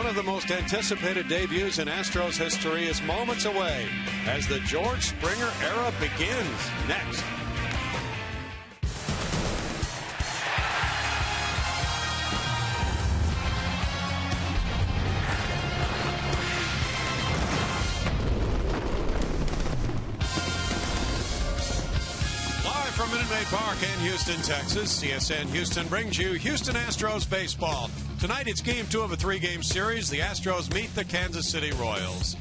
One of the most anticipated debuts in Astros history is moments away as the George Springer era begins next. From Minute Maid Park in Houston, Texas, CSN Houston brings you Houston Astros baseball. Tonight it's Game 2 of a 3-game series. The Astros meet the Kansas City Royals.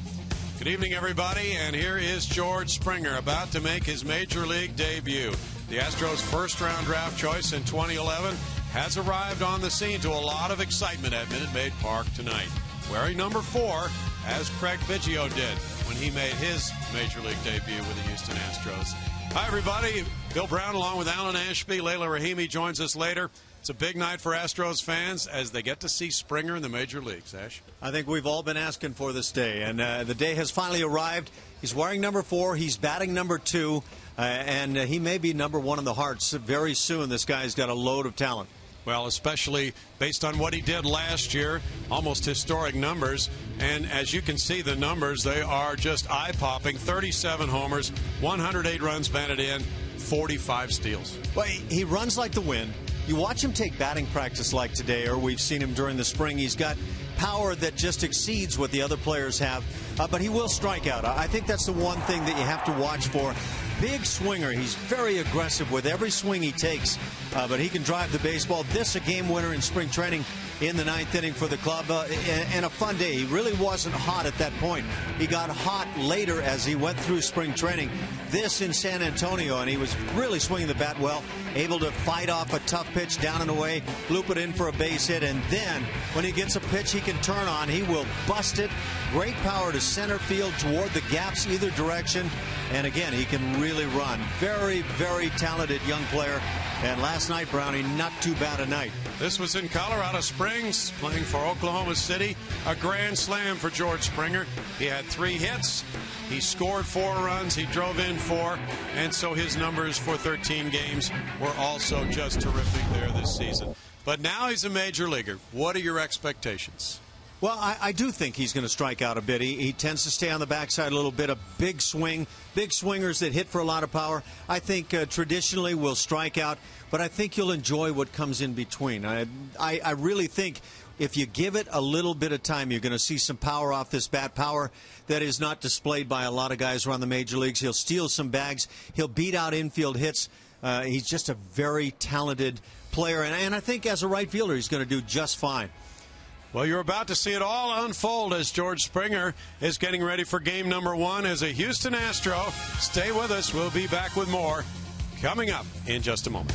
Good evening, everybody, and here is George Springer about to make his Major League debut. The Astros' first-round draft choice in 2011 has arrived on the scene to a lot of excitement at Minute Maid Park tonight. Wearing number 4, as Craig Biggio did when he made his Major League debut with the Houston Astros. Hi, everybody. Bill Brown, along with Alan Ashby. Layla Rahimi joins us later. It's a big night for Astros fans as they get to see Springer in the major leagues. Ash? I think we've all been asking for this day, and the day has finally arrived. He's wearing number 4. He's batting number 2, and he may be number 1 in the hearts very soon. This guy's got a load of talent. Well, especially based on what he did last year, almost historic numbers. And as you can see, the numbers, they are just eye-popping. 37 homers, 108 runs batted in, 45 steals. Well, he runs like the wind. You watch him take batting practice like today, or we've seen him during the spring. He's got power that just exceeds what the other players have, but he will strike out. I think that's the one thing that you have to watch for. Big swinger. He's very aggressive with every swing he takes, but he can drive the baseball. This a game winner in spring training in the 9th inning for the club, and a fun day. He really wasn't hot at that point. He got hot later as he went through spring training. This in San Antonio, and he was really swinging the bat well, able to fight off a tough pitch down and away, loop it in for a base hit, and then when he gets a pitch he can turn on, he will bust it. Great power to center field toward the gaps either direction, and again, he can really run. Very, very talented young player. And last night, Brownie, not too bad a night. This was in Colorado Springs, playing for Oklahoma City. A grand slam for George Springer. He had 3 hits. He scored 4 runs. He drove in 4. And so his numbers for 13 games were also just terrific there this season. But now he's a major leaguer. What are your expectations? Well, I do think he's going to strike out a bit. He tends to stay on the backside a little bit. A big swing, big swingers that hit for a lot of power. I think traditionally will strike out, but I think you'll enjoy what comes in between. I really think if you give it a little bit of time, you're going to see some power off this bat, power that is not displayed by a lot of guys around the major leagues. He'll steal some bags. He'll beat out infield hits. He's just a very talented player, and I think as a right fielder, he's going to do just fine. Well, you're about to see it all unfold as George Springer is getting ready for game number 1 as a Houston Astro. Stay with us. We'll be back with more coming up in just a moment.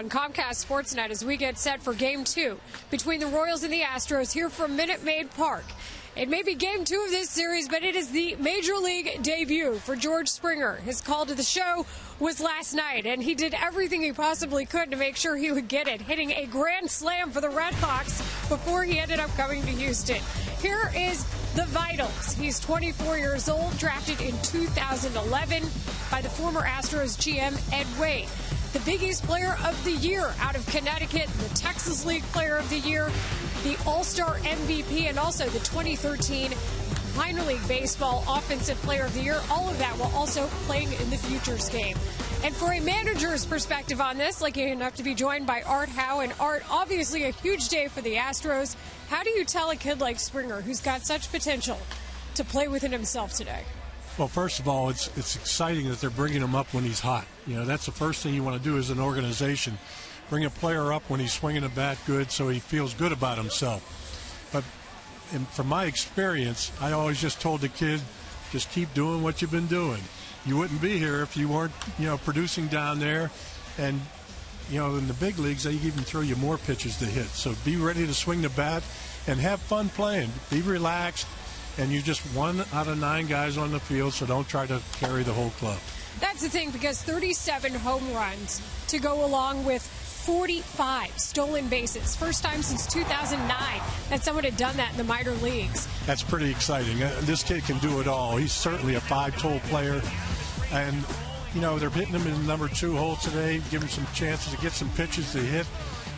On Comcast Sportsnet as we get set for Game 2 between the Royals and the Astros here from Minute Maid Park. It may be Game 2 of this series, but it is the Major League debut for George Springer. His call to the show was last night, and he did everything he possibly could to make sure he would get it, hitting a grand slam for the Red Sox before he ended up coming to Houston. Here is the vitals. He's 24 years old, drafted in 2011 by the former Astros GM Ed Wade. The Big East Player of the Year out of Connecticut, the Texas League Player of the Year, the All-Star MVP, and also the 2013 Minor League Baseball Offensive Player of the Year. All of that while also playing in the Futures game. And for a manager's perspective on this, lucky enough to be joined by Art Howe. And Art, obviously a huge day for the Astros. How do you tell a kid like Springer, who's got such potential, to play within himself today? Well, first of all, it's exciting that they're bringing him up when he's hot. You know, that's the first thing you want to do as an organization. Bring a player up when he's swinging the bat good so he feels good about himself. But from my experience, I always just told the kid, just keep doing what you've been doing. You wouldn't be here if you weren't, producing down there. And, in the big leagues, they even throw you more pitches to hit. So be ready to swing the bat and have fun playing. Be relaxed. And you're just 1 out of 9 guys on the field, so don't try to carry the whole club. That's the thing, because 37 home runs to go along with 45 stolen bases. First time since 2009 that someone had done that in the minor leagues. That's pretty exciting. This kid can do it all. He's certainly a 5-tool player. And, they're hitting him in the number 2 hole today, give him some chances to get some pitches to hit,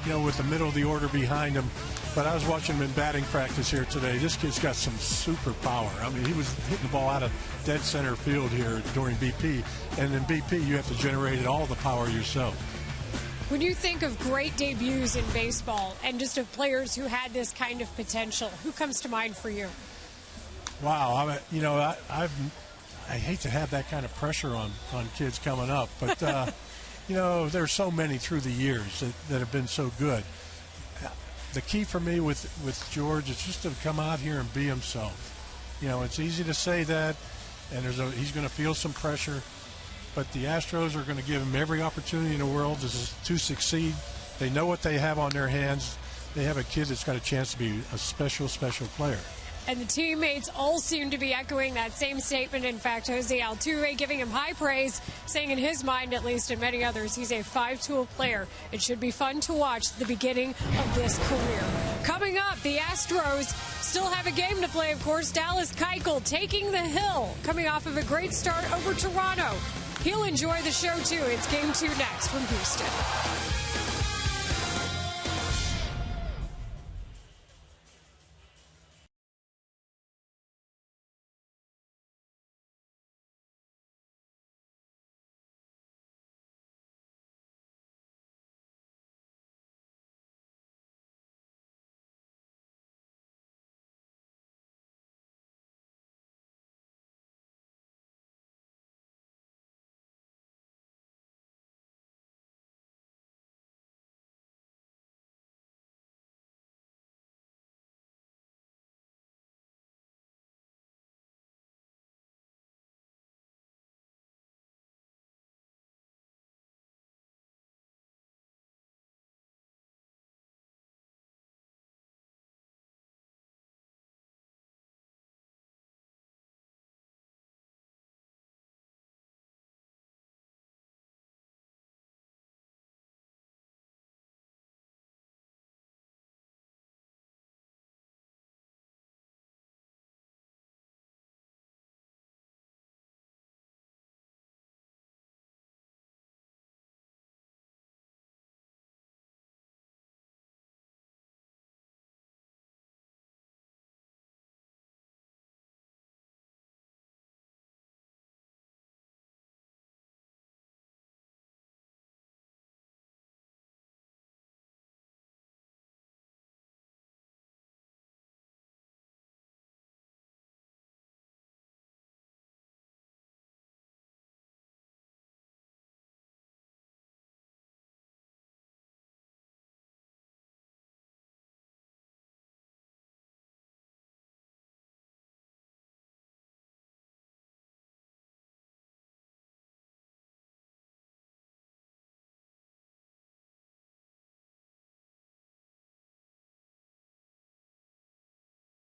with the middle of the order behind him. But I was watching him in batting practice here today. This kid's got some super power. I mean, he was hitting the ball out of dead center field here during BP. And in BP, you have to generate all the power yourself. When you think of great debuts in baseball and just of players who had this kind of potential, who comes to mind for you? Wow. I hate to have that kind of pressure on kids coming up. But, there's so many through the years that have been so good. The key for me with George is just to come out here and be himself. It's easy to say that, and he's going to feel some pressure, but the Astros are going to give him every opportunity in the world to succeed. They know what they have on their hands. They have a kid that's got a chance to be a special, special player. And the teammates all seem to be echoing that same statement. In fact, Jose Altuve giving him high praise, saying in his mind, at least, and many others, he's a 5-tool player. It should be fun to watch the beginning of this career. Coming up, the Astros still have a game to play, of course. Dallas Keuchel taking the hill, coming off of a great start over Toronto. He'll enjoy the show, too. It's Game 2 next from Houston.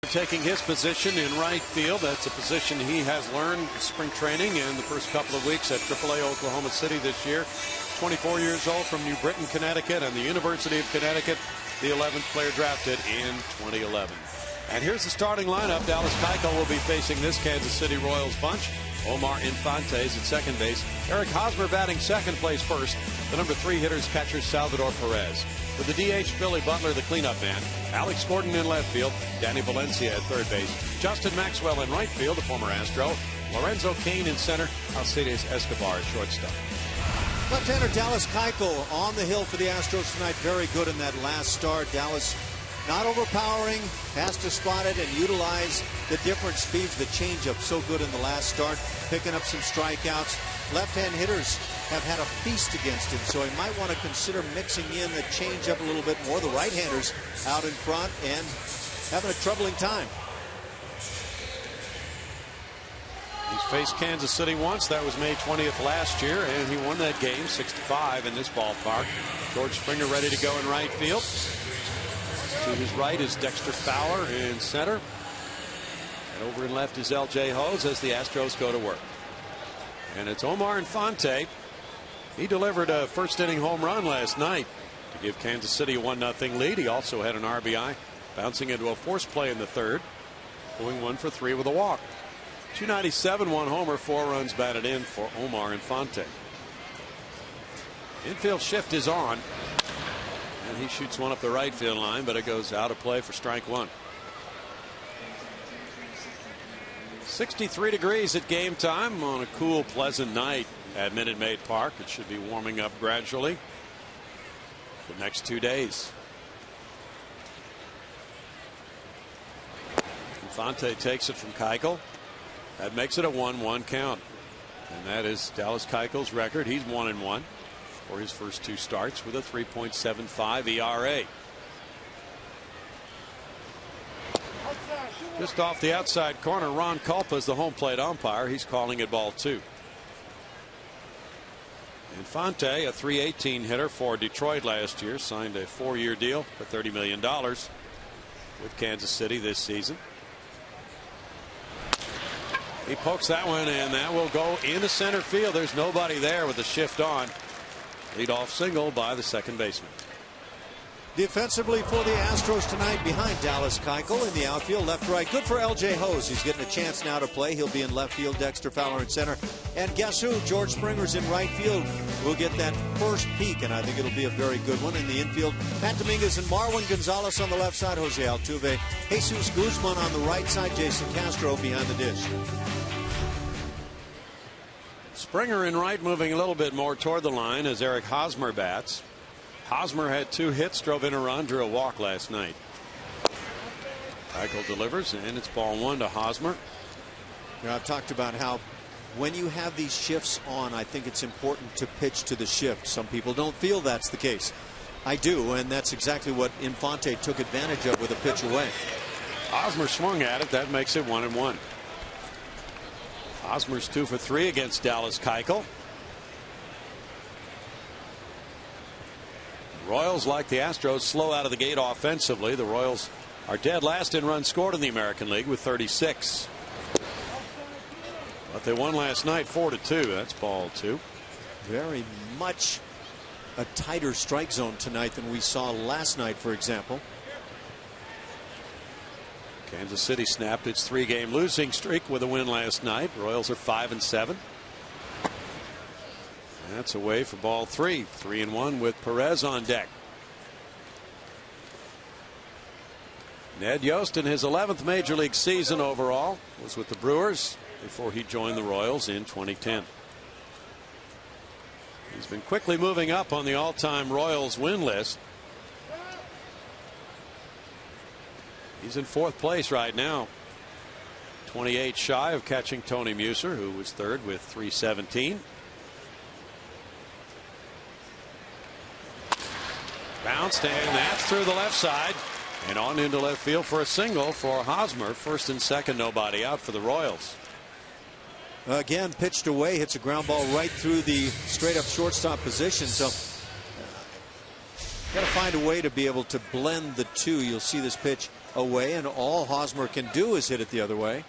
taking his position in right field. That's a position he has learned in spring training and the first couple of weeks at AAA Oklahoma City this year. 24 years old from New Britain, Connecticut, and the University of Connecticut, the 11th player drafted in 2011. And here's the starting lineup. Dallas Keuchel will be facing this Kansas City Royals bunch. Omar Infante is at second base. Eric Hosmer batting second, place first. The number 3 hitter's catcher Salvador Perez. With the DH, Billy Butler, the cleanup man. Alex Gordon in left field. Danny Valencia at third base. Justin Maxwell in right field, the former Astro. Lorenzo Cain in center. Alcides Escobar at shortstop. Left-hander Dallas Keuchel on the hill for the Astros tonight. Very good in that last start. Dallas not overpowering, has to spot it and utilize the different speeds. The changeup so good in the last start, picking up some strikeouts. Left-hand hitters have had a feast against him, so he might want to consider mixing in the changeup a little bit more. The right-handers out in front and having a troubling time. He's faced Kansas City once. That was May 20th last year, and he won that game 6-5 in this ballpark. George Springer ready to go in right field. To his right is Dexter Fowler in center. And over in left is L.J. Hose as the Astros go to work. And it's Omar Infante. He delivered a first-inning home run last night to give Kansas City a 1-0 lead. He also had an RBI, bouncing into a force play in the third, going 1 for 3 with a walk. 297, 1 homer, 4 runs batted in for Omar Infante. Infield shift is on. And he shoots one up the right field line, but it goes out of play for strike 1. 63 degrees at game time on a cool, pleasant night at Minute Maid Park. It should be warming up gradually the next 2 days. Infante takes it from Keuchel. That makes it a 1-1 count. And that is Dallas Keuchel's record. He's 1-1 for his first 2 starts with a 3.75 ERA. Just off the outside corner, Ron Culpa is the home plate umpire. He's calling it ball 2. Infante, a .318 hitter for Detroit last year, signed a 4-year deal for $30 million with Kansas City this season. He pokes that one, and that will go into center field. There's nobody there with the shift on. Leadoff single by the second baseman. Defensively for the Astros tonight, behind Dallas Keuchel in the outfield, left-right. Good for L.J. Hose. He's getting a chance now to play. He'll be in left field. Dexter Fowler in center. And guess who? George Springer's in right field. We'll get that first peek, and I think it'll be a very good one. In the infield, Pat Dominguez and Marwin Gonzalez on the left side. Jose Altuve. Jesus Guzman on the right side. Jason Castro behind the dish. Springer in right, moving a little bit more toward the line as Eric Hosmer bats. Hosmer had 2 hits, drove in a run, drew a walk last night. Keuchel delivers, and it's ball 1 to Hosmer. You know, I've talked about how when you have these shifts on, I think it's important to pitch to the shift. Some people don't feel that's the case. I do, and that's exactly what Infante took advantage of with a pitch away. Hosmer swung at it. That makes it 1-1. Hosmer's 2 for 3 against Dallas Keuchel. Royals, like the Astros, slow out of the gate offensively. The Royals are dead last in runs scored in the American League with 36. But they won last night 4-2. That's ball 2. Very much a tighter strike zone tonight than we saw last night, for example. Kansas City snapped its 3-game losing streak with a win last night. Royals are 5-7. That's away for ball 3. 3-1 with Perez on deck. Ned Yost in his 11th major league season overall was with the Brewers before he joined the Royals in 2010. He's been quickly moving up on the all-time Royals win list. He's in 4th place right now. 28 shy of catching Tony Muser, who was 3rd with 317. Bounced, and that's through the left side and on into left field for a single for Hosmer. First and second, nobody out for the Royals. Again, pitched away, hits a ground ball right through the straight up shortstop position. So got to find a way to be able to blend the two. You'll see this pitch away, and all Hosmer can do is hit it the other way.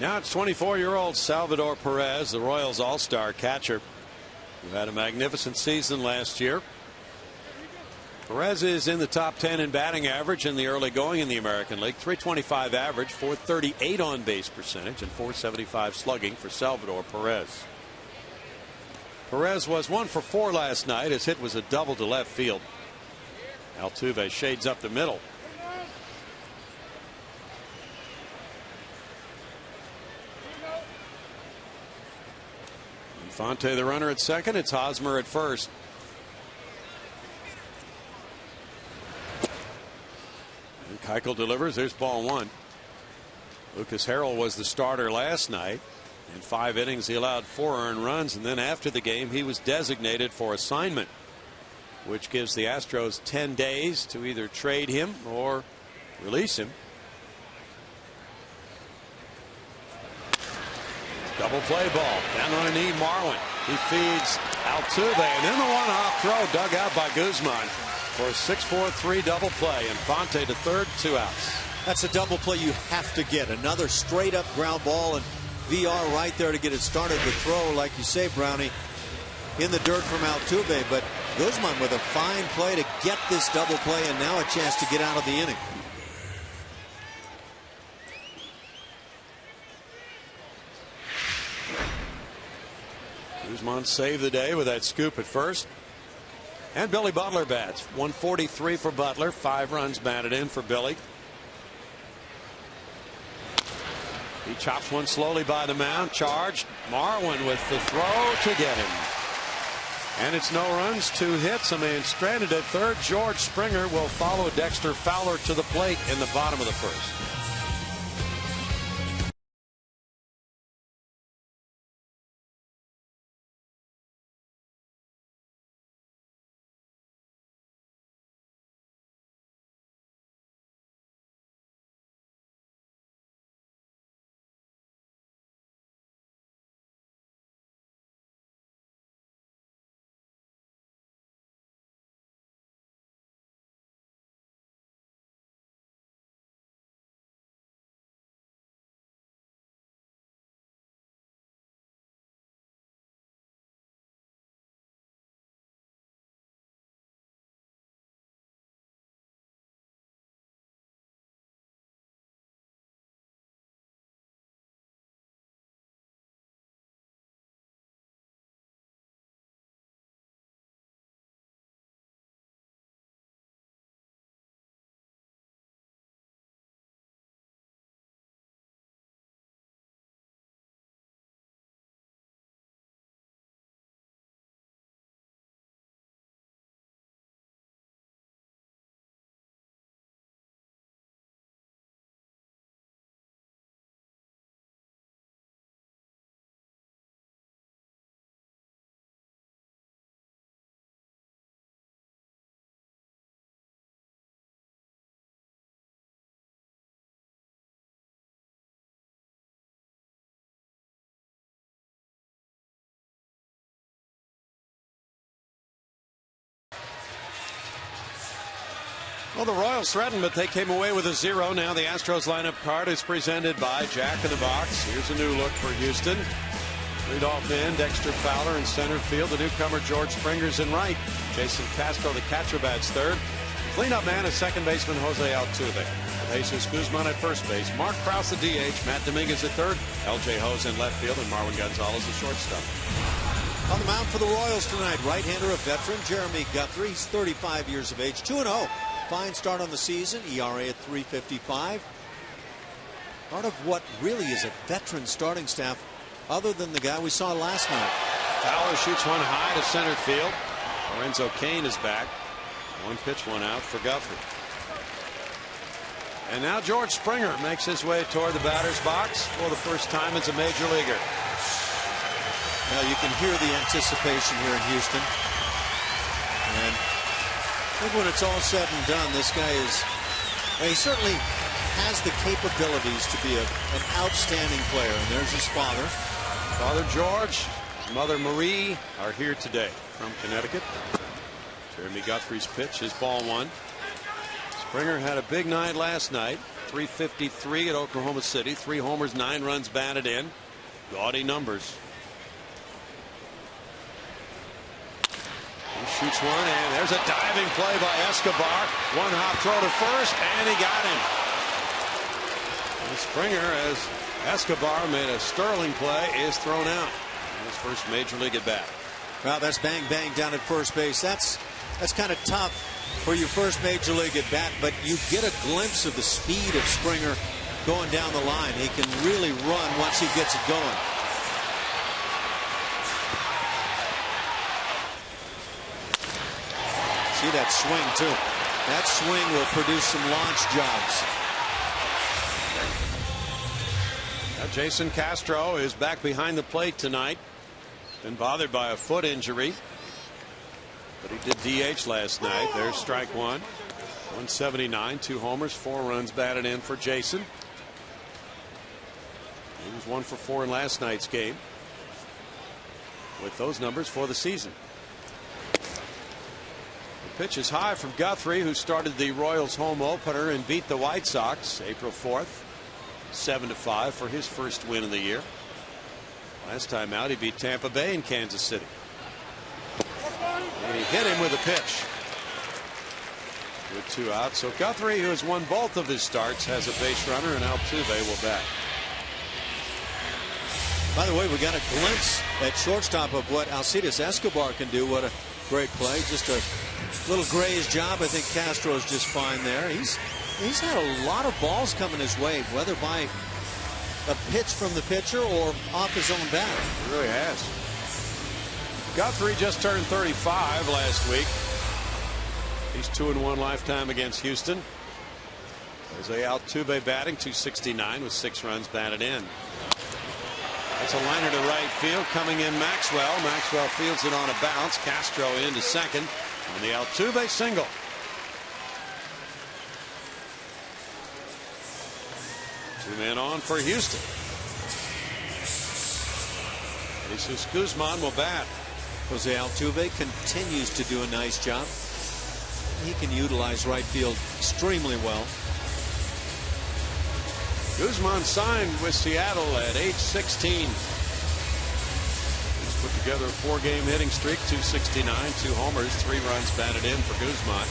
Now it's 24-year-old Salvador Perez, the Royals all-star catcher, who had a magnificent season last year. Perez is in the top 10 in batting average in the early going in the American League. .325 average, .438 on base percentage, and .475 slugging for Salvador Perez. Perez was 1 for 4 last night. His hit was a double to left field. Altuve shades up the middle. Infante the runner at second. It's Hosmer at first. And Keuchel delivers. There's ball 1. Lucas Harrell was the starter last night. In 5 innings, he allowed 4 earned runs, and then after the game, he was designated for assignment, which gives the Astros 10 days to either trade him or release him. Double play ball. Down on a knee, Marlin. He feeds Altuve, and then the one-hop throw dug out by Guzman for a 6-4-3 double play. Infante to third, 2 outs. That's a double play you have to get. Another straight-up ground ball, and VR right there to get it started. The throw, like you say, Brownie, in the dirt from Altuve, but Guzman with a fine play to get this double play, and now a chance to get out of the inning. Guzman saved the day with that scoop at first. And Billy Butler bats. 143 for Butler. 5 runs batted in for Billy. He chops one slowly by the mound. Charged. Marwin with the throw to get him. And it's no runs, 2 hits. A man stranded at third. George Springer will follow Dexter Fowler to the plate in the bottom of the first. Well, the Royals threatened, but they came away with a 0. Now the Astros lineup card is presented by Jack in the Box. Here's a new look for Houston. Leadoff man Dexter Fowler in center field. The newcomer George Springer's in right. Jason Castro, the catcher, bats third. Cleanup man is second baseman Jose Altuve. Jesus Guzman at first base. Mark Krause the DH. Matt Dominguez at third. LJ Hose in left field, and Marwin Gonzalez the shortstop. On the mound for the Royals tonight, right-hander, a veteran, Jeremy Guthrie. He's 35 years of age, 2-0. Fine start on the season, ERA at .355. Part of what really is a veteran starting staff, other than the guy we saw last night. Fowler shoots one high to center field. Lorenzo Cain is back. 1 pitch, 1 out for Guthrie. And now George Springer makes his way toward the batter's box for the first time as a major leaguer. Now you can hear the anticipation here in Houston. And I think when it's all said and done, this guy is, well, he certainly has the capabilities to be an outstanding player. And there's his father. Father George His mother Marie are here today from Connecticut. Jeremy Guthrie's pitch is ball one. Springer had a big night last night. 353 at Oklahoma City. 3 homers, 9 runs batted in. Gaudy numbers. He shoots one, and there's a diving play by Escobar. One hop throw to first, and he got him. And Springer, as Escobar made a sterling play, is thrown out. His first major league at bat. Well, that's bang bang down at first base. That's kind of tough for your first major league at bat, but you get a glimpse of the speed of Springer going down the line. He can really run once he gets it going. See that swing too. That swing will produce some launch jobs. Now Jason Castro is back behind the plate tonight. Been bothered by a foot injury, but he did DH last night. There's strike one. 179, 2 homers, 4 runs batted in for Jason. He was 1 for 4 in last night's game with those numbers for the season. The pitch is high from Guthrie, who started the Royals home opener and beat the White Sox April 4th 7-5 for his first win of the year. Last time out he beat Tampa Bay in Kansas City. And he hit him with a pitch. With 2 outs. So Guthrie, who has won both of his starts, has a base runner, and Altuve will bat. By the way, we got a glimpse at shortstop of what Alcides Escobar can do. What a great play. Just a little grazed job. I think Castro's just fine there. He's had a lot of balls coming his way, whether by a pitch from the pitcher or off his own bat. He really has. Guthrie just turned 35 last week. He's 2-1 lifetime against Houston. Jose Altuve batting .269 with 6 runs batted in. That's a liner to right field. Coming in Maxwell. Maxwell fields it on a bounce. Castro into second on the Altuve single. Two men on for Houston. Jesus Guzman will bat. Jose Altuve continues to do a nice job. He can utilize right field extremely well. Guzman signed with Seattle at age 16. He's put together a 4-game hitting streak, .269, 2 homers, 3 runs batted in for Guzman.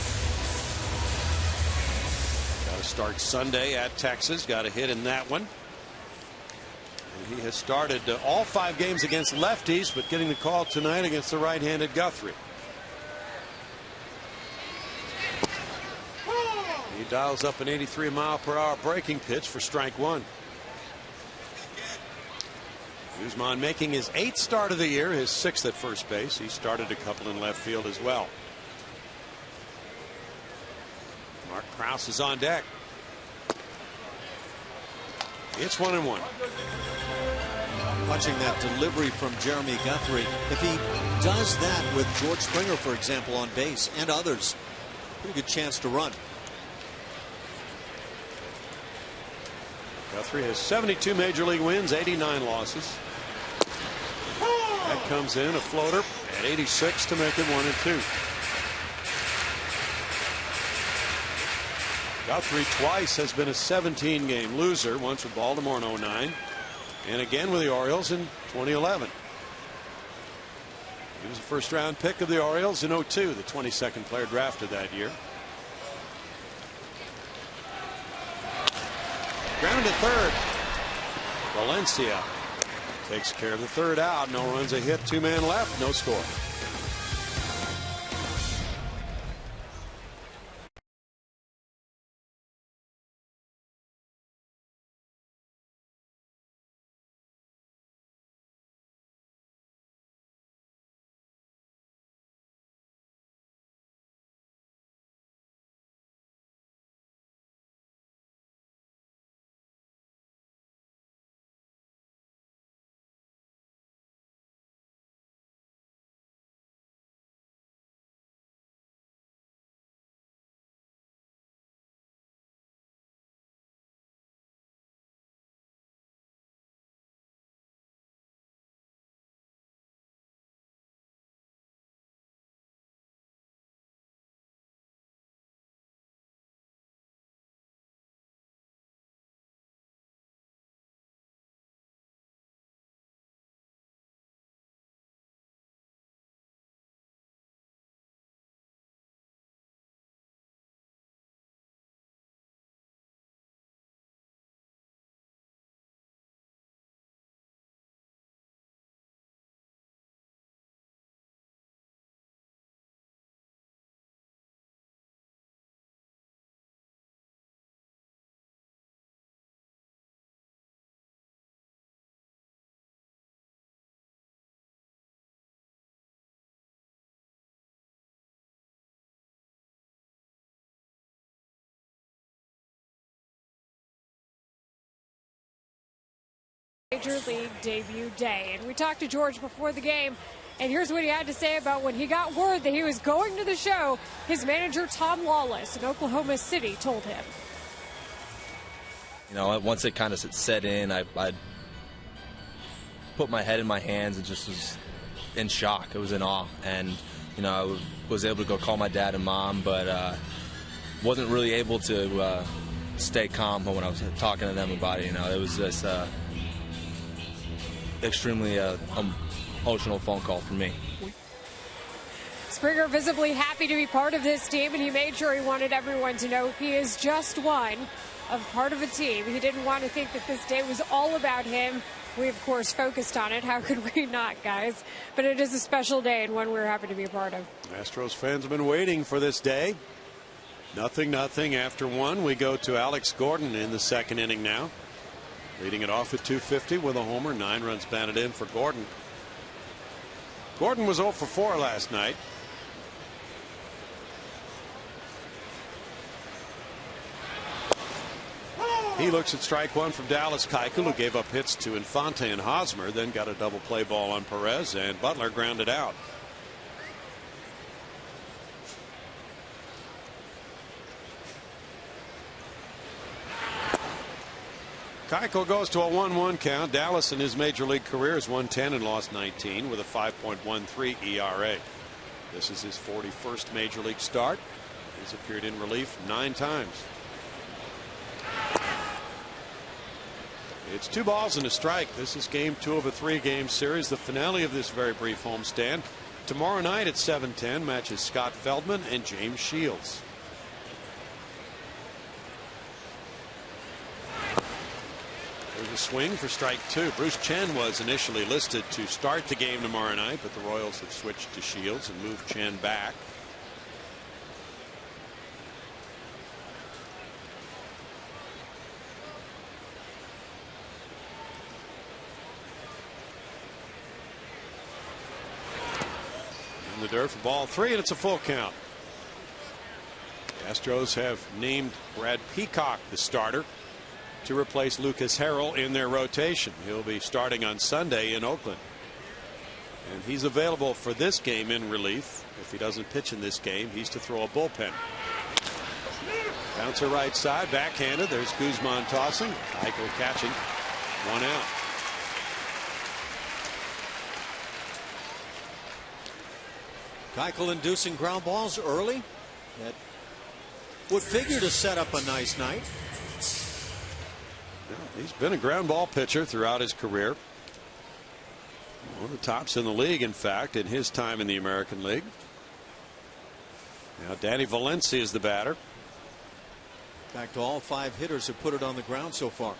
Got to start Sunday at Texas. Got a hit in that one. And he has started all 5 games against lefties, but getting the call tonight against the right-handed Guthrie. He dials up an 83-mile-per-hour breaking pitch for strike one. Guzman making his 8th start of the year, his 6th at first base. He started a couple in left field as well. Mark Krause is on deck. It's 1-1. Watching that delivery from Jeremy Guthrie. If he does that with George Springer, for example, on base and others, pretty good chance to run. Guthrie has 72 major league wins, 89 losses. That comes in a floater at 86 to make it 1-2. Guthrie twice has been a 17-game loser, once with Baltimore in 09 and again with the Orioles in 2011. He was a first-round pick of the Orioles in 02, the 22nd player drafted that year. Grounded to third. Valencia takes care of the third out. No runs, a hit, 2 men left, no score. Major League debut day. And we talked to George before the game, and here's what he had to say about when he got word that he was going to the show. His manager, Tom Lawless, in Oklahoma City, told him. You know, once it kind of set in, I put my head in my hands and just was in shock. I was in awe. And, you know, I was able to go call my dad and mom, but wasn't really able to stay calm when I was talking to them about it. You know, it was just extremely emotional phone call for me. Springer visibly happy to be part of this team, and he made sure he wanted everyone to know he is just one of part of a team. He didn't want to think that this day was all about him. We, of course, focused on it. How could we not, guys? But it is a special day and one we're happy to be a part of. Astros fans have been waiting for this day. 0-0 after one. We go to Alex Gordon in the second inning now. Leading it off at 250 with a homer. 9 runs batted in for Gordon. Gordon was 0 for 4 last night. He looks at strike one from Dallas Keuchel, who gave up hits to Infante and Hosmer, then got a double play ball on Perez, and Butler grounded out. Keuchel goes to a 1-1 count. Dallas in his major league career has won 10 and lost 19 with a 5.13 ERA. This is his 41st major league start. He's appeared in relief 9 times. It's 2 balls and a strike. This is game 2 of a 3-game series, the finale of this very brief homestand. Tomorrow night at 7:10 matches Scott Feldman and James Shields. There's a swing for strike 2. Bruce Chen was initially listed to start the game tomorrow night, but the Royals have switched to Shields and moved Chen back. The dirt for ball 3, and it's a full count. The Astros have named Brad Peacock the starter to replace Lucas Harrell in their rotation. He'll be starting on Sunday in Oakland, and he's available for this game in relief. If he doesn't pitch in this game, he's to throw a bullpen. Bouncer right side, backhanded. There's Guzman tossing. Keuchel catching. 1 out. Keuchel inducing ground balls early. That would figure to set up a nice night. Well, he's been a ground ball pitcher throughout his career. One of the tops in the league, in fact, in his time in the American League. Now Danny Valencia is the batter. In fact, all 5 hitters have put it on the ground so far.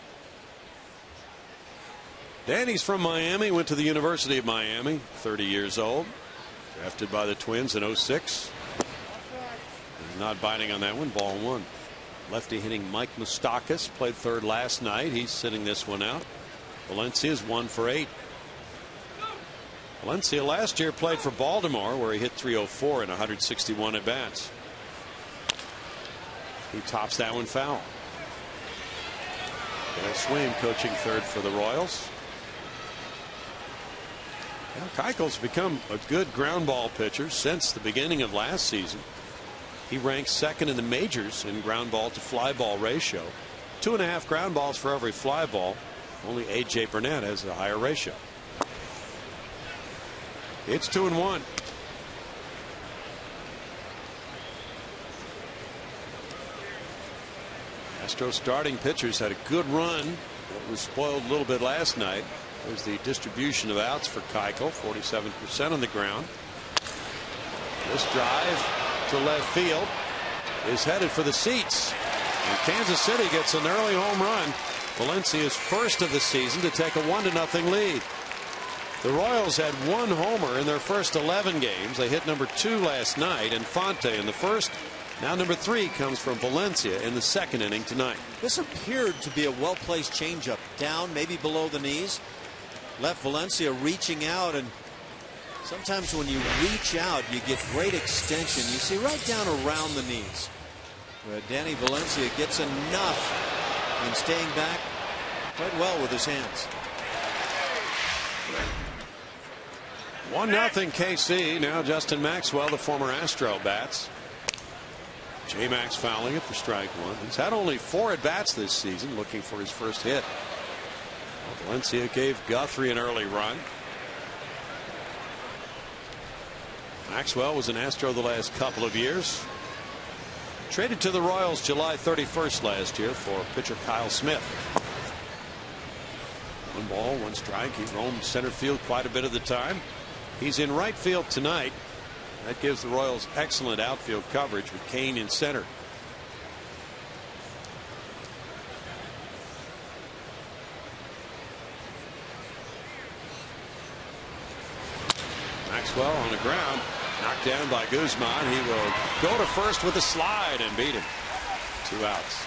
Danny's from Miami, went to the University of Miami, 30 years old. Drafted by the Twins in 06. Not biting on that one. Ball 1. Lefty hitting Mike Moustakas played third last night. He's sitting this one out. Valencia's 1 for 8. Valencia last year played for Baltimore, where he hit .304 in 161 at bats. He tops that one foul. Bill Swaim coaching third for the Royals. Now, Keuchel's become a good ground ball pitcher since the beginning of last season. He ranks second in the majors in ground ball to fly ball ratio. 2.5 ground balls for every fly ball. Only A.J. Burnett has a higher ratio. It's 2-1. Astros starting pitchers had a good run. It was spoiled a little bit last night. There's the distribution of outs for Keuchel, 47% on the ground. This drive to left field is headed for the seats. And Kansas City gets an early home run. Valencia's first of the season to take a 1-0 lead. The Royals had 1 homer in their first 11 games. They hit number 2 last night. Infante in the first. Now number 3 comes from Valencia in the second inning tonight. This appeared to be a well-placed changeup. Down, maybe below the knees. Left Valencia reaching out, and sometimes when you reach out you get great extension. You see right down around the knees. But Danny Valencia gets enough and staying back quite well with his hands. 1-0 KC. Now Justin Maxwell, the former Astro, bats. J-Max fouling it for strike one. He's had only 4 at-bats this season, looking for his first hit. Well, Valencia gave Guthrie an early run. Maxwell was an Astro the last couple of years. Traded to the Royals July 31st last year for pitcher Kyle Smith. 1 ball, 1 strike. He roamed center field quite a bit of the time. He's in right field tonight. That gives the Royals excellent outfield coverage with Kane in center. Maxwell on the ground, knocked down by Guzman. He will go to first with a slide and beat him. 2 outs.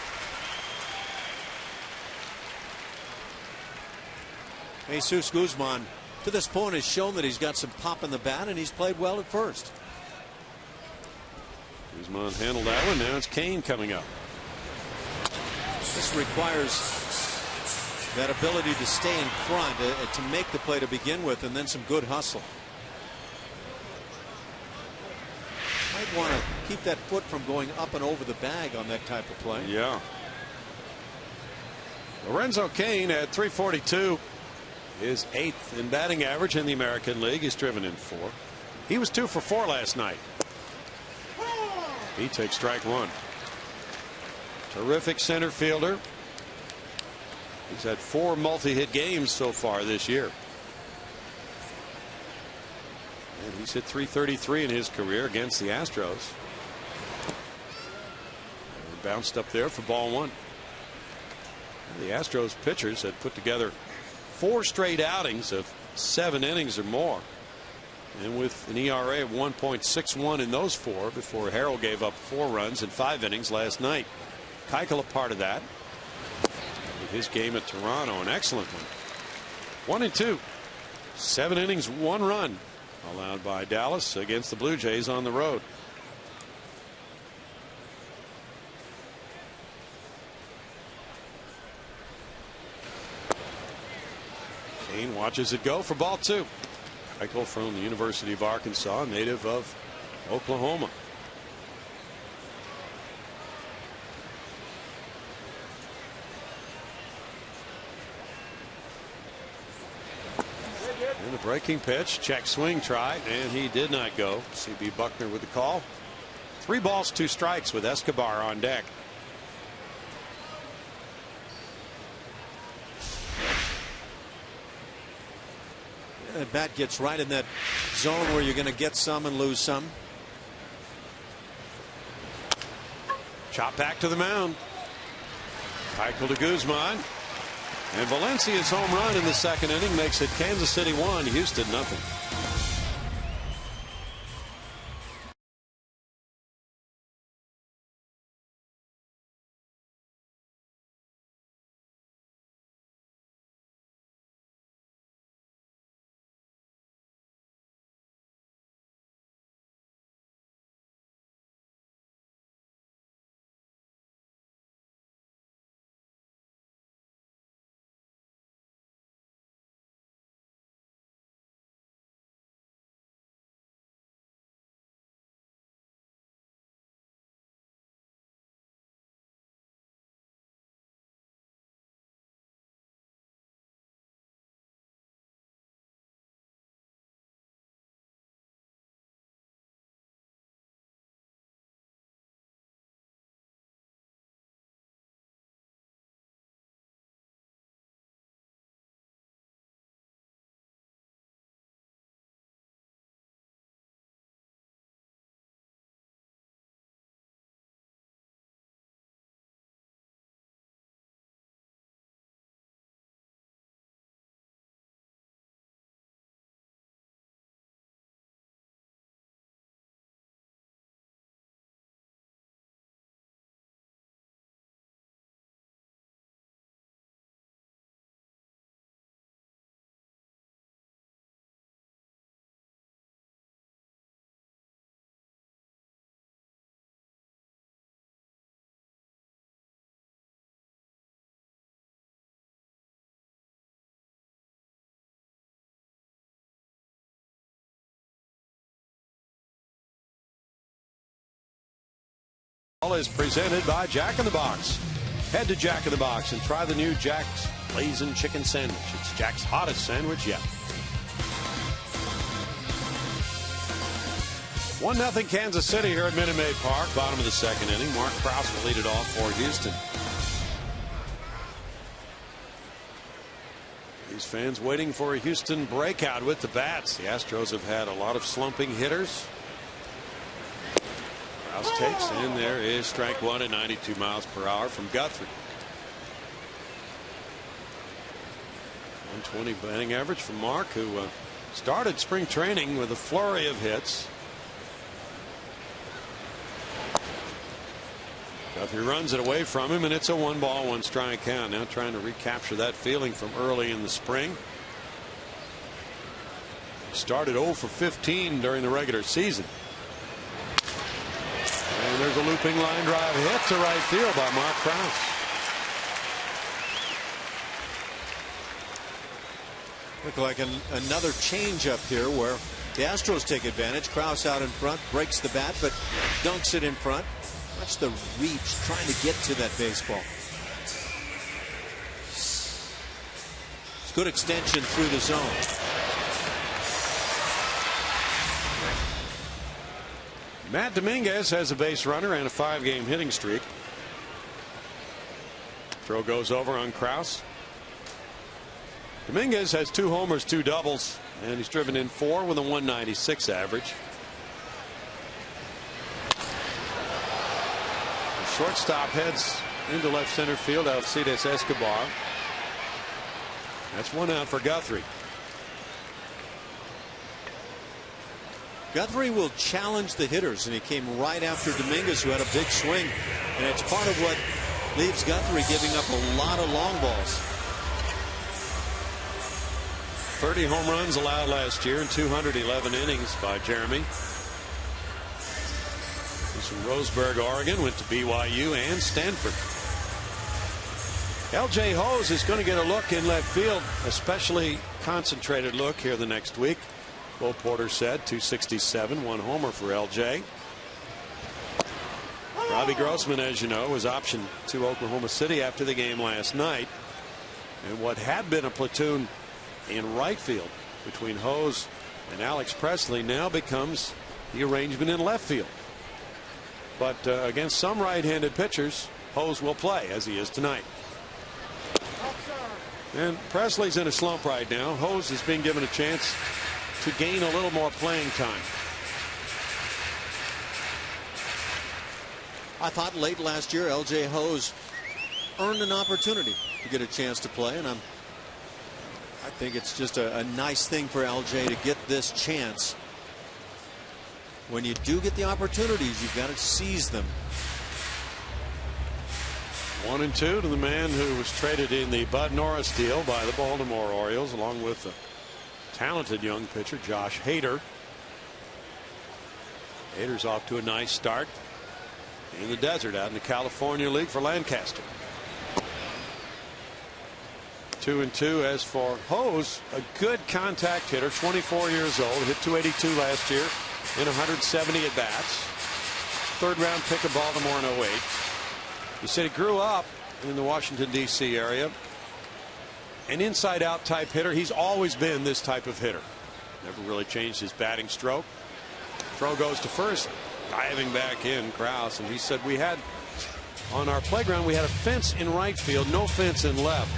Jesus Guzman to this point has shown that he's got some pop in the bat, and he's played well at first. Guzman handled that one. Now it's Kane coming up. This requires that ability to stay in front, to make the play to begin with, and then some good hustle. Might want to keep that foot from going up and over the bag on that type of play. Yeah. Lorenzo Cain at .342 is 8th in batting average in the American League. He's driven in 4. He was 2 for 4 last night. He takes strike 1. Terrific center fielder. He's had 4 multi-hit games so far this year. And he's hit .333 in his career against the Astros. And bounced up there for ball 1. The Astros pitchers had put together 4 straight outings of 7 innings or more, and with an ERA of 1.61 in those 4 before Harrell gave up 4 runs in 5 innings last night. Keuchel a part of that with his game at Toronto, an excellent one. 1-2, 7 innings, 1 run allowed by Dallas against the Blue Jays on the road. Kane watches it go for ball 2. Keuchel from the University of Arkansas, native of Oklahoma. And the breaking pitch, check swing try, and he did not go. C.B. Buckner with the call. 3 balls, 2 strikes with Escobar on deck. That bat gets right in that zone where you're going to get some and lose some. Chop back to the mound. Keuchel to Guzman. And Valencia's home run in the 2nd inning makes it Kansas City 1, Houston 0. Is presented by Jack in the Box. Head to Jack in the Box and try the new Jack's Blazing Chicken Sandwich. It's Jack's hottest sandwich yet. 1-0 Kansas City here at Minute Maid Park. Bottom of the second inning. Mark Krause will lead it off for Houston. These fans waiting for a Houston breakout with the bats. The Astros have had a lot of slumping hitters. Krause takes, and there is strike one at 92 miles per hour from Guthrie. 120 batting average from Mark, who started spring training with a flurry of hits. Guthrie runs it away from him, and it's a 1-ball, 1-strike count. Now trying to recapture that feeling from early in the spring. Started 0 for 15 during the regular season. And there's a looping line drive hit to right field by Mark Krause. Look like another change up here where the Astros take advantage. Krause out in front, breaks the bat, but dunks it in front. Watch the reach trying to get to that baseball. It's good extension through the zone. Matt Dominguez has a base runner and a 5-game hitting streak. Throw goes over on Krause. Dominguez has 2 homers, 2 doubles, and he's driven in 4 with a 196 average. The shortstop heads into left center field. Alcides Escobar. That's 1 out for Guthrie. Guthrie will challenge the hitters, and he came right after Dominguez, who had a big swing, and it's part of what leaves Guthrie giving up a lot of long balls. 30 home runs allowed last year in 211 innings by Jeremy. He's from Roseburg, Oregon, went to BYU and Stanford. L.J. Hose is going to get a look in left field, especially concentrated look here the next week. Bo Porter said 267, 1 homer for L.J. Robbie Grossman, as you know, was optioned to Oklahoma City after the game last night. And what had been a platoon in right field between Hose and Alex Presley now becomes the arrangement in left field. But against some right-handed pitchers, Hose will play, as he is tonight. And Presley's in a slump right now. Hose is being given a chance to gain a little more playing time. I thought late last year L.J. Hose earned an opportunity to get a chance to play, and I think it's just a nice thing for L.J. to get this chance. When you do get the opportunities, you've got to seize them. 1-2 to the man who was traded in the Bud Norris deal by the Baltimore Orioles, along with the talented young pitcher Josh Hader. Hader's off to a nice start in the desert out in the California League for Lancaster. 2-2. As for Hose, a good contact hitter, 24 years old, hit 282 last year in 170 at bats. 3rd round pick of Baltimore in 08. He said he grew up in the Washington D.C. area. An inside out type hitter. He's always been this type of hitter. Never really changed his batting stroke. Throw goes to first, diving back in Krause, and he said we had on our playground we had a fence in right field, no fence in left.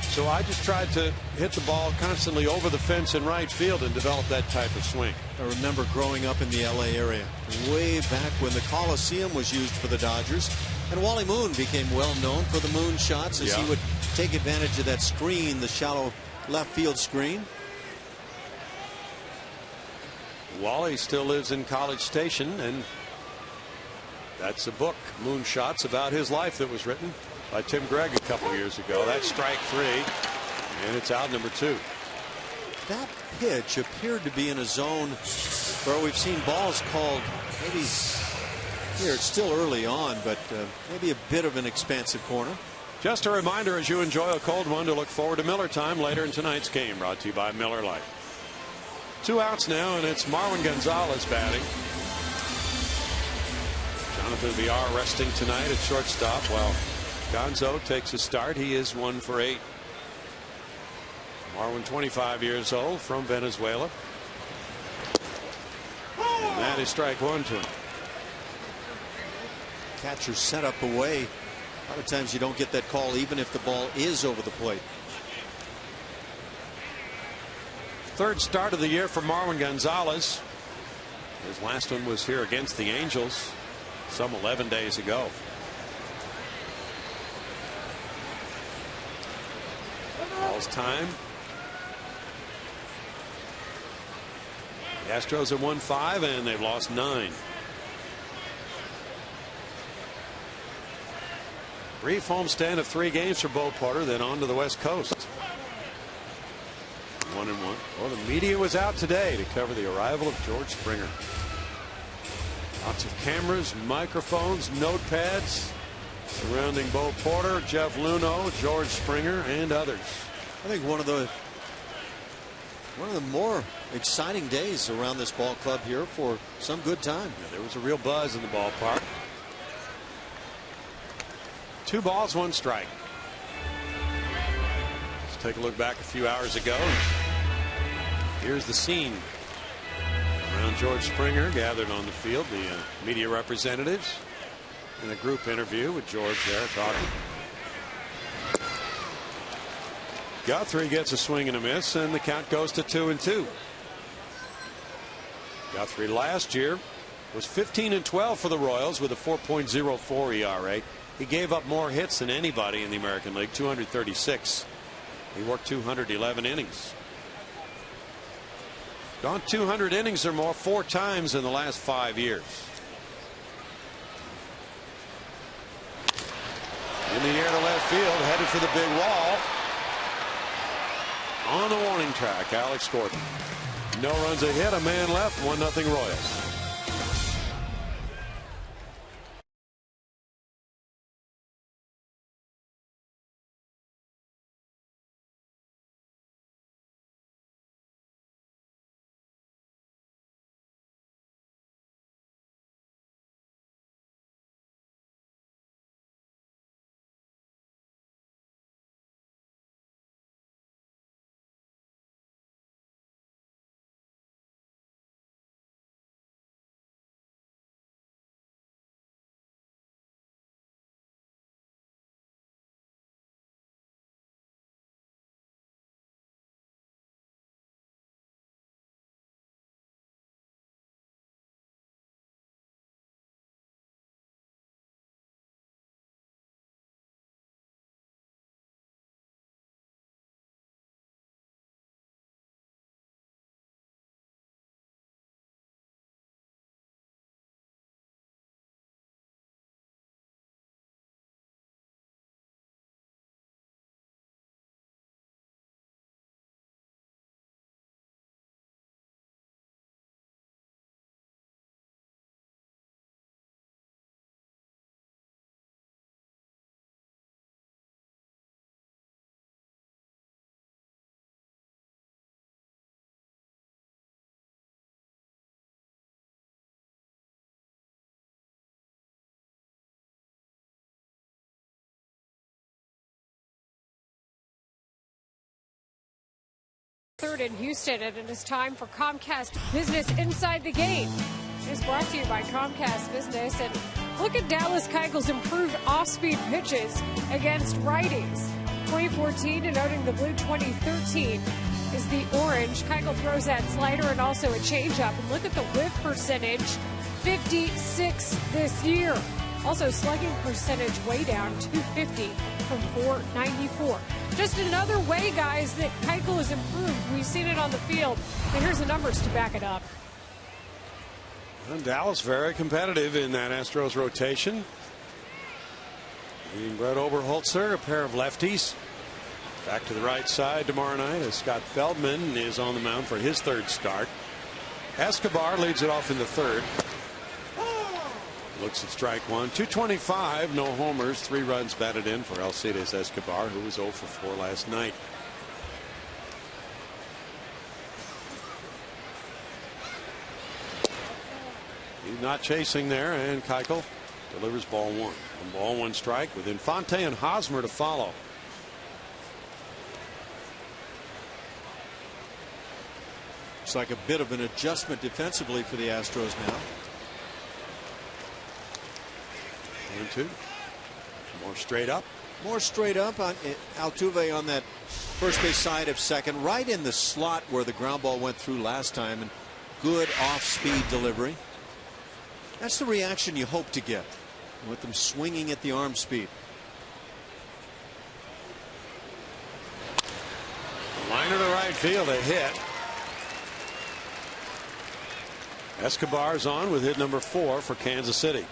So I just tried to hit the ball constantly over the fence in right field and develop that type of swing. I remember growing up in the L.A. area way back when the Coliseum was used for the Dodgers, and Wally Moon became well known for the moon shots as he would take advantage of that screen, the shallow left field screen. Wally still lives in College Station, and that's a book, Moonshots, about his life that was written by Tim Gregg a couple years ago. That's strike 3, and it's out number 2. That pitch appeared to be in a zone where we've seen balls called maybe here. It's still early on, but maybe a bit of an expansive corner. Just a reminder, as you enjoy a cold one, to look forward to Miller time later in tonight's game, brought to you by Miller Lite. 2 outs now, and it's Marwin Gonzalez batting. Jonathan VR resting tonight at shortstop while Gonzo takes a start. He is 1 for 8. Marwin, 25 years old, from Venezuela. And that is strike 1 to him. Catcher set up away. A lot of times you don't get that call even if the ball is over the plate. Third start of the year for Marwin Gonzalez. His last one was here against the Angels some 11 days ago. Ball's time. The Astros have won 5 and they've lost 9. Brief homestand of 3 games for Bo Porter, then on to the West Coast. 1-1. Well, the media was out today to cover the arrival of George Springer. Lots of cameras, microphones, notepads surrounding Bo Porter, Jeff Luhnow, George Springer, and others. I think one of the more exciting days around this ball club here for some good time. Yeah, there was a real buzz in the ballpark. 2 balls, 1 strike. Let's take a look back a few hours ago. Here's the scene around George Springer gathered on the field. The media representatives in a group interview with George there talking. Guthrie gets a swing and a miss, and the count goes to 2-2. Guthrie last year was 15-12 for the Royals with a 4.04 ERA. He gave up more hits than anybody in the American League, 236. He worked 211 innings. Gone 200 innings or more 4 times in the last 5 years. In the air to left field, headed for the big wall. On the warning track, Alex Gordon. No runs a hit, a man left, 1-0 Royals. Third in Houston, and it is time for Comcast Business Inside the Game. It is brought to you by Comcast Business. And look at Dallas Keuchel's improved off-speed pitches against righties. 2014, denoting the blue. 2013 is the orange. Keuchel throws that slider and also a changeup. And look at the whiff percentage, 56 this year. Also, slugging percentage way down, 250 from 494. Just another way, guys, that Keuchel has improved. We've seen it on the field, and here's the numbers to back it up. And Dallas very competitive in that Astros rotation. And Brett Oberholzer, a pair of lefties. Back to the right side tomorrow night as Scott Feldman is on the mound for his 3rd start. Escobar leads it off in the 3rd. Looks at strike 1. 225, no homers, 3 runs batted in for Alcides Escobar, who was 0 for 4 last night. He's not chasing there, and Keuchel Delivers ball one. 1-1 strike with Infante and Hosmer to follow. It's like a bit of an adjustment defensively for the Astros now. 1-2. More straight up. More straight up on Altuve on that first base side of second, right in the slot where the ground ball went through last time, and good off-speed delivery. That's the reaction you hope to get with them swinging at the arm speed. Line of the right field, a hit. Escobar's on with hit number 4 for Kansas City.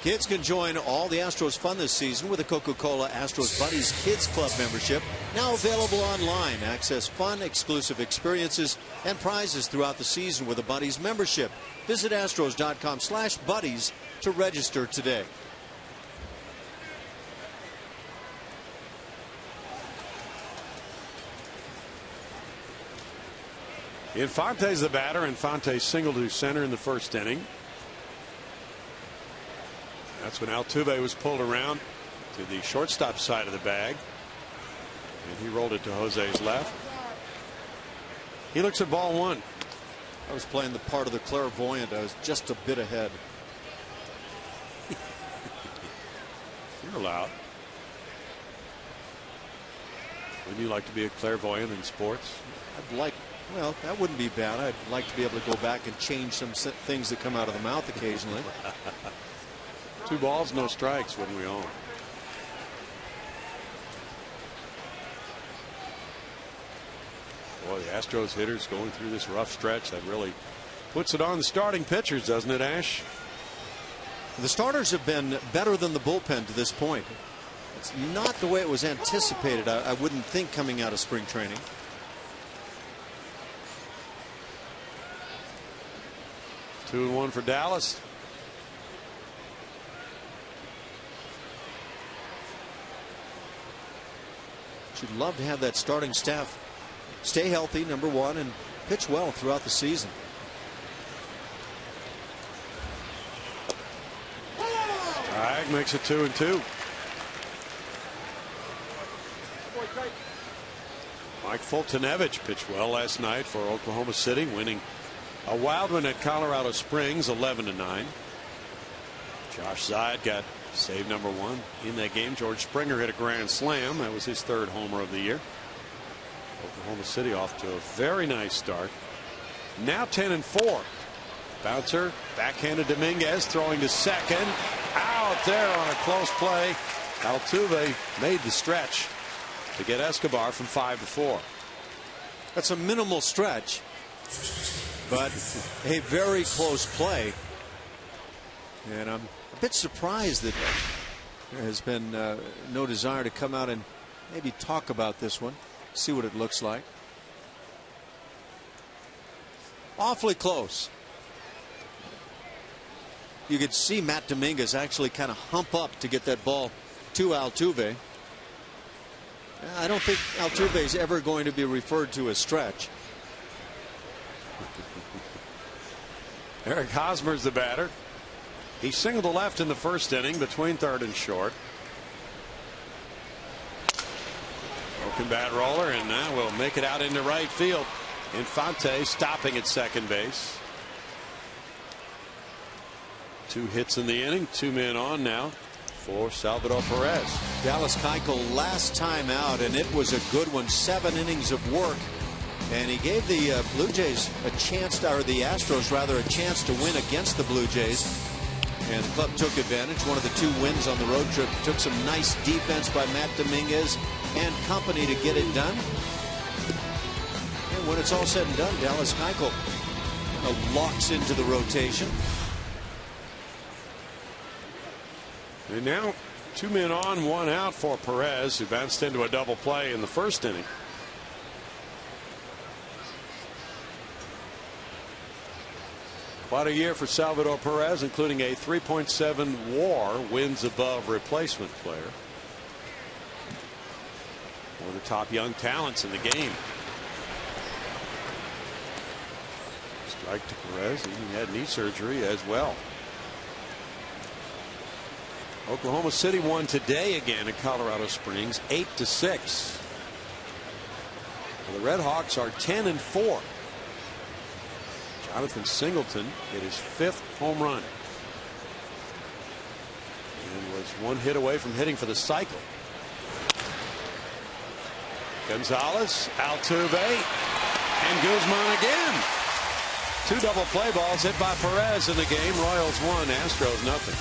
Kids can join all the Astros fun this season with a Coca-Cola Astros Buddies Kids Club membership. Now available online. Access fun, exclusive experiences, and prizes throughout the season with a Buddies membership. Visit Astros.com/buddies to register today. Infante's the batter. Infante singled to center in the first inning. That's when Altuve was pulled around to the shortstop side of the bag, and he rolled it to Jose's left. He looks at ball one. I was playing the part of the clairvoyant. I was just a bit ahead. You're allowed. Wouldn't you like to be a clairvoyant in sports? I'd like, well, that wouldn't be bad. I'd like to be able to go back and change some things that come out of the mouth occasionally. 2 balls, no strikes, wouldn't we all? Boy, the Astros hitters going through this rough stretch. That really puts it on the starting pitchers, doesn't it, Ash? The starters have been better than the bullpen to this point. It's not the way it was anticipated, I wouldn't think, coming out of spring training. Two and one for Dallas. You'd love to have that starting staff stay healthy, number one, and pitch well throughout the season. Strike makes it 2-2. Mike Fultonevich pitched well last night for Oklahoma City, winning a wild one at Colorado Springs, 11-9. Josh Zide got save number 1 in that game. George Springer hit a grand slam. That was his 3rd homer of the year. Oklahoma City off to a very nice start. Now 10-4. Bouncer, backhanded Dominguez, throwing to second. Out there on a close play. Altuve made the stretch to get Escobar from 5-4. That's a minimal stretch, but a very close play. And I'm a bit surprised that there has been no desire to come out and maybe talk about this one, see what it looks like. Awfully close. You could see Matt Dominguez actually kind of hump up to get that ball to Altuve. I don't think Altuve is ever going to be referred to as stretch. Eric Hosmer's the batter. He singled to left in the first inning between third and short. Broken bat roller, and now will make it out into right field. Infante stopping at second base. 2 hits in the inning, 2 men on now for Salvador Perez. Dallas Keuchel last time out, and it was a good one. 7 innings of work, and he gave the Blue Jays a chance, or the Astros rather, a chance to win against the Blue Jays. And the club took advantage. One of the 2 wins on the road trip. Took some nice defense by Matt Dominguez and company to get it done. And when it's all said and done, Dallas Keuchel locks into the rotation. And now 2 men on, 1 out for Perez, who bounced into a double play in the first inning. Quite a year for Salvador Perez, including a 3.7 WAR, wins above replacement player. One of the top young talents in the game. Strike to Perez. He had knee surgery as well. Oklahoma City won today again in Colorado Springs, 8-6. The Red Hawks are 10-4. Jonathan Singleton hit his 5th home run and was 1 hit away from hitting for the cycle. Gonzalez, Altuve, and Guzman again. 2 double play balls hit by Perez in the game. Royals 1, Astros nothing.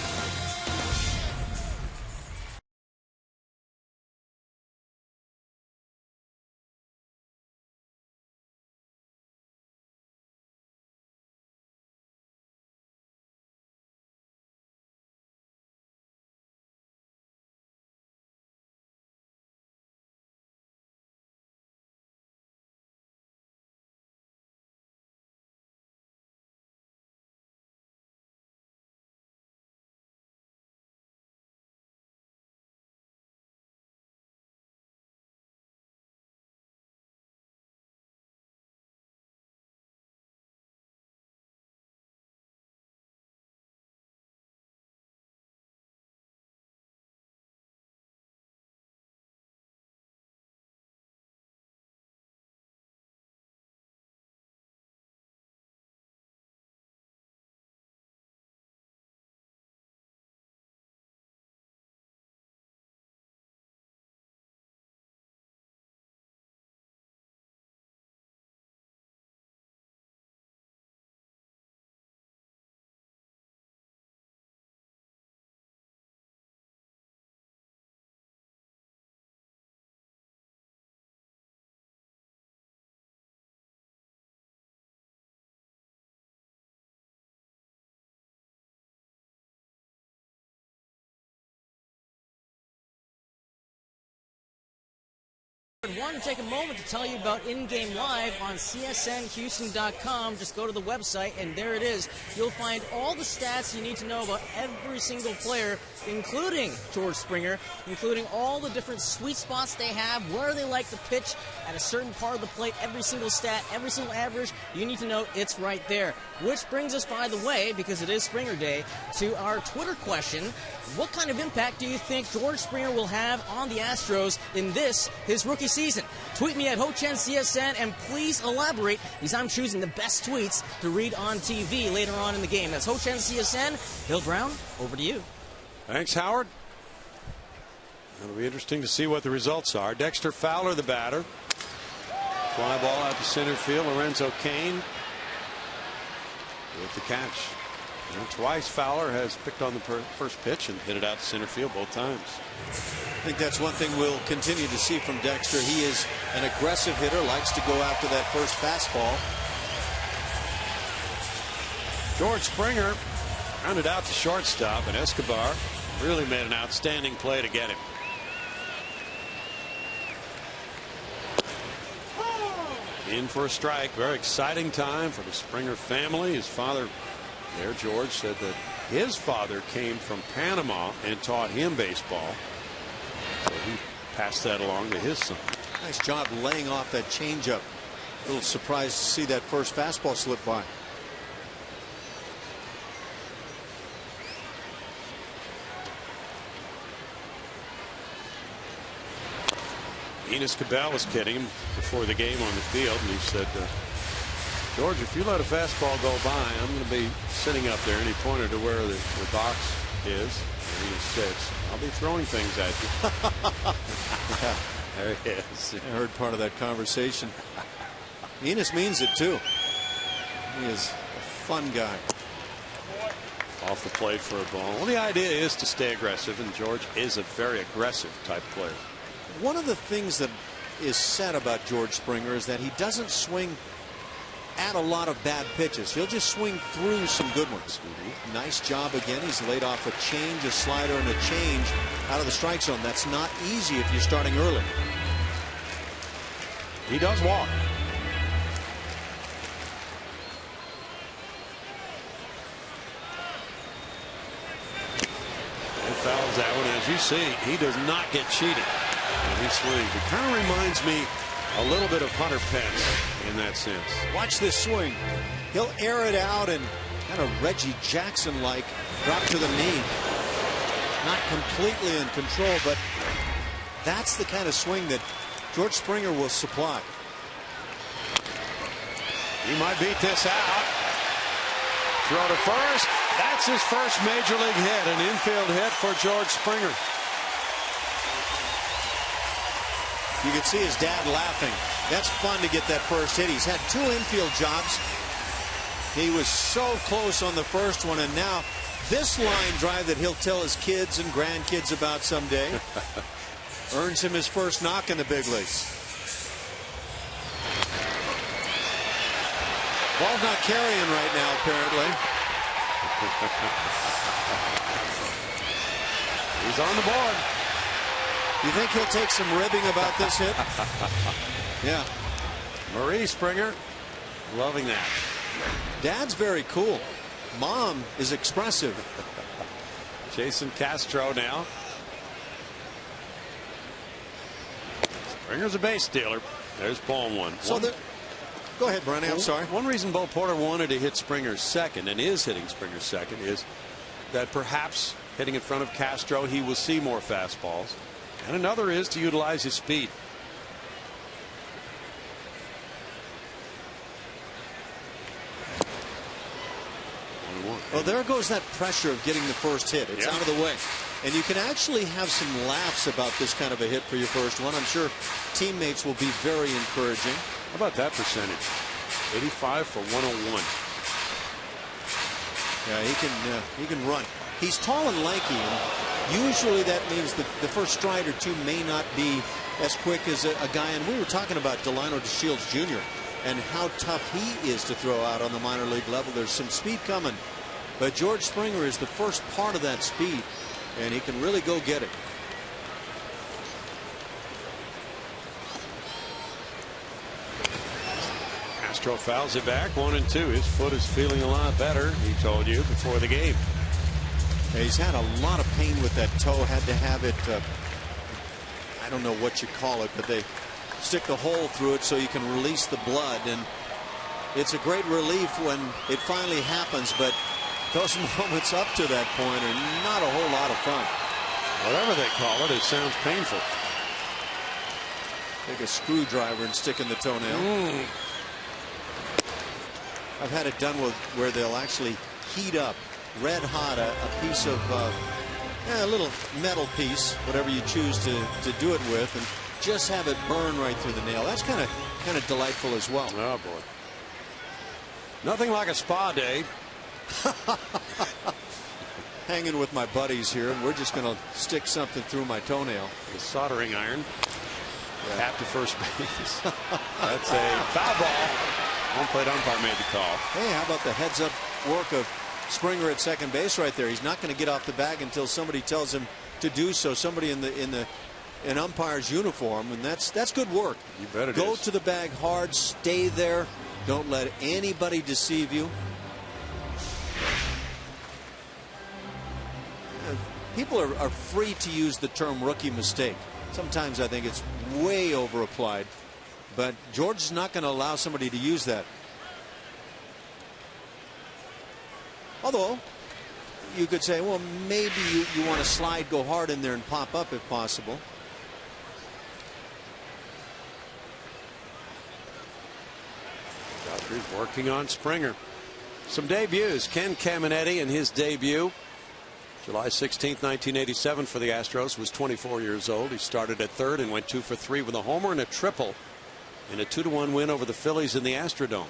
I want to take a moment to tell you about In-Game Live on CSNHouston.com. Just go to the website, and there it is. You'll find all the stats you need to know about every single player, including George Springer, including all the different sweet spots they have, where they like to pitch at a certain part of the plate, every single stat, every single average. You need to know it's right there. Which brings us, by the way, because it is Springer Day, to our Twitter question. What kind of impact do you think George Springer will have on the Astros in this, his rookie season? Tweet me at HoChenCSN and please elaborate, because I'm choosing the best tweets to read on TV later on in the game. That's HoChenCSN. Bill Brown, over to you. Thanks, Howard. It'll be interesting to see what the results are. Dexter Fowler, the batter. Fly ball out to center field. Lorenzo Cain with the catch. And twice Fowler has picked on the first pitch and hit it out to center field both times. I think that's one thing we'll continue to see from Dexter. He is an aggressive hitter, likes to go after that first fastball. George Springer rounded out to shortstop, and Escobar really made an outstanding play to get him. In for a strike. Very exciting time for the Springer family. His father there, George, said that his father came from Panama and taught him baseball. So he passed that along to his son. Nice job laying off that changeup. A little surprised to see that first fastball slip by. Enos Cabell was kidding him before the game on the field, and he said, George, if you let a fastball go by, I'm going to be sitting up there. And he pointed to where the box is. And he sits. I'll be throwing things at you. Yeah. There he is. I heard part of that conversation. Enos means it too. He is a fun guy. Off the plate for a ball. Well, the idea is to stay aggressive, and George is a very aggressive type player. One of the things that is said about George Springer is that he doesn't swing at a lot of bad pitches. He'll just swing through some good ones. Nice job again. He's laid off a change, a slider, and a change out of the strike zone. That's not easy if you're starting early. He does walk. And fouls that one. As you see, he does not get cheated when he swings. It kind of reminds me a little bit of Hunter Pence in that sense. Watch this swing. He'll air it out and kind of Reggie Jackson-like drop to the knee. Not completely in control, but that's the kind of swing that George Springer will supply. He might beat this out. Throw to first. That's his first major league hit, an infield hit for George Springer. You can see his dad laughing. That's fun to get that first hit. He's had 2 infield jobs. He was so close on the first one, and now this line drive that he'll tell his kids and grandkids about someday earns him his first knock in the big leagues. Ball's not carrying right now, apparently. He's on the board. You think he'll take some ribbing about this hit? Yeah. Marie Springer loving that. Dad's very cool. Mom is expressive. Jason Castro now. Springer's a base stealer. There's ball one. Go ahead, Brennan. I'm sorry. One reason Bo Porter wanted to hit Springer's second and is hitting Springer's second is that perhaps hitting in front of Castro he will see more fastballs. And another is to utilize his speed. Well, there goes that pressure of getting the first hit. It's out of the way. And you can actually have some laughs about this kind of a hit for your first one. I'm sure teammates will be very encouraging. How about that percentage? 85 for 101. Yeah, he can run. He's tall and lanky, and usually that means that the first stride or two may not be as quick as a guy. And we were talking about Delino DeShields Jr. and how tough he is to throw out on the minor league level. There's some speed coming, but George Springer is the first part of that speed, and he can really go get it. Castro fouls it back 1-2. His foot is feeling a lot better, he told you before the game. Yeah, he's had a lot of pain with that toe. Had to have it, I don't know what you call it, but they stick the hole through it so you can release the blood. And it's a great relief when it finally happens, but those moments up to that point are not a whole lot of fun. Whatever they call it, it sounds painful. Take a screwdriver and stick in the toenail. I've had it done with where they'll actually heat up red hot a piece of a little metal piece, whatever you choose to do it with, and just have it burn right through the nail. That's kind of delightful as well. Oh boy, nothing like a spa day. Hanging with my buddies here, and we're just going to stick something through my toenail. The soldering iron. Tap to first base. That's a foul ball. Home plate umpire made the call. Hey, how about the heads-up work of Springer at second base right there? He's not going to get off the bag until somebody tells him to do so. Somebody in an umpire's uniform, and that's good work. You bet it Go is. to the bag hard, stay there. Don't let anybody deceive you. People are free to use the term rookie mistake. Sometimes I think it's way over applied, but George is not going to allow somebody to use that. Although you could say, well, maybe you want to slide, go hard in there and pop up if possible. Godfrey's working on Springer. Some debuts. Ken Caminetti in his debut July 16th, 1987 for the Astros, was 24 years old. He started at third and went 2 for 3 with a homer and a triple in a 2-1 win over the Phillies in the Astrodome.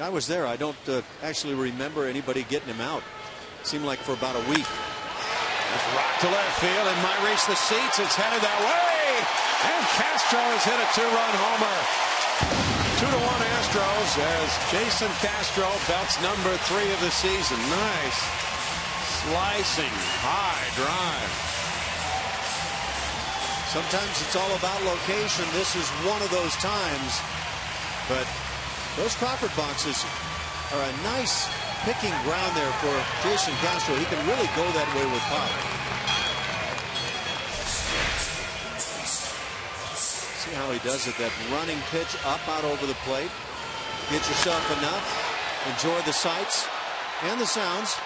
I was there. I don't actually remember anybody getting him out. Seemed like for about a week. That's rock to left field and might reach the seats. It's headed that way. And Castro has hit a 2-run homer. 2-1 Astros as Jason Castro belts number 3 of the season. Nice slicing high drive. Sometimes it's all about location. This is one of those times. But those Crawford boxes are a nice picking ground there for Jason Castro. He can really go that way with pop. See how he does it. That running pitch up out over the plate. Get yourself enough. Enjoy the sights and the sounds.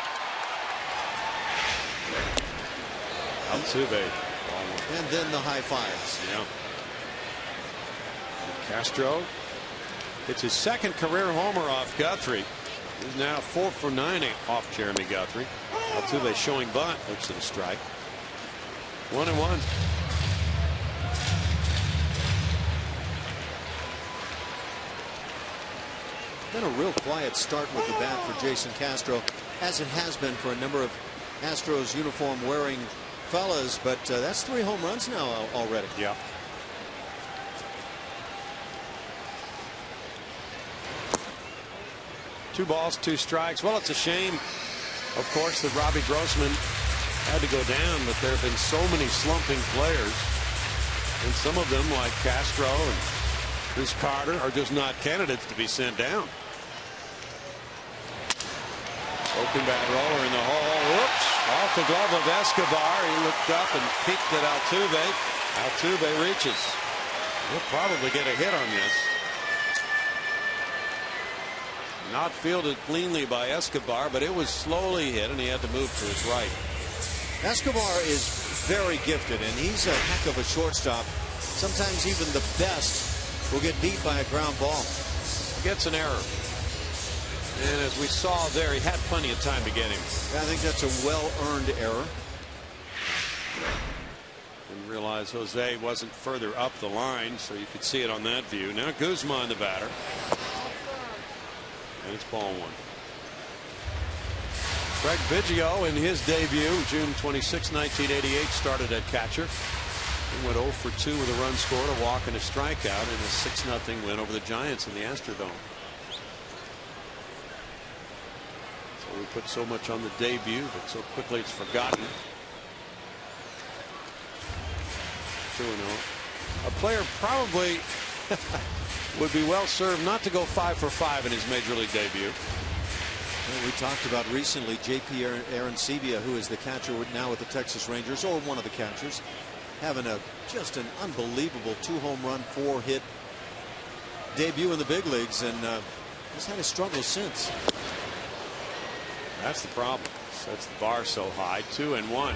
Altuve. And then the high fives. Yeah. Castro hits his second career homer off Guthrie. He's now 4 for 9 off Jeremy Guthrie. Altuve showing bunt. Looks at a strike. 1-1. Been a real quiet start with the bat for Jason Castro, as it has been for a number of Astros uniform wearing fellas, but that's 3 home runs now already. Yeah. Two balls, 2 strikes. Well, it's a shame, of course, that Robbie Grossman had to go down, but there have been so many slumping players, and some of them, like Castro and Chris Carter, are just not candidates to be sent down. Broken bat roller in the hole. Whoops! Off the glove of Escobar. He looked up and peeked at Altuve. Altuve reaches. He'll probably get a hit on this. Not fielded cleanly by Escobar, but it was slowly hit, and he had to move to his right. Escobar is very gifted, and he's a heck of a shortstop. Sometimes even the best will get beat by a ground ball. Gets an error. And as we saw there, he had plenty of time to get him. I think that's a well-earned error. Didn't realize Jose wasn't further up the line, so you could see it on that view. Now Guzman, the batter. And it's ball 1. Craig Biggio in his debut, June 26, 1988, started at catcher. He went 0 for 2 with a run scored, a walk, and a strikeout in a 6-0 win over the Giants in the Astrodome. So we put so much on the debut, but so quickly it's forgotten. 2-0. A player probably would be well served not to go 5 for 5 in his major league debut. Well, we talked about recently J.P. Arancibia, who is the catcher now with the Texas Rangers, or one of the catchers, having just an unbelievable 2-home run, 4-hit debut in the big leagues, and he's had a struggle since. That's the problem. Sets the bar so high. 2-1.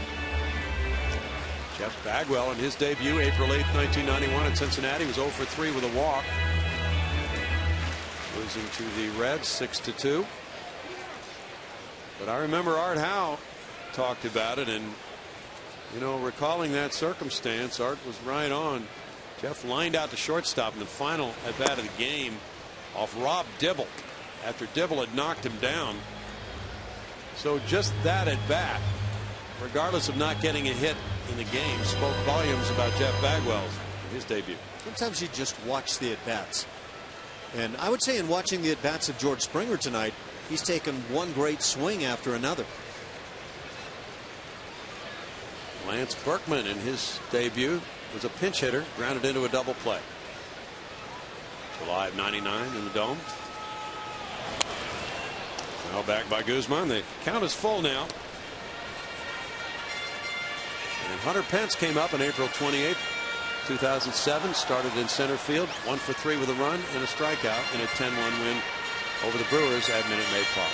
Jeff Bagwell in his debut, April 8th, 1991 in Cincinnati, was 0 for 3 with a walk. Losing to the Reds 6-2. But I remember Art Howe talked about it, and you know, recalling that circumstance, Art was right on. Jeff lined out to shortstop in the final at bat of the game off Rob Dibble after Dibble had knocked him down. So just that at bat, regardless of not getting a hit in the game, spoke volumes about Jeff Bagwell in his debut. Sometimes you just watch the at bats, and I would say in watching the at bats of George Springer tonight, he's taken one great swing after another. Lance Berkman in his debut was a pinch hitter, grounded into a double play. July of '99 in the Dome. Now back by Guzman. The count is full now. And Hunter Pence came up on April 28th, 2007. Started in center field, 1 for 3 with a run and a strikeout in a 10-1 win over the Brewers at Minute Maid Park.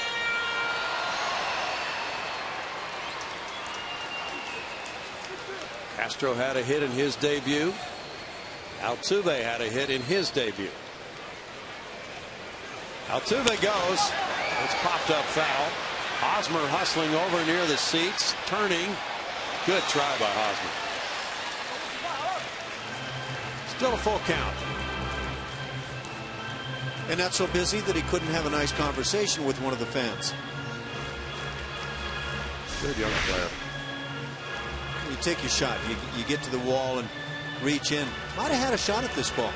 Castro had a hit in his debut. Altuve had a hit in his debut. Altuve goes. It's popped up foul. Hosmer hustling over near the seats, turning. Good try by Hosmer. Still a full count. And not so busy that he couldn't have a nice conversation with one of the fans. Good young player. You take your shot. You get to the wall and reach in. Might have had a shot at this ball.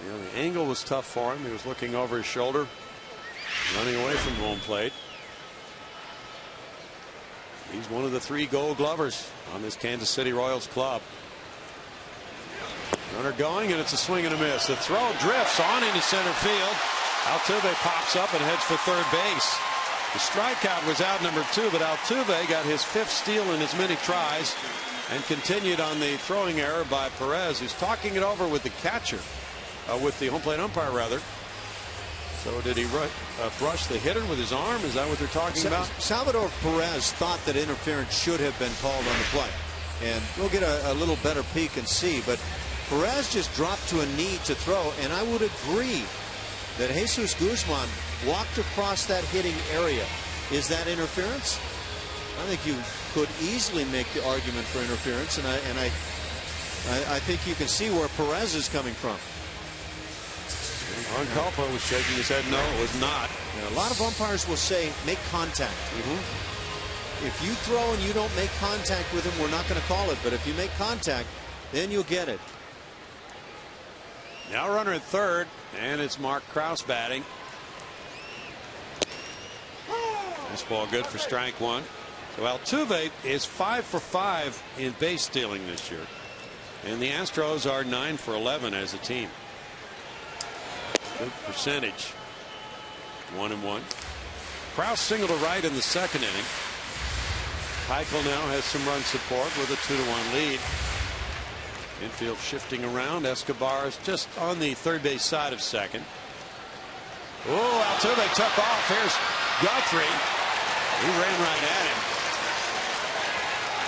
You know, the angle was tough for him. He was looking over his shoulder, running away from home plate. He's one of the 3 Gold Glovers on this Kansas City Royals club. Runner going, and it's a swing and a miss. The throw drifts on into center field. Altuve pops up and heads for third base. The strikeout was out number 2, but Altuve got his 5th steal in as many tries and continued on the throwing error by Perez, who's talking it over with the catcher, with the home plate umpire rather. So did he brush the hitter with his arm? Is that what they're talking about? Salvador Perez thought that interference should have been called on the play, and we'll get a little better peek and see. But Perez just dropped to a knee to throw, and I would agree that Jesus Guzman walked across that hitting area. Is that interference? I think you could easily make the argument for interference, and I think you can see where Perez is coming from. Ron was shaking his head. No, it was not. A lot of umpires will say make contact. If you throw and you don't make contact with him, we're not going to call it. But if you make contact, then you'll get it. Now runner at third, and it's Mark Krause batting. This ball good for strike one. So Altuve is 5 for 5 in base stealing this year, and the Astros are 9 for 11 as a team. Good percentage. 1-1. Krause single to right in the second inning. Keuchel now has some run support with a 2-1 lead. Infield shifting around. Escobar is just on the third base side of second. Oh, Altuve took off. Here's Guthrie. He ran right at him.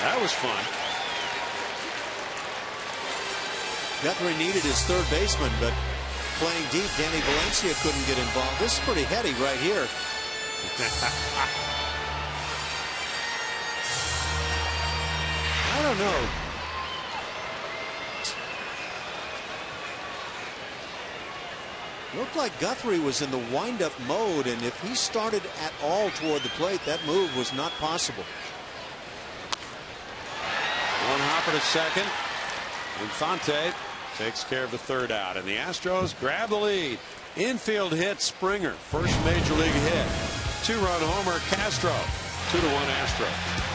That was fun. Guthrie needed his third baseman, but playing deep, Danny Valencia couldn't get involved. This is pretty heady right here. I don't know. Looked like Guthrie was in the windup mode, and if he started at all toward the plate, that move was not possible. One hopper to second. Infante takes care of the third out, and the Astros grab the lead. Infield hit Springer, first major league hit. 2-run homer Castro. 2-1 Astros.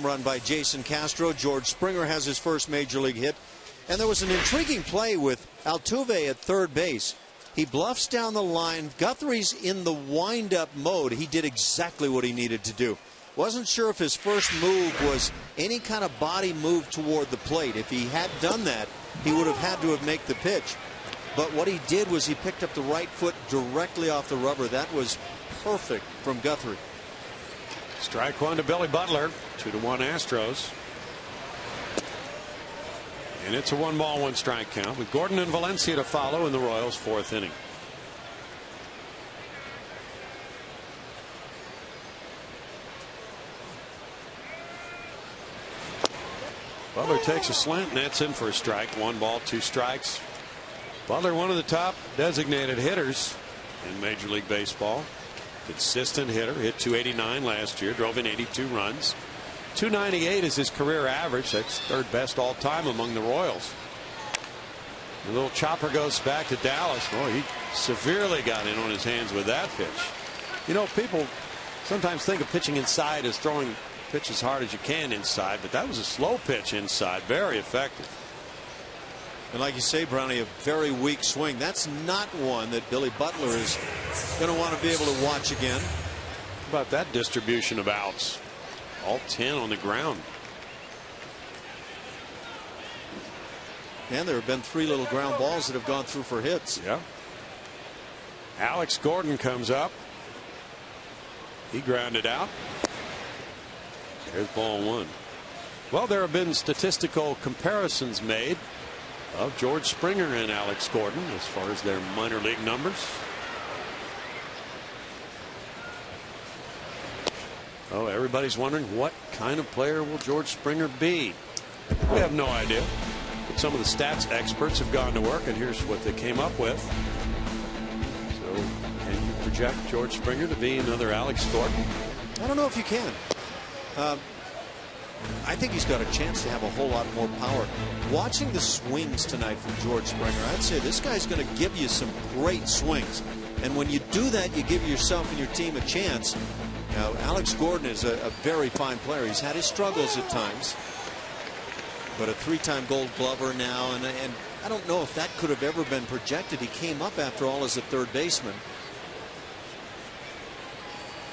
Run by Jason Castro. George Springer has his first major league hit. And there was an intriguing play with Altuve at third base. He bluffs down the line. Guthrie's in the wind-up mode. He did exactly what he needed to do. Wasn't sure if his first move was any kind of body move toward the plate. If he had done that, he would have had to have made the pitch. But what he did was he picked up the right foot directly off the rubber. That was perfect from Guthrie. Strike one to Billy Butler. 2-1 Astros. And it's a 1-1 strike count with Gordon and Valencia to follow in the Royals' fourth inning. Butler takes a slant, and that's in for a strike. 1 ball, 2 strikes. Butler, one of the top designated hitters in Major League Baseball. Consistent hitter, hit .289 last year, drove in 82 runs. .298 is his career average. That's 3rd best all time among the Royals. The little chopper goes back to Dallas. Boy, he severely got in on his hands with that pitch. You know, people sometimes think of pitching inside as throwing pitch as hard as you can inside, but that was a slow pitch inside. Very effective. And like you say, Brownie, a very weak swing. That's not one that Billy Butler is going to want to be able to watch again. How about that distribution of outs? All 10 on the ground. And there have been 3 little ground balls that have gone through for hits. Yeah. Alex Gordon comes up. He grounded out. There's ball 1. Well, there have been statistical comparisons made of George Springer and Alex Gordon as far as their minor league numbers. Oh, everybody's wondering what kind of player will George Springer be? We have no idea. But some of the stats experts have gone to work, and here's what they came up with. So, can you project George Springer to be another Alex Gordon? I don't know if you can. I think he's got a chance to have a whole lot more power. Watching the swings tonight from George Springer, I'd say this guy's going to give you some great swings. And when you do that, you give yourself and your team a chance. Now, Alex Gordon is a very fine player. He's had his struggles at times, but a 3-time Gold Glover now, and I don't know if that could have ever been projected. He came up, after all, as a 3rd baseman.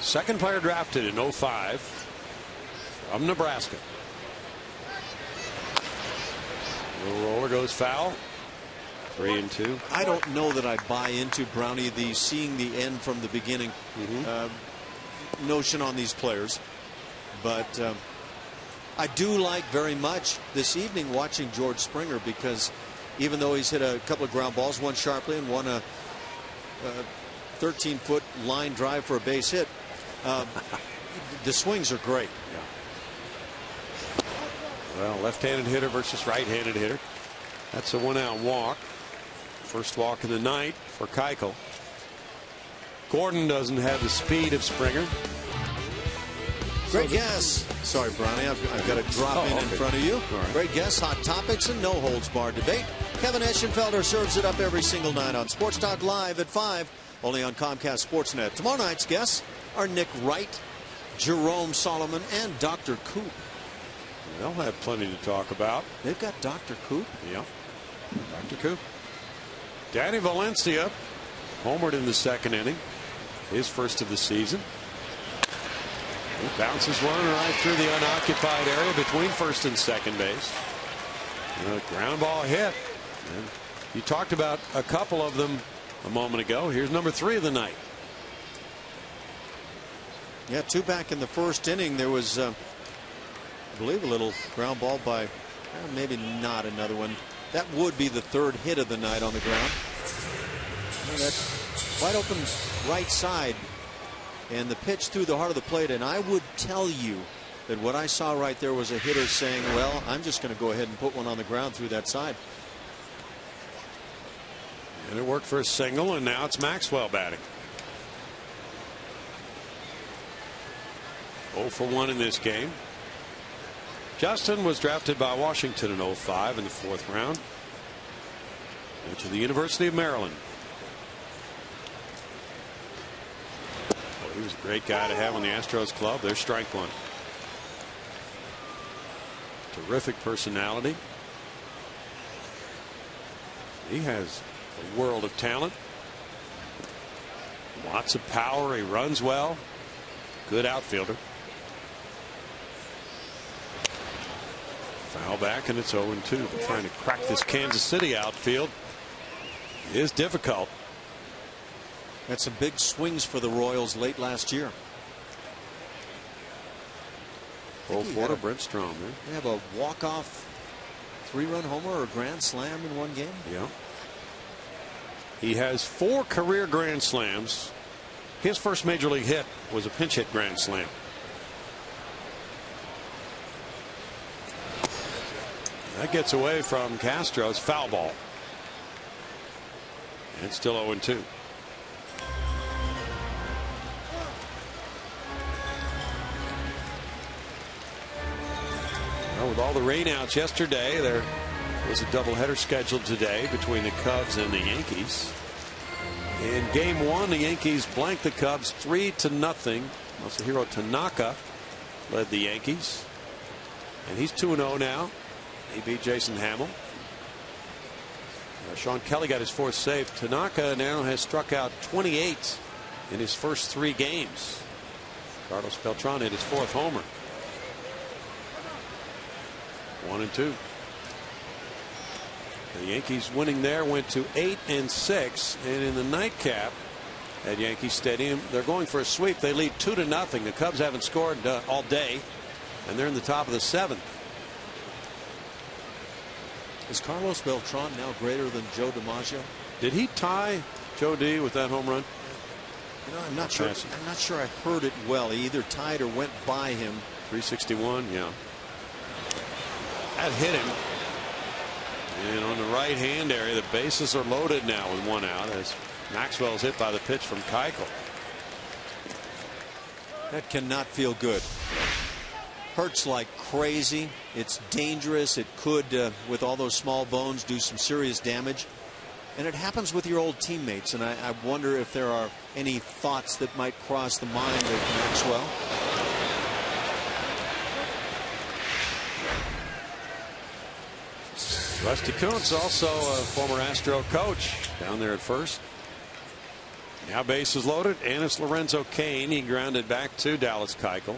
Second player drafted in 05 from Nebraska. The roller goes foul. 3-2. I don't know that I buy into, Brownie, the seeing the end from the beginning notion on these players, but I do like very much this evening watching George Springer, because even though he's hit a couple of ground balls, one sharply and one a 13-foot line drive for a base hit, the swings are great. Yeah. Well, left-handed hitter versus right-handed hitter. That's a 1-out walk. First walk of the night for Keuchel. Gordon doesn't have the speed of Springer. Great guess. Sorry, Brownie, I've got to drop in front of you. Right. Great guess, hot topics, and no holds barred debate. Kevin Eschenfelder serves it up every single night on Sports Talk Live at 5, only on Comcast Sportsnet. Tomorrow night's guests are Nick Wright, Jerome Solomon, and Dr. Coop. They'll have plenty to talk about. They've got Dr. Coop? Yeah. Dr. Coop. Danny Valencia homered in the 2nd inning. His first of the season. He bounces one right through the unoccupied area between first and second base. A ground ball hit. And you talked about a couple of them a moment ago. Here's number 3 of the night. Yeah, 2 back in the 1st inning. There was, I believe, a little ground ball by, maybe not another one. That would be the 3rd hit of the night on the ground. That wide open right side, and the pitch through the heart of the plate. And I would tell you that what I saw right there was a hitter saying, well, I'm just going to go ahead and put one on the ground through that side. And it worked for a single, and now it's Maxwell batting. 0 for 1 in this game. Justin was drafted by Washington in 05 in the 4th round. Went to the University of Maryland. He was a great guy to have on the Astros club. There's strike 1. Terrific personality. He has a world of talent. Lots of power. He runs well. Good outfielder. Foul back, and it's 0-2. But trying to crack this Kansas City outfield is difficult. Had some big swings for the Royals late last year. Cole Porter, Brent Strom. They have a walk-off 3-run homer or grand slam in one game. Yeah. He has 4 career grand slams. His first major league hit was a pinch hit grand slam. That gets away from Castro's foul ball. And still 0-2. Well, with all the rainouts yesterday, there was a doubleheader scheduled today between the Cubs and the Yankees. In game one, the Yankees blanked the Cubs 3-0. Masahiro Tanaka led the Yankees. And he's 2-0 now. He beat Jason Hamill. Sean Kelly got his 4th save. Tanaka now has struck out 28 in his first 3 games. Carlos Beltran hit his 4th homer. 1-2. The Yankees winning there went to 8-6, and in the nightcap at Yankee Stadium, they're going for a sweep. They lead 2-0. The Cubs haven't scored all day, and they're in the top of the 7th. Is Carlos Beltran now greater than Joe DiMaggio? Did he tie Joe D with that home run? You know, I'm not sure. I'm not sure I heard it well. He either tied or went by him. 361, yeah. That hit him. And on the right hand area, the bases are loaded now with 1 out as Maxwell's hit by the pitch from Keuchel. That cannot feel good. Hurts like crazy. It's dangerous. It could, with all those small bones, do some serious damage. And it happens with your old teammates. And I wonder if there are any thoughts that might cross the mind of Maxwell. Rusty Kuntz, also a former Astro coach, down there at first. Now bases loaded. Anis Lorenzo Cain, he grounded back to Dallas Keuchel.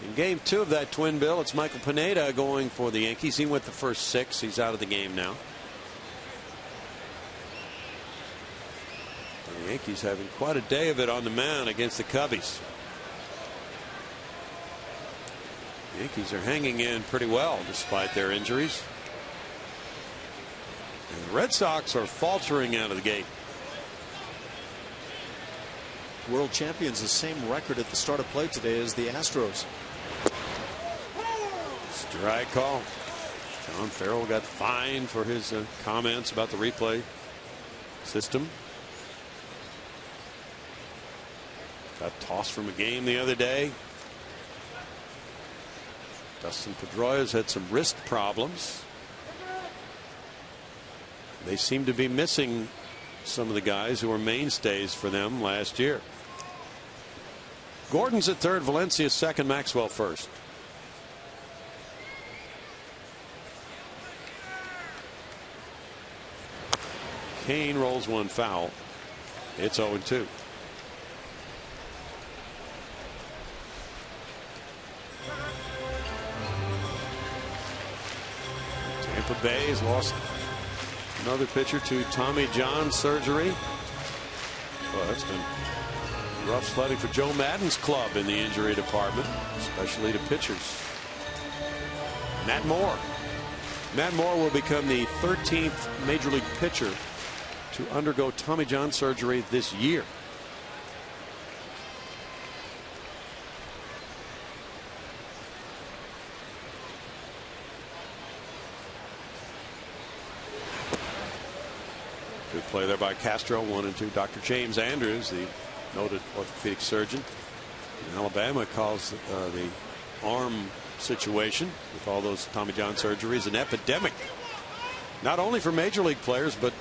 In game 2 of that twin bill, it's Michael Pineda going for the Yankees. He went the first 6. He's out of the game now. And the Yankees having quite a day of it on the mound against the Cubbies. The Yankees are hanging in pretty well despite their injuries. And the Red Sox are faltering out of the gate. World champions, the same record at the start of play today as the Astros. Strike call. John Farrell got fined for his comments about the replay system. Got tossed from a game the other day. Dustin Pedroia's had some wrist problems. They seem to be missing some of the guys who were mainstays for them last year. Gordon's at third, Valencia second, Maxwell first. Kane rolls one foul. It's 0-2. Tampa Bay has lost another pitcher to Tommy John surgery. Well, that's been rough sledding for Joe Madden's club in the injury department, especially to pitchers. Matt Moore. Matt Moore will become the 13th major league pitcher to undergo Tommy John surgery this year. Good play there by Castro. 1-2. Dr. James Andrews, the noted orthopedic surgeon in Alabama, calls the arm situation with all those Tommy John surgeries an epidemic, not only for major league players but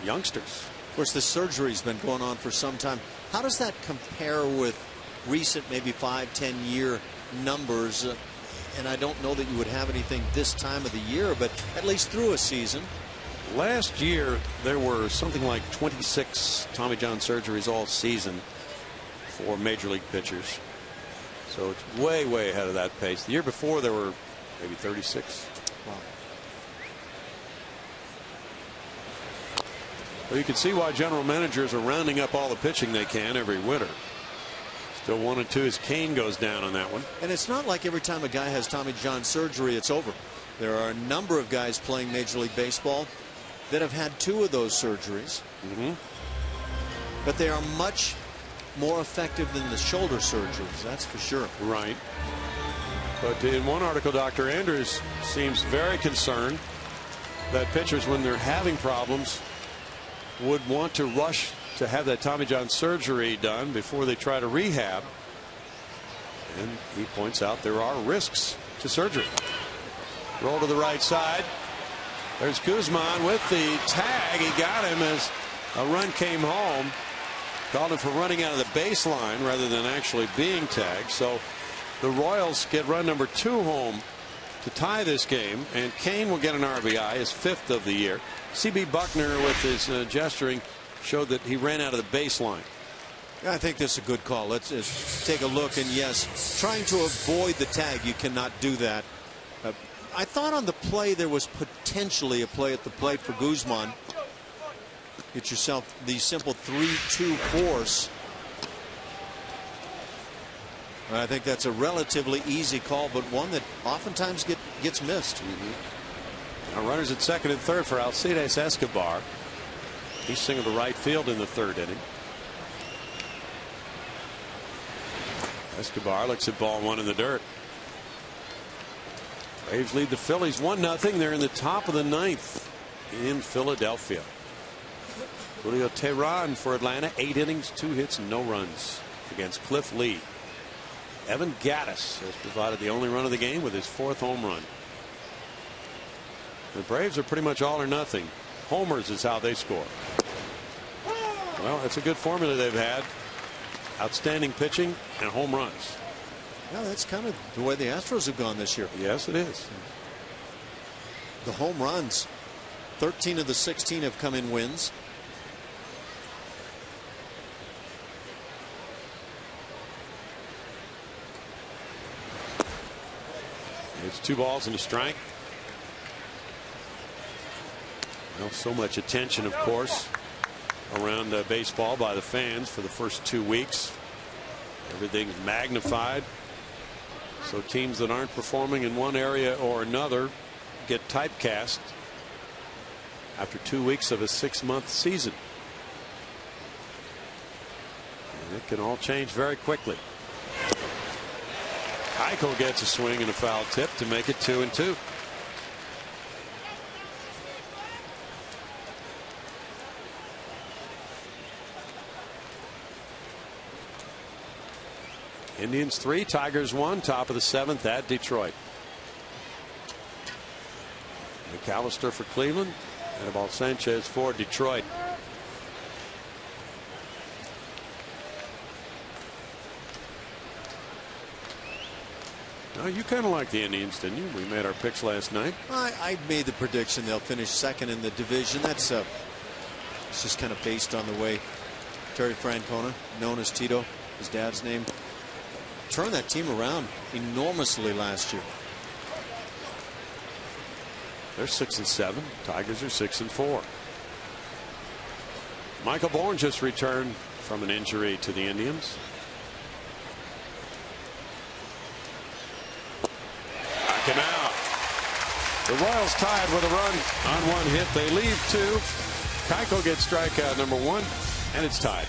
youngsters. Of course, the surgery's been going on for some time. How does that compare with recent, maybe 5-10 year numbers? And I don't know that you would have anything this time of the year, but at least through a season. Last year there were something like 26 Tommy John surgeries all season for major league pitchers. So it's way ahead of that pace. The year before there were maybe 36. Wow. Well, you can see why general managers are rounding up all the pitching they can every winter. Still 1-2 as Kane goes down on that one. And it's not like every time a guy has Tommy John surgery it's over. There are a number of guys playing Major League Baseball that have had 2 of those surgeries. But they are much more effective than the shoulder surgeries, that's for sure. Right. But in one article, Dr. Andrews seems very concerned that pitchers, when they're having problems, would want to rush to have that Tommy John surgery done before they try to rehab. And he points out there are risks to surgery. Roll to the right side. There's Guzman with the tag. He got him as a run came home. Called him for running out of the baseline rather than actually being tagged. So the Royals get run number 2 home to tie this game, and Kane will get an RBI, his 5th of the year. C.B. Buckner with his gesturing showed that he ran out of the baseline. I think this is a good call. Let's take a look. And yes, trying to avoid the tag, you cannot do that. I thought on the play there was potentially a play at the plate for Guzman. Get yourself the simple 3-2 force. I think that's a relatively easy call, but one that oftentimes gets missed. Now runners at second and third for Alcides Escobar. He's singled to right field in the 3rd inning. Escobar looks at ball 1 in the dirt. Braves lead the Phillies 1-0. They're in the top of the 9th in Philadelphia. Julio Teheran for Atlanta, 8 innings, 2 hits, and no runs against Cliff Lee. Evan Gattis has provided the only run of the game with his 4th home run. The Braves are pretty much all or nothing. Homers is how they score. Well, it's a good formula they've had. Outstanding pitching and home runs. Yeah, that's kind of the way the Astros have gone this year. Yes, it is. The home runs, 13 of the 16 have come in wins. It's 2 balls and a strike. Well, so much attention, of course, around baseball by the fans for the first 2 weeks. Everything's magnified. So teams that aren't performing in one area or another get typecast after 2 weeks of a 6-month season. And it can all change very quickly. Keuchel gets a swing and a foul tip to make it 2-2. Indians 3, Tigers 1, top of the 7th at Detroit. McAllister for Cleveland, Anibal Sanchez for Detroit. Now, you kind of like the Indians, didn't you? We made our picks last night. I made the prediction they'll finish 2nd in the division. That's it's just kind of based on the way Terry Francona, known as Tito, his dad's name, turned that team around enormously last year. They're 6-7. Tigers are 6-4. Michael Bourne just returned from an injury to the Indians. Back him out. The Royals tied with a run on 1 hit. They leave 2. Keuchel gets strikeout number 1, and it's tied.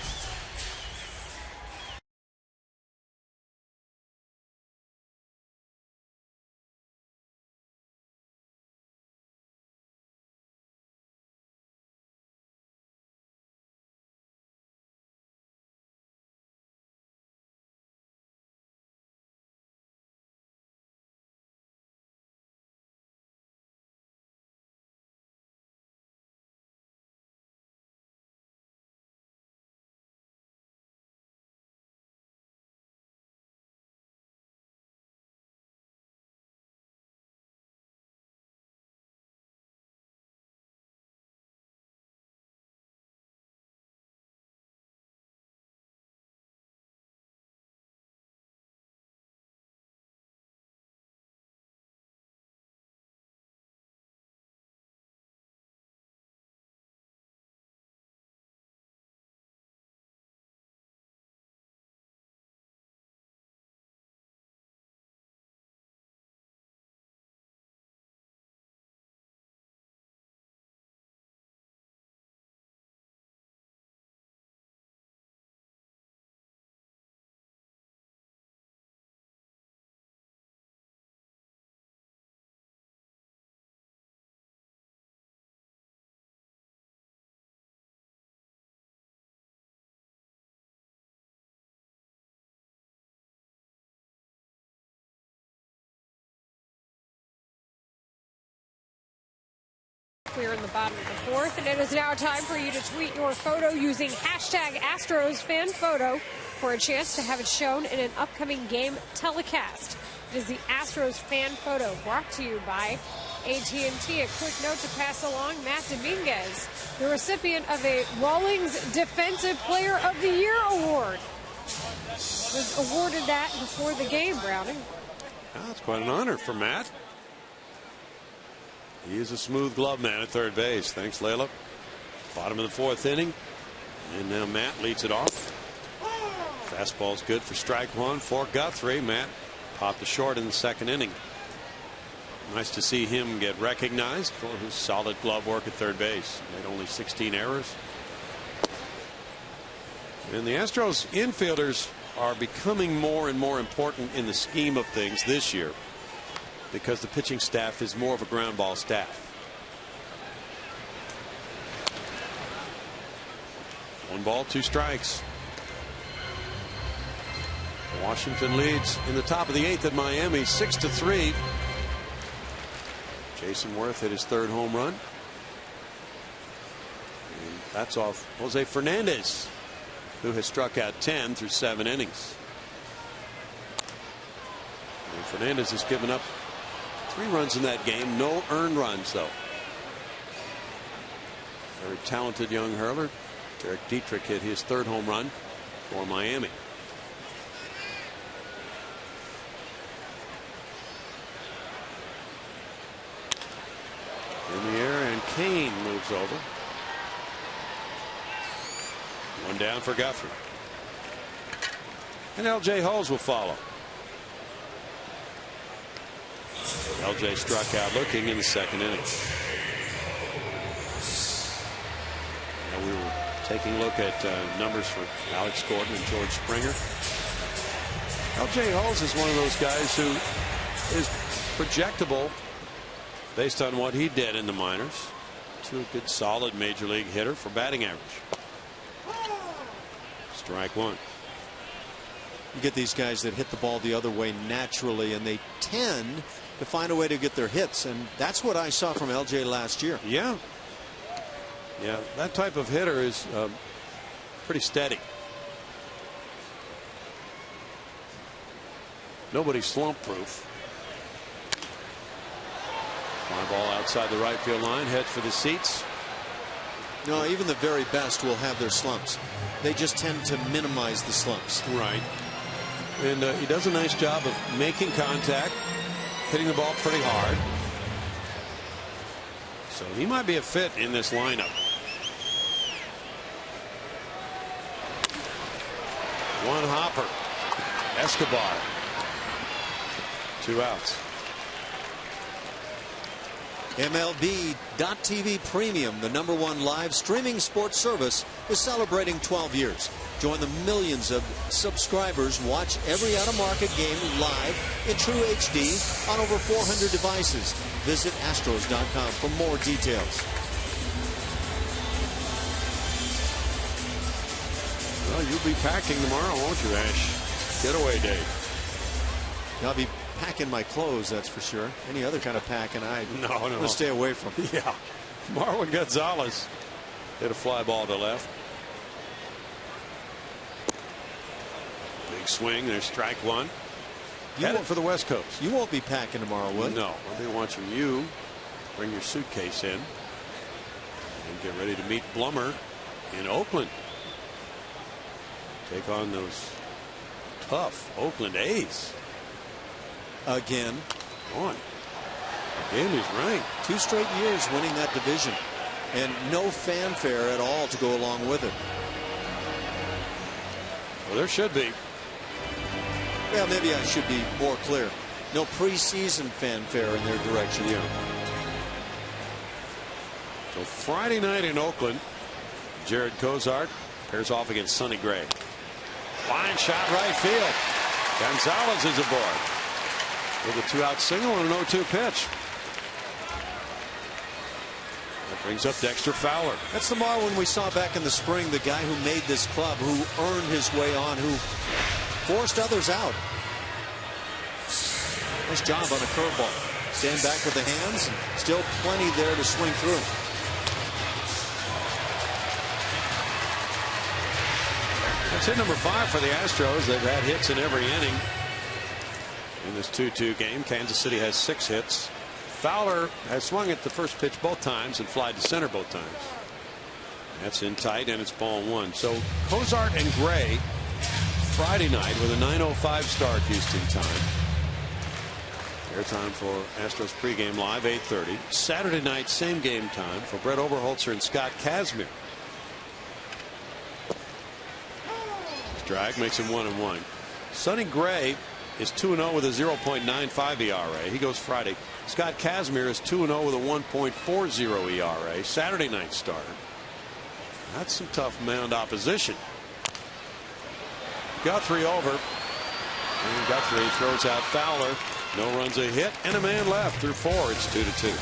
We are in the bottom of the fourth, and it is now time for you to tweet your photo using hashtag AstrosFanPhoto for a chance to have it shown in an upcoming game telecast. It is the Astros fan photo brought to you by AT&T. A quick note to pass along: Matt Dominguez, the recipient of a Rawlings Defensive Player of the Year award, was awarded that before the game, Browning. Oh, that's quite an honor for Matt. He is a smooth glove man at third base. Thanks, Layla. Bottom of the fourth inning, and now Matt leads it off. Fastball's good for strike one for Guthrie. Matt popped a short in the second inning. Nice to see him get recognized for his solid glove work at third base. Made only 16 errors. And the Astros infielders are becoming more and more important in the scheme of things this year, because the pitching staff is more of a ground ball staff. 1 ball, 2 strikes. Washington leads in the top of the 8th at Miami 6-3. Jason Worth hit his 3rd home run. And that's off Jose Fernandez, who has struck out 10 through 7 innings. And Fernandez has given up 3 runs in that game. No earned runs, though. Very talented young hurler. Derek Dietrich hit his 3rd home run for Miami. In the air, and Kane moves over. 1 down for Guthrie. And L.J. Holmes will follow. L.J. struck out looking in the second inning. Now we were taking a look at numbers for Alex Gordon and George Springer. L.J. Holmes is one of those guys who is projectable based on what he did in the minors to a good solid major league hitter for batting average. Strike one. You get these guys that hit the ball the other way naturally, and they tend to find a way to get their hits, and that's what I saw from LJ last year. Yeah, that type of hitter is pretty steady. Nobody's slump proof. Fly ball outside the right field line, head for the seats. No, even the very best will have their slumps. They just tend to minimize the slumps. Right. And he does a nice job of making contact, hitting the ball pretty hard. So he might be a fit in this lineup. 1 hopper. Escobar. 2 outs. MLB.TV Premium, the #1 live streaming sports service, is celebrating 12 years. Join the millions of subscribers. Watch every out-of-market game live in true HD on over 400 devices. Visit Astros.com for more details. Well, you'll be packing tomorrow, won't you, Ash? Getaway day. I'll be packing my clothes, that's for sure. Any other kind of packing, I'm going to stay away from. Yeah. Marwin Gonzalez hit a fly ball to left. Big swing. There's strike one. Headed for the West Coast. You won't be packing tomorrow, will you? No. I'll be watching you bring your suitcase in and get ready to meet Blummer in Oakland. Take on those tough Oakland A's. Again. Boy, again is right. 2 straight years winning that division, and no fanfare at all to go along with it. Well, there should be. Well, maybe I should be more clear. No preseason fanfare in their direction. Yeah. So Friday night in Oakland, Jared Cozart pairs off against Sonny Gray. Line shot right field. Gonzalez is aboard with a 2-out single and an 0-2 pitch. That brings up Dexter Fowler. That's the Marlin we saw back in the spring, the guy who made this club, who earned his way on, who forced others out. Nice job on a curveball. Stand back with the hands, and still plenty there to swing through. That's hit number 5 for the Astros. They've had hits in every inning in this 2-2 game. Kansas City has 6 hits. Fowler has swung at the first pitch both times and flied to center both times. That's in tight, and it's ball 1. So Cozart and Gray Friday night with a 9:05 start Houston time. Their time for Astros pregame live 8:30. Saturday night same game time for Brett Oberholzer and Scott Kazmir. His drag makes him 1-1. Sonny Gray is 2-0 with a 0.95 ERA. He goes Friday. Scott Kazmir is 2-0 with a 1.40 ERA. Saturday night starter. That's some tough mound opposition. Guthrie over. And Guthrie throws out Fowler. No runs, a hit, and a man left through 4. It's 2-2.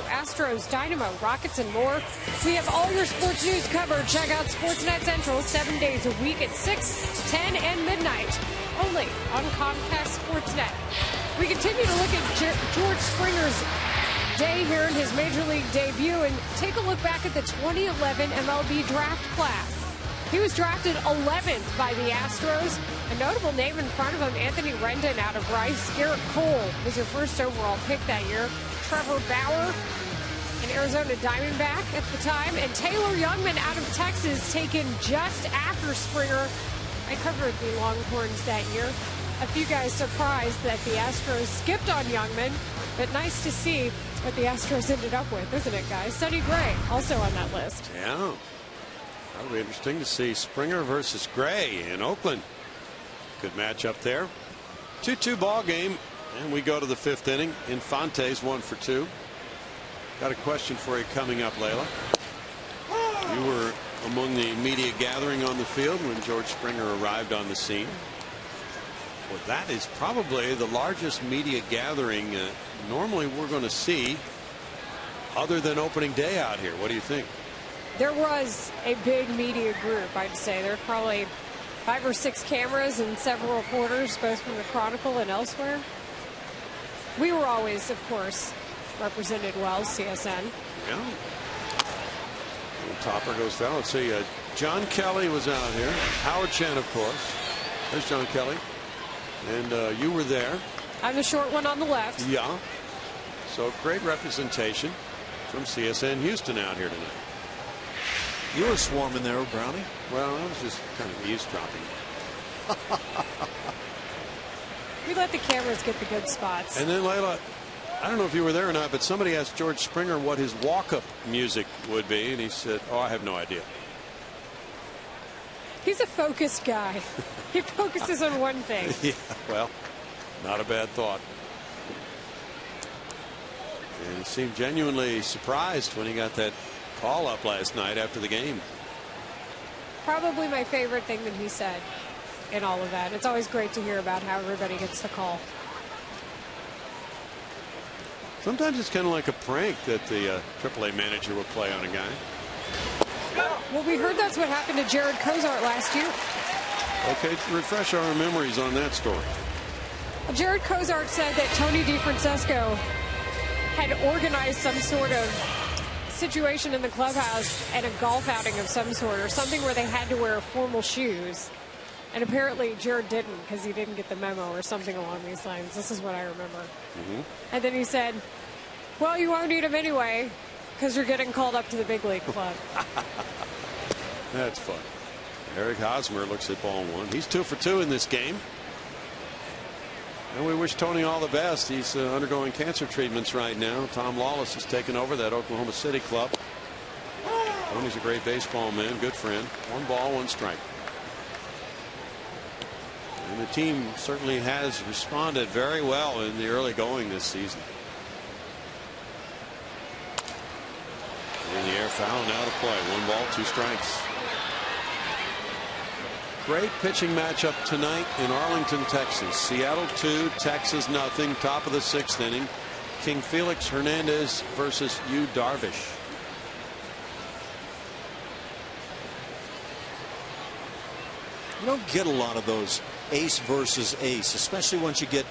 Astros, Dynamo, Rockets, and more. We have all your sports news covered. Check out Sportsnet Central 7 days a week at 6, 10, and midnight. Only on Comcast Sportsnet. We continue to look at George Springer's day here in his Major League debut and take a look back at the 2011 MLB draft class. He was drafted 11th by the Astros. A notable name in front of him, Anthony Rendon out of Rice. Garrett Cole was your first overall pick that year. Trevor Bauer, an Arizona Diamondback at the time, and Taylor Youngman out of Texas, taken just after Springer. I covered the Longhorns that year. A few guys surprised that the Astros skipped on Youngman, but nice to see what the Astros ended up with, isn't it, guys? Sonny Gray also on that list. Yeah. That'll be interesting to see Springer versus Gray in Oakland. Good matchup there. 2-2 ball game, and we go to the 5th inning. Infante's 1 for 2. Got a question for you coming up, Layla. You were among the media gathering on the field when George Springer arrived on the scene. Well, that is probably the largest media gathering normally we're going to see other than opening day out here. What do you think? There was a big media group, I'd say. There were probably 5 or 6 cameras and several reporters, both from the Chronicle and elsewhere. We were always, of course, represented well, CSN. Yeah. And Topper goes down. Let's see. John Kelly was out here. Howard Chen, of course. There's John Kelly. And you were there. I'm the short one on the left. Yeah. So great representation from CSN Houston out here tonight. You were swarming there, Brownie. Well, I was just kind of eavesdropping. We let the cameras get the good spots. And then, Layla, I don't know if you were there or not, but somebody asked George Springer what his walk-up music would be, and he said, "Oh, I have no idea." He's a focused guy. He focuses on one thing. Yeah, well, not a bad thought. And he seemed genuinely surprised when he got that call up last night after the game. Probably my favorite thing that he said in all of that. It's always great to hear about how everybody gets the call. Sometimes it's kind of like a prank that the AAA manager will play on a guy. Well, we heard that's what happened to Jared Cozart last year. Okay, refresh our memories on that story. Jared Cozart said that Tony DeFrancesco had organized some sort of situation in the clubhouse at a golf outing of some sort, or something where they had to wear formal shoes. And apparently Jared didn't, because he didn't get the memo or something along these lines. This is what I remember. And then he said, well, you won't need them anyway, because you're getting called up to the big league club. That's fun. Eric Hosmer looks at ball one. He's 2 for 2 in this game. And we wish Tony all the best. He's undergoing cancer treatments right now. Tom Lawless has taken over that Oklahoma City club. Tony's a great baseball man, good friend. 1 ball, 1 strike. And the team certainly has responded very well in the early going this season. In the air, foul, now to play. 1 ball, 2 strikes. Great pitching matchup tonight in Arlington, Texas. Seattle 2, Texas nothing. Top of the 6th inning. King Felix Hernandez versus Yu Darvish. You don't get a lot of those ace versus ace, especially once you get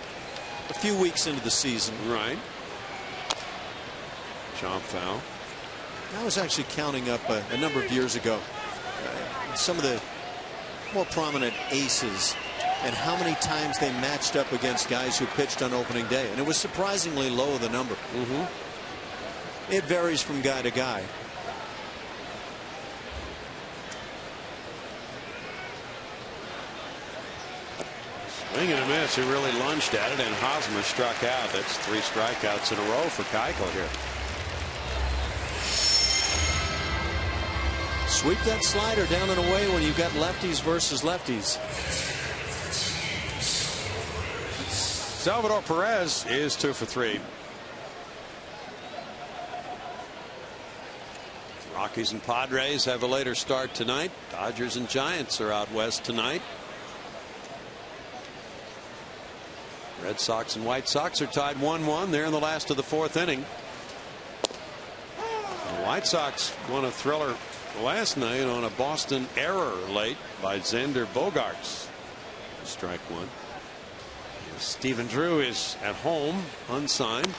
a few weeks into the season. Right. Chomp foul. I was actually counting up a number of years ago some of the more prominent aces and how many times they matched up against guys who pitched on opening day, and it was surprisingly low, the number. It varies from guy to guy. Swing and a miss. He really lunged at it, and Hosmer struck out. That's 3 strikeouts in a row for Keuchel here. Sweep that slider down and away when you've got lefties versus lefties. Salvador Perez is 2 for 3. Rockies and Padres have a later start tonight. Dodgers and Giants are out west tonight. Red Sox and White Sox are tied 1-1. They're in the last of the 4th inning. The White Sox won a thriller last night on a Boston error late by Xander Bogaerts. Strike 1. Stephen Drew is at home, unsigned.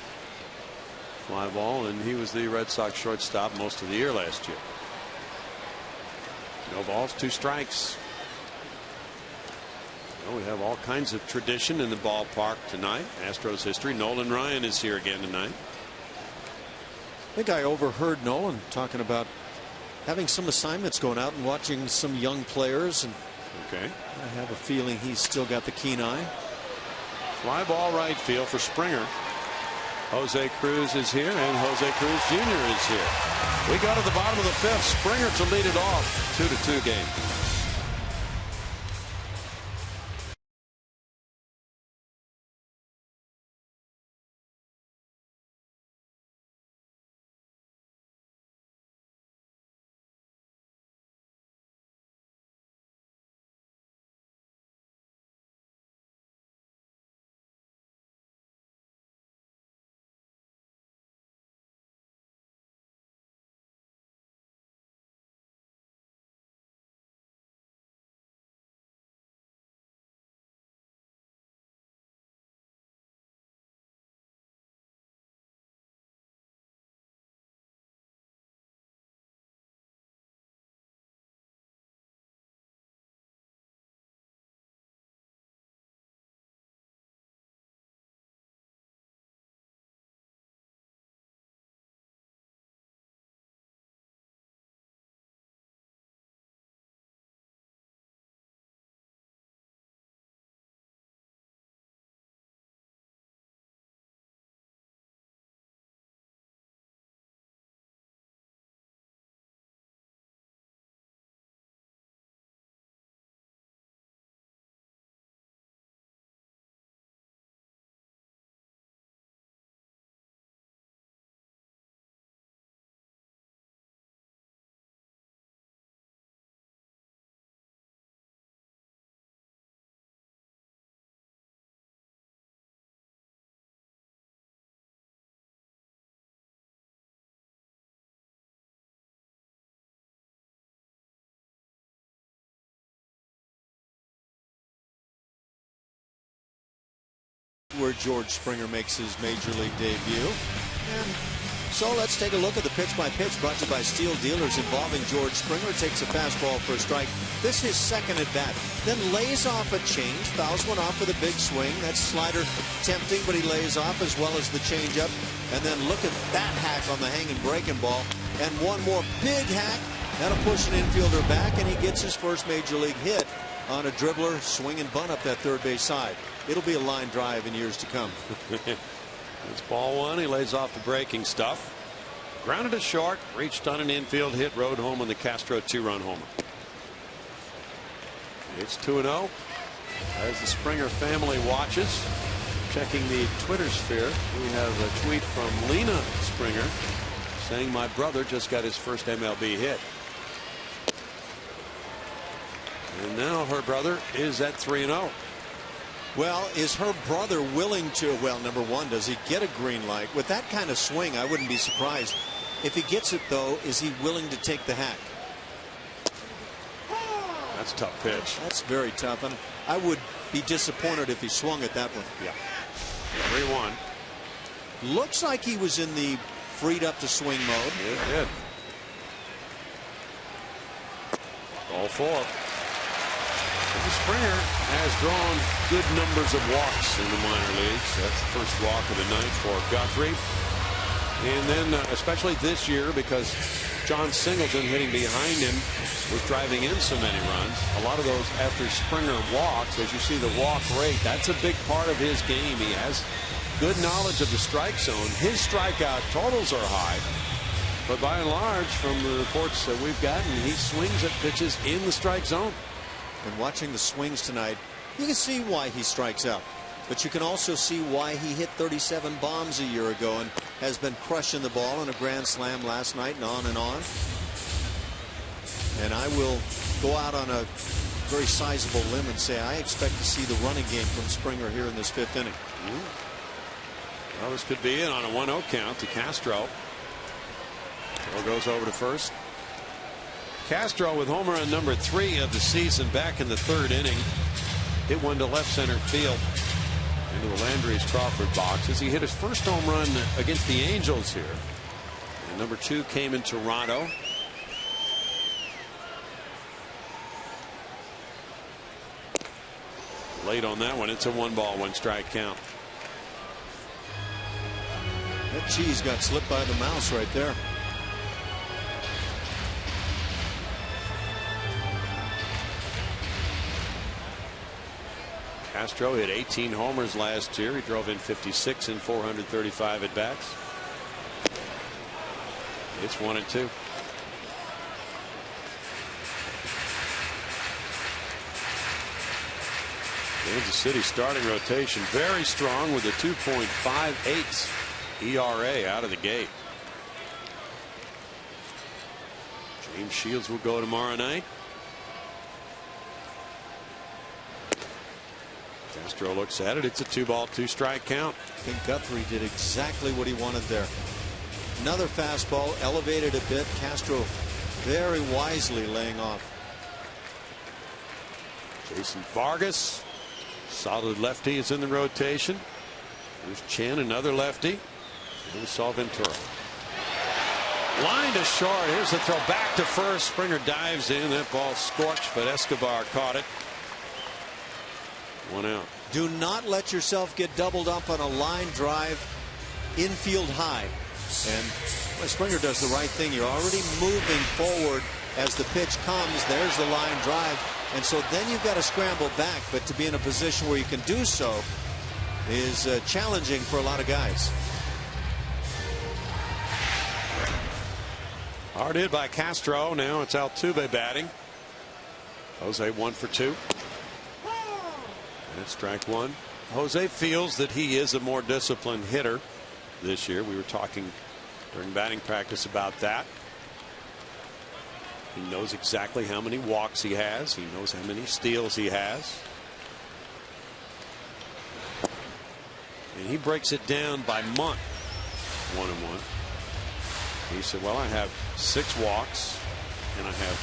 Fly ball, and he was the Red Sox shortstop most of the year last year. No balls, 2 strikes. Well, we have all kinds of tradition in the ballpark tonight. Astros history. Nolan Ryan is here again tonight. I think I overheard Nolan talking about having some assignments, going out and watching some young players, and I have a feeling he's still got the keen eye. Fly ball right field for Springer. Jose Cruz is here, and Jose Cruz Jr. is here. We go to the bottom of the 5th. Springer to lead it off. 2-2 game. where George Springer makes his major league debut. And so let's take a look at the pitch-by-pitch brought to you by Steel Dealers involving George Springer. Takes a fastball for a strike. This is his second at bat. Then lays off a change. Fouls one off with a big swing. That slider tempting, but he lays off as well as the changeup. And then look at that hack on the hanging breaking ball. And one more big hack. That'll push an infielder back, and he gets his first major league hit on a dribbler, swing and bunt up that third base side. It'll be a line drive in years to come. It's ball one. He lays off the breaking stuff. Grounded to short. Reached on an infield hit. Rode home on the Castro 2-run homer. It's 2-0 as the Springer family watches. Checking the Twitter sphere, we have a tweet from Lena Springer saying, "My brother just got his first MLB hit." And now her brother is at 3-0. Well, is her brother willing to, well, number one, does he get a green light? With that kind of swing, I wouldn't be surprised. If he gets it, though, is he willing to take the hack? That's a tough pitch. That's very tough. And I would be disappointed if he swung at that one. Yeah. 3-1. Looks like he was in the freed up to swing mode. It did. All four. Springer has drawn good numbers of walks in the minor leagues. That's the first walk of the night for Guthrie. And then especially this year, because John Singleton hitting behind him was driving in so many runs. A lot of those after Springer walks, as you see the walk rate, that's a big part of his game. He has good knowledge of the strike zone. His strikeout totals are high. But by and large, from the reports that we've gotten, he swings at pitches in the strike zone. And watching the swings tonight, you can see why he strikes out. But you can also see why he hit 37 bombs a year ago and has been crushing the ball in a grand slam last night and on and on. And I will go out on a very sizable limb and say I expect to see the running game from Springer here in this fifth inning. Well, this could be it on a 1-0 count to Castro. Throw goes over to first. Castro with home run number 3 of the season back in the third inning. Hit one to left center field into the Landry's Crawford box as he hit his first home run against the Angels here. And number 2 came in Toronto. Late on that one. It's a 1-ball 1-strike count. That cheese got slipped by the mouse right there. Castro hit 18 homers last year. He drove in 56 in 435 at bats. It's 1-2. Kansas City starting rotation very strong with a 2.58 ERA out of the gate. James Shields will go tomorrow night. Castro looks at it. It's a 2-ball 2-strike count. I think Guthrie did exactly what he wanted there. Another fastball elevated a bit. Castro very wisely laying off. Jason Vargas, solid lefty, is in the rotation. There's Chen, another lefty. Here's Saul Ventura. Line to short. Here's the throw back to first. Springer dives in. That ball scorched, but Escobar caught it. 1 out. Do not let yourself get doubled up on a line drive infield high. And Springer does the right thing. You're already moving forward as the pitch comes. There's the line drive. And so then you've got to scramble back. But to be in a position where you can do so is challenging for a lot of guys. Hard hit by Castro. Now it's Altuve batting. Jose 1 for 2. That's strike 1. Jose feels that he is a more disciplined hitter this year. We were talking during batting practice about that. He knows exactly how many walks he has. He knows how many steals he has. And he breaks it down by month. 1 and 1. He said, well, I have 6 walks and I have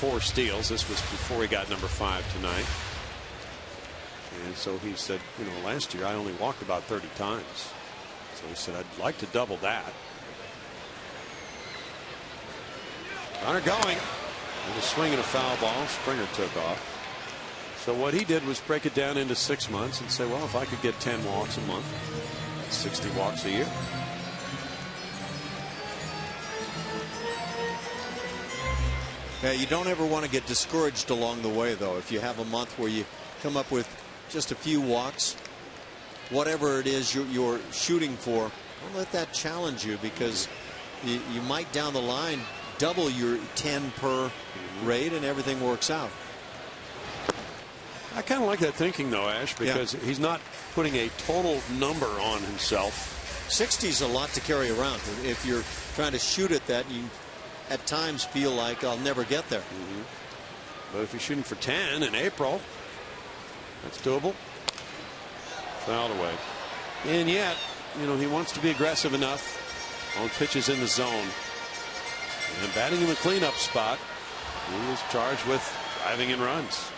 4 steals. This was before he got number 5 tonight. And so he said, you know, last year I only walked about 30 times. So he said, I'd like to double that. Runner going. And a swing and a foul ball. Springer took off. So what he did was break it down into 6 months and say, well, if I could get 10 walks a month, that's 60 walks a year. Yeah, you don't ever want to get discouraged along the way, though. If you have a month where you come up with just a few walks, whatever it is you're shooting for, don't let that challenge you, because you might down the line double your 10 per rate and everything works out. I kind of like that thinking, though, Ash, because he's not putting a total number on himself. 60 is a lot to carry around. If you're trying to shoot at that, you at times feel like I'll never get there. But if you're shooting for 10 in April, that's doable. Fouled away. And yet, you know, he wants to be aggressive enough on pitches in the zone. And batting in the cleanup spot, he was charged with driving in runs.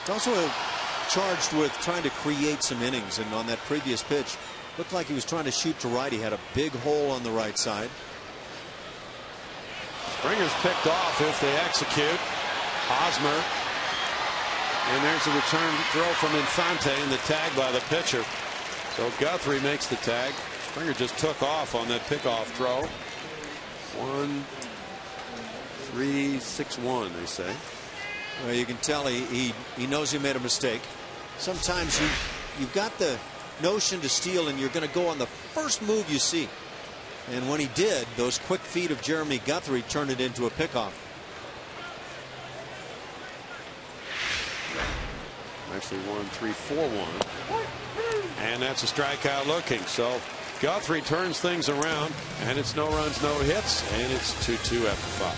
Also charged with trying to create some innings, and on that previous pitch looked like he was trying to shoot to right. He had a big hole on the right side. Springer's picked off if they execute. Hosmer, and there's a return throw from Infante and the tag by the pitcher. So Guthrie makes the tag. Springer just took off on that pickoff throw. 1-3-6-1, they say. Well, you can tell he knows he made a mistake. Sometimes you've got the notion to steal and you're going to go on the first move you see. And when he did, those quick feet of Jeremy Guthrie turned it into a pickoff. Actually 1-3-4-1. And that's a strikeout looking. So Guthrie turns things around, and it's no runs, no hits, and it's 2-2 after 5.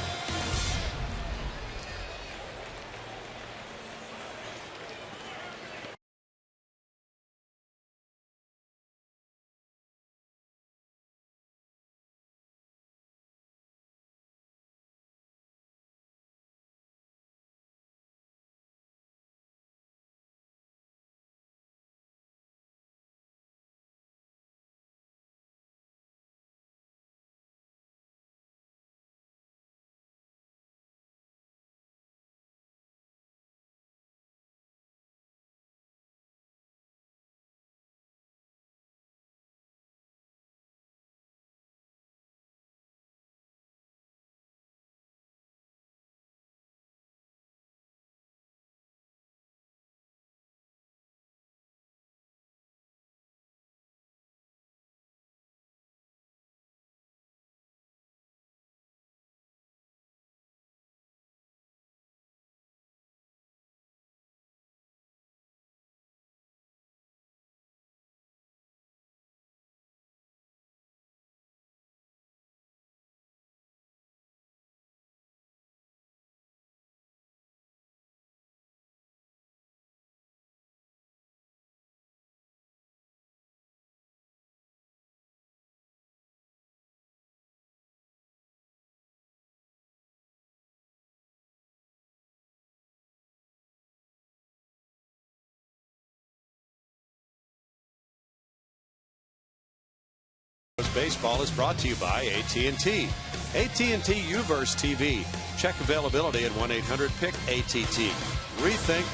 Baseball is brought to you by AT&T. AT&T U-verse TV. Check availability at 1-800-PIC-ATT. Rethink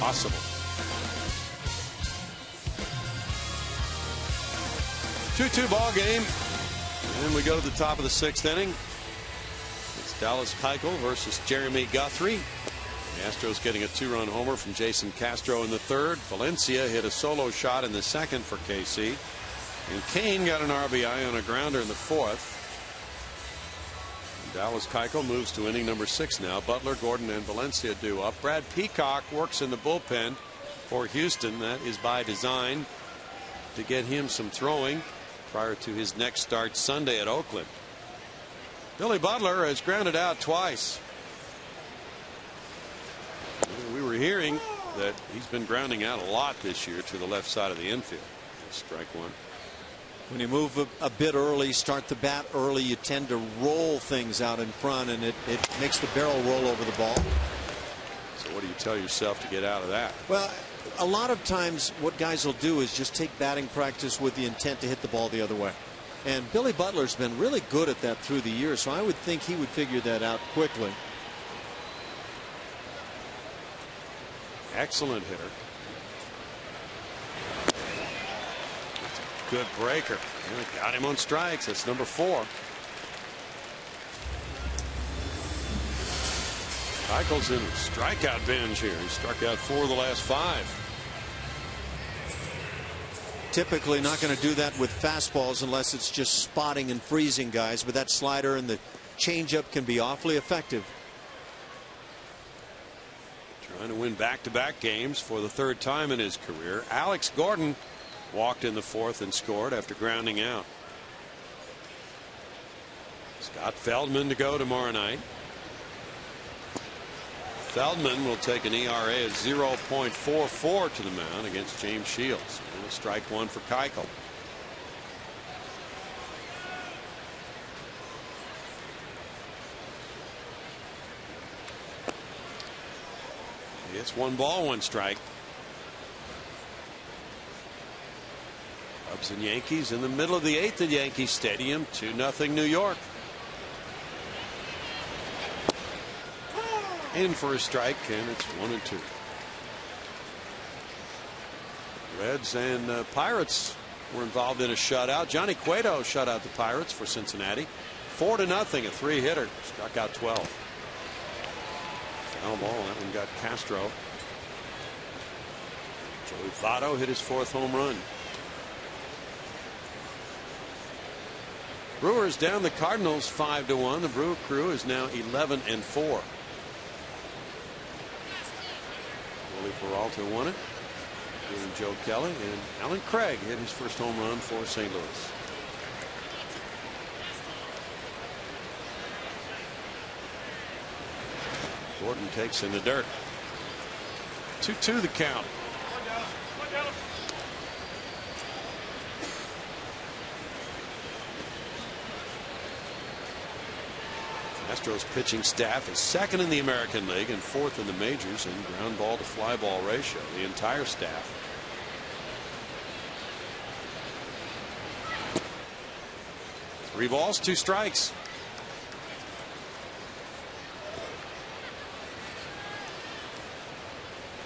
possible. 2-2 ball game. And we go to the top of the 6th inning. It's Dallas Keuchel versus Jeremy Guthrie. The Astros getting a 2-run homer from Jason Castro in the 3rd. Valencia hit a solo shot in the 2nd for KC. And Kane got an RBI on a grounder in the 4th. And Dallas Keuchel moves to inning number 6 now. Butler, Gordon, and Valencia due up. Brad Peacock works in the bullpen for Houston. That is by design to get him some throwing prior to his next start Sunday at Oakland. Billy Butler has grounded out twice. We were hearing that he's been grounding out a lot this year to the left side of the infield. Strike one. When you move a bit early, start the bat early, you tend to roll things out in front, and it makes the barrel roll over the ball. So what do you tell yourself to get out of that? Well, a lot of times what guys will do is just take batting practice with the intent to hit the ball the other way. And Billy Butler's been really good at that through the years, so I would think he would figure that out quickly. Excellent hitter. Good breaker. Got him on strikes. That's number 4. Keichel's in a strikeout binge here. He struck out 4 of the last 5. Typically not going to do that with fastballs unless it's just spotting and freezing guys, but that slider and the changeup can be awfully effective. Trying to win back-to-back games for the 3rd time in his career. Alex Gordon walked in the 4th and scored after grounding out. Scott Feldman to go tomorrow night. Feldman will take an ERA of 0.44 to the mound against James Shields. And a strike 1 for Keuchel. It's 1 ball, 1 strike. Cubs and Yankees in the middle of the 8th at Yankee Stadium. 2-0 New York. In for a strike, and it's 1-2. Reds and Pirates were involved in a shutout. Johnny Cueto shut out the Pirates for Cincinnati. 4-0, a 3-hitter. Struck out 12. Foul ball. That one got Castro. Joey Votto hit his 4th home run. Brewers down the Cardinals 5-1. The Brew Crew is now 11-4. Willie Peralta won it. And Joe Kelly and Alan Craig hit his first home run for St. Louis. Gordon takes in the dirt. 2-2 the count. Astros pitching staff is 2nd in the American League and 4th in the majors in ground ball to fly ball ratio. The entire staff. Three balls, 2 strikes.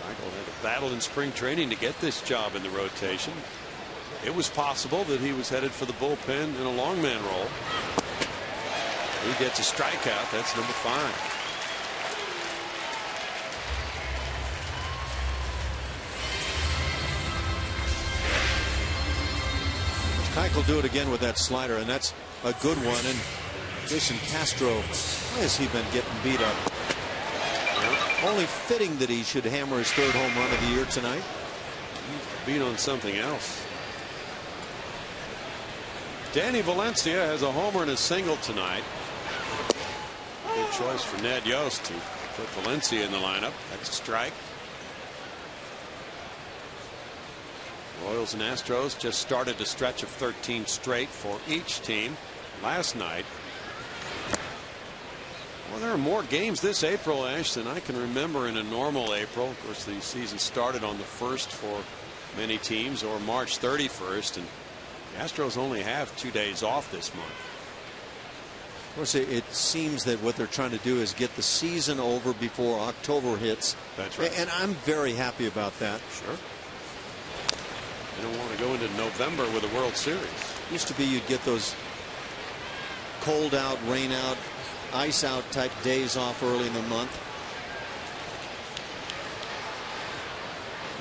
Keuchel had a battle in spring training to get this job in the rotation. It was possible that he was headed for the bullpen in a long man role. He gets a strikeout. That's number 5. Keuchel do it again with that slider, and that's a good one. And Jason Castro, why has he been getting beat up? Only fitting that he should hammer his 3rd home run of the year tonight. He's beat on something else. Danny Valencia has a homer and a single tonight. Good choice for Ned Yost to put Valencia in the lineup. That's a strike. Royals and Astros just started a stretch of 13 straight for each team last night. Well, there are more games this April, Ash, than I can remember in a normal April. Of course, the season started on the 1st for many teams, or March 31st, and the Astros only have 2 days off this month. Of course, it seems that what they're trying to do is get the season over before October hits. That's right. And I'm very happy about that. Sure. They don't want to go into November with a World Series. Used to be you'd get those cold out, rain out, ice out type days off early in the month.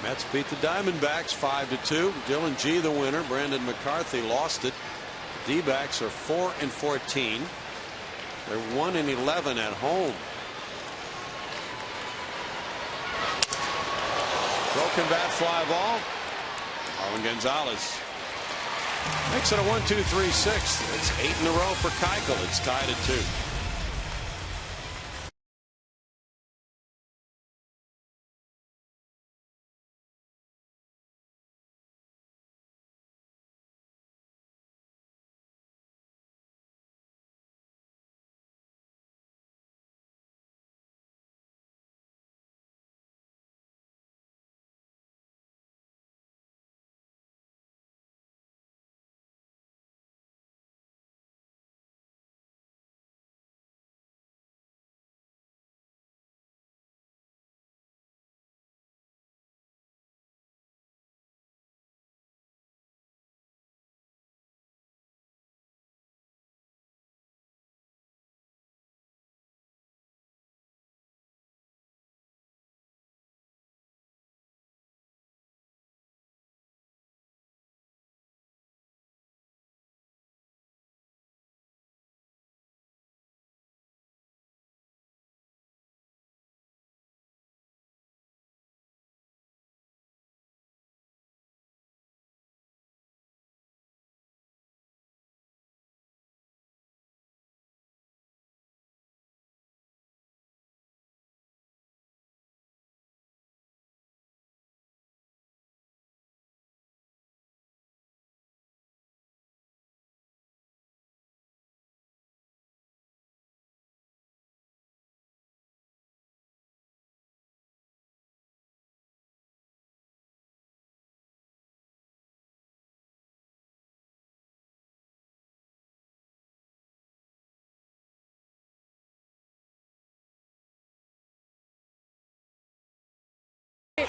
Mets beat the Diamondbacks 5-2. Dylan G the winner. Brandon McCarthy lost it. The D-backs are 4-14. They're 1-11 at home. Broken bat fly ball. Marwin Gonzalez makes it a 1-2-3-6. It's 8 in a row for Keuchel. It's tied at 2.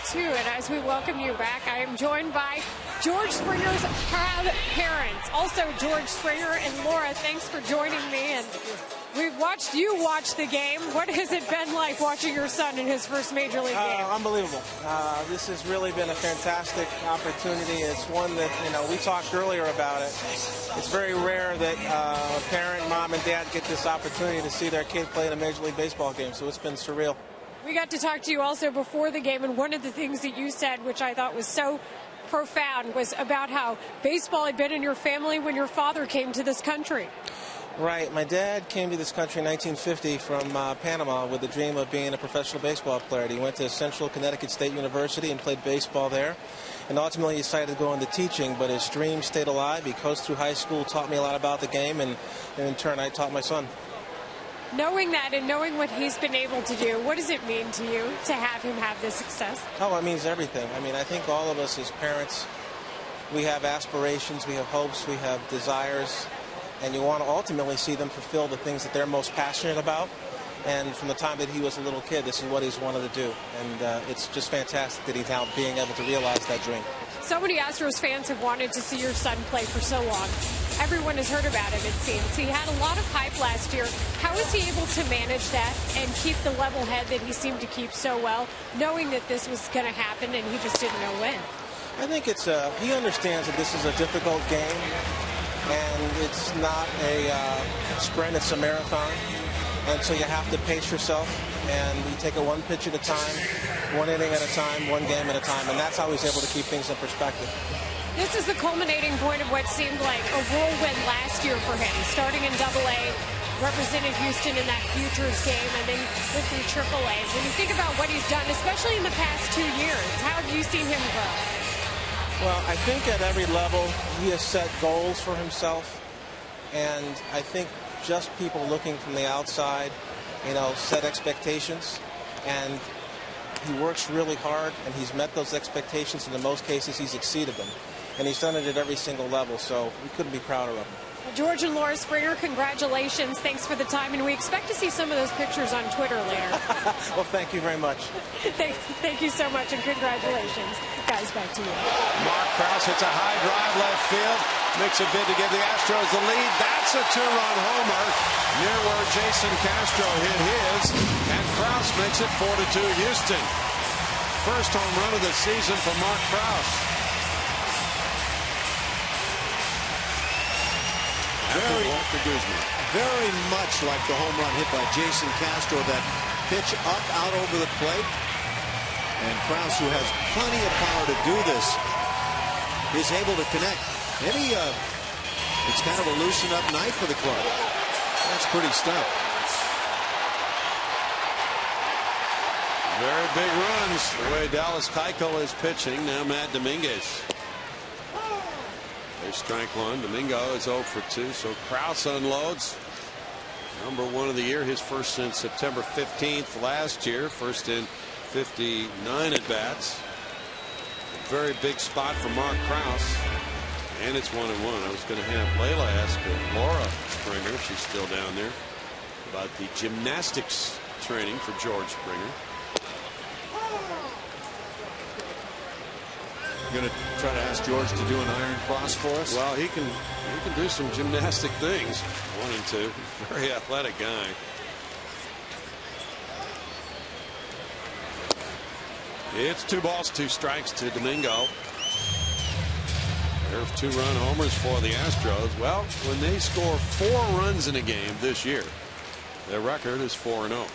too. And as we welcome you back, I am joined by George Springer's proud parents. Also, George Springer and Laura, thanks for joining me. And we've watched you watch the game. What has it been like watching your son in his first major league game? Unbelievable. This has really been a fantastic opportunity. It's one that, we talked earlier about it. It's very rare that a parent, mom, and dad get this opportunity to see their kid play in a Major League Baseball game, so it's been surreal. We got to talk to you also before the game, and one of the things that you said, which I thought was so profound, was about how baseball had been in your family when your father came to this country. Right. My dad came to this country in 1950 from Panama with the dream of being a professional baseball player. He went to Central Connecticut State University and played baseball there. And ultimately he decided to go into teaching, but his dream stayed alive. He coached through high school, taught me a lot about the game, and in turn I taught my son. Knowing that and knowing what he's been able to do, what does it mean to you to have him have this success? Oh, it means everything. I think all of us as parents, we have aspirations, we have hopes, we have desires, and you want to ultimately see them fulfill the things that they're most passionate about. And from the time that he was a little kid, this is what he's wanted to do. And it's just fantastic that he's now being able to realize that dream. So many Astros fans have wanted to see your son play for so long. Everyone has heard about him, it seems. He had a lot of hype last year. How is he able to manage that and keep the level head that he seemed to keep so well, knowing that this was going to happen and he just didn't know when? I think he understands that this is a difficult game, and it's not a sprint, it's a marathon. And so you have to pace yourself, and you take it one pitch at a time, one inning at a time, one game at a time, and that's how he's able to keep things in perspective. This is the culminating point of what seemed like a whirlwind last year for him, starting in AA, represented Houston in that Futures game, and then went through AAA. When you think about what he's done, especially in the past 2 years, how have you seen him grow? Well, I think at every level he has set goals for himself, and I think just people looking from the outside, set expectations, and he works really hard, and he's met those expectations, and in most cases he's exceeded them, and he's done it at every single level, so we couldn't be prouder of him. George and Laura Springer, congratulations. Thanks for the time, and we expect to see some of those pictures on Twitter later. Well, thank you very much. Thank you so much, and congratulations. Guys, back to you. Mark Krause hits a high drive left field. Makes a bid to give the Astros the lead. That's a two-run homer near where Jason Castro hit his. And Krause makes it 4-2 Houston. First home run of the season for Mark Krause. Very much like the home run hit by Jason Castro. That pitch up, out over the plate. And Krause, who has plenty of power to do this, is able to connect. Maybe it's kind of a loosen up night for the club. That's pretty stuff. Very big runs the way Dallas Keuchel is pitching. Now Matt Dominguez. There's strike one. Domingo is 0 for 2. So Krause unloads. Number 1 of the year. His first since September 15th last year. First in 59 at bats. Very big spot for Mark Krause. And it's 1-1. I was going to have Layla ask Laura Springer, if she's still down there, about the gymnastics training for George Springer. You're going to try to ask George to do an iron cross for us? Well, he can do some gymnastic things. 1 and 2. Very athletic guy. It's 2 balls, 2 strikes to Domingo. There are 2-run homers for the Astros. Well, when they score 4 runs in a game this year, their record is 4-0.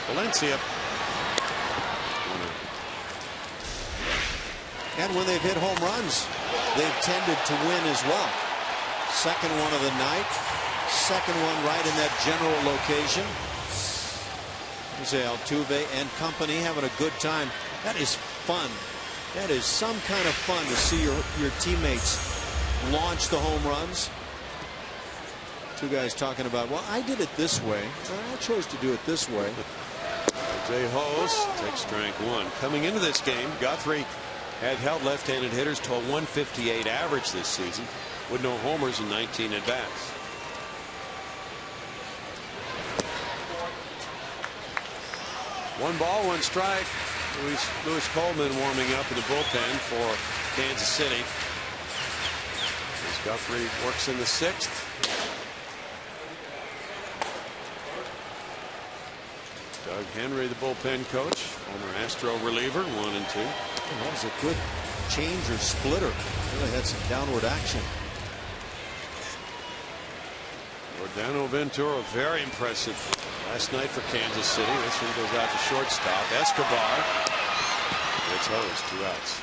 Valencia. And when they've hit home runs, they've tended to win as well. Second one of the night. Second one right in that general location. Jose Altuve and company having a good time. That is fun. That is some kind of fun to see your teammates launch the home runs. 2 guys talking about, well, I did it this way. I chose to do it this way. Jose Hose takes strike 1. Coming into this game, Guthrie had held left-handed hitters to a 158 average this season with no homers in 19 at bats. 1 ball, 1 strike. Lewis Coleman warming up in the bullpen for Kansas City. As Guthrie works in the 6th. Doug Henry, the bullpen coach, former Astro reliever, 1 and 2. That was a good change or splitter. Really had some downward action. Rodano Ventura, very impressive last night for Kansas City. This one goes out to shortstop. Escobar gets hosed, 2 outs.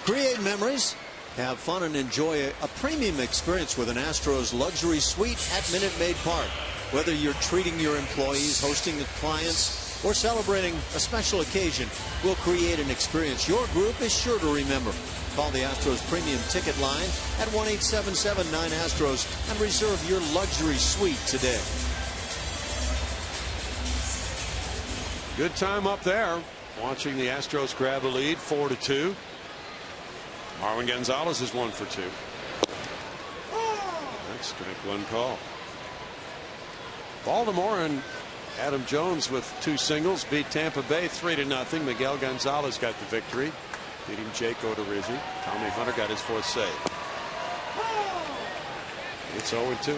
Create memories, have fun, and enjoy a premium experience with an Astros luxury suite at Minute Maid Park. Whether you're treating your employees, hosting the clients, or celebrating a special occasion, we'll create an experience your group is sure to remember. Call the Astros premium ticket line at 1-877-9-ASTROS and reserve your luxury suite today. Good time up there watching the Astros grab a lead 4-2. Marwin Gonzalez is 1 for 2. That's strike 1 call. Baltimore and Adam Jones with 2 singles beat Tampa Bay 3-0. Miguel Gonzalez got the victory, beating Jake Odorizzi. Tommy Hunter got his 4th save. It's 0-2.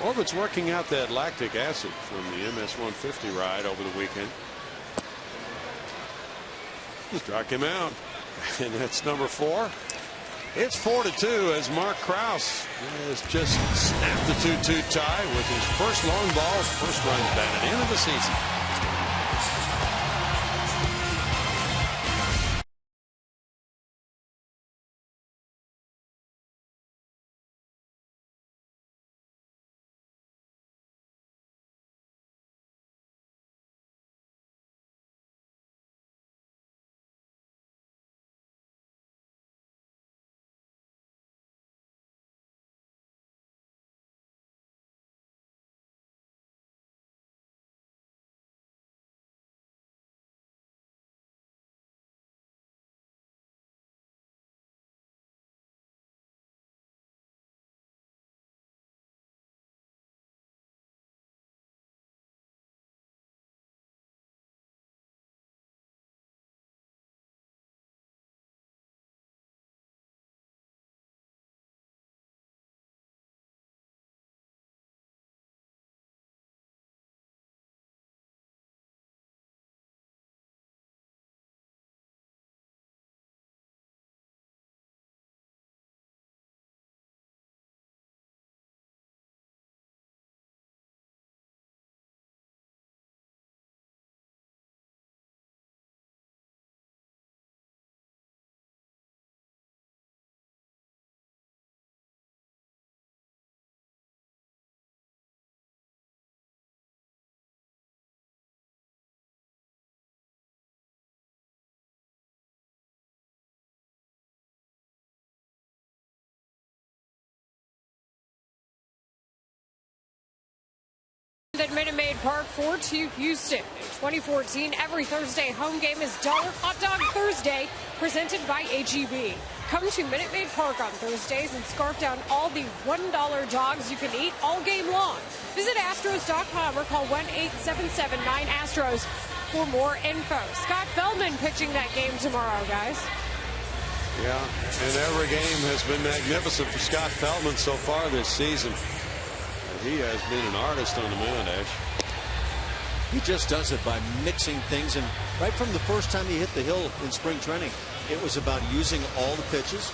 Orbit's working out that lactic acid from the MS-150 ride over the weekend. Struck him out, and that's number 4. It's 4-2 as Mark Krause has just snapped the 2-2 tie with his first long ball, first run batted in of the season. At Minute Maid Park for Houston. In 2014, every Thursday home game is Dollar Hot Dog Thursday, presented by HEB. Come to Minute Maid Park on Thursdays and scarf down all the $1 dogs you can eat all game long. Visit Astros.com or call 1-877-9-ASTROS for more info. Scott Feldman pitching that game tomorrow, guys. Yeah, and every game has been magnificent for Scott Feldman so far this season. He has been an artist on the mound, Ash. He just does it by mixing things, and right from the first time he hit the hill in spring training, it was about using all the pitches,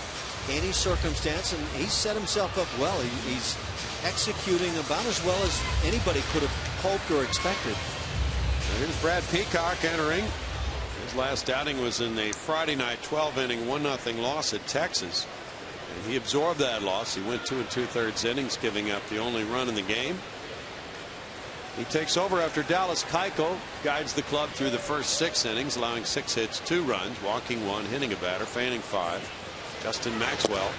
any circumstance, and he set himself up well. He's executing about as well as anybody could have hoped or expected. Now here's Brad Peacock entering. His last outing was in the Friday night 12-inning 1-0 loss at Texas. And he absorbed that loss. He went 2 2/3 innings, giving up the only run in the game. He takes over after Dallas Keuchel guides the club through the first 6 innings, allowing 6 hits, 2 runs, walking 1, hitting a batter, fanning 5. Justin Maxwell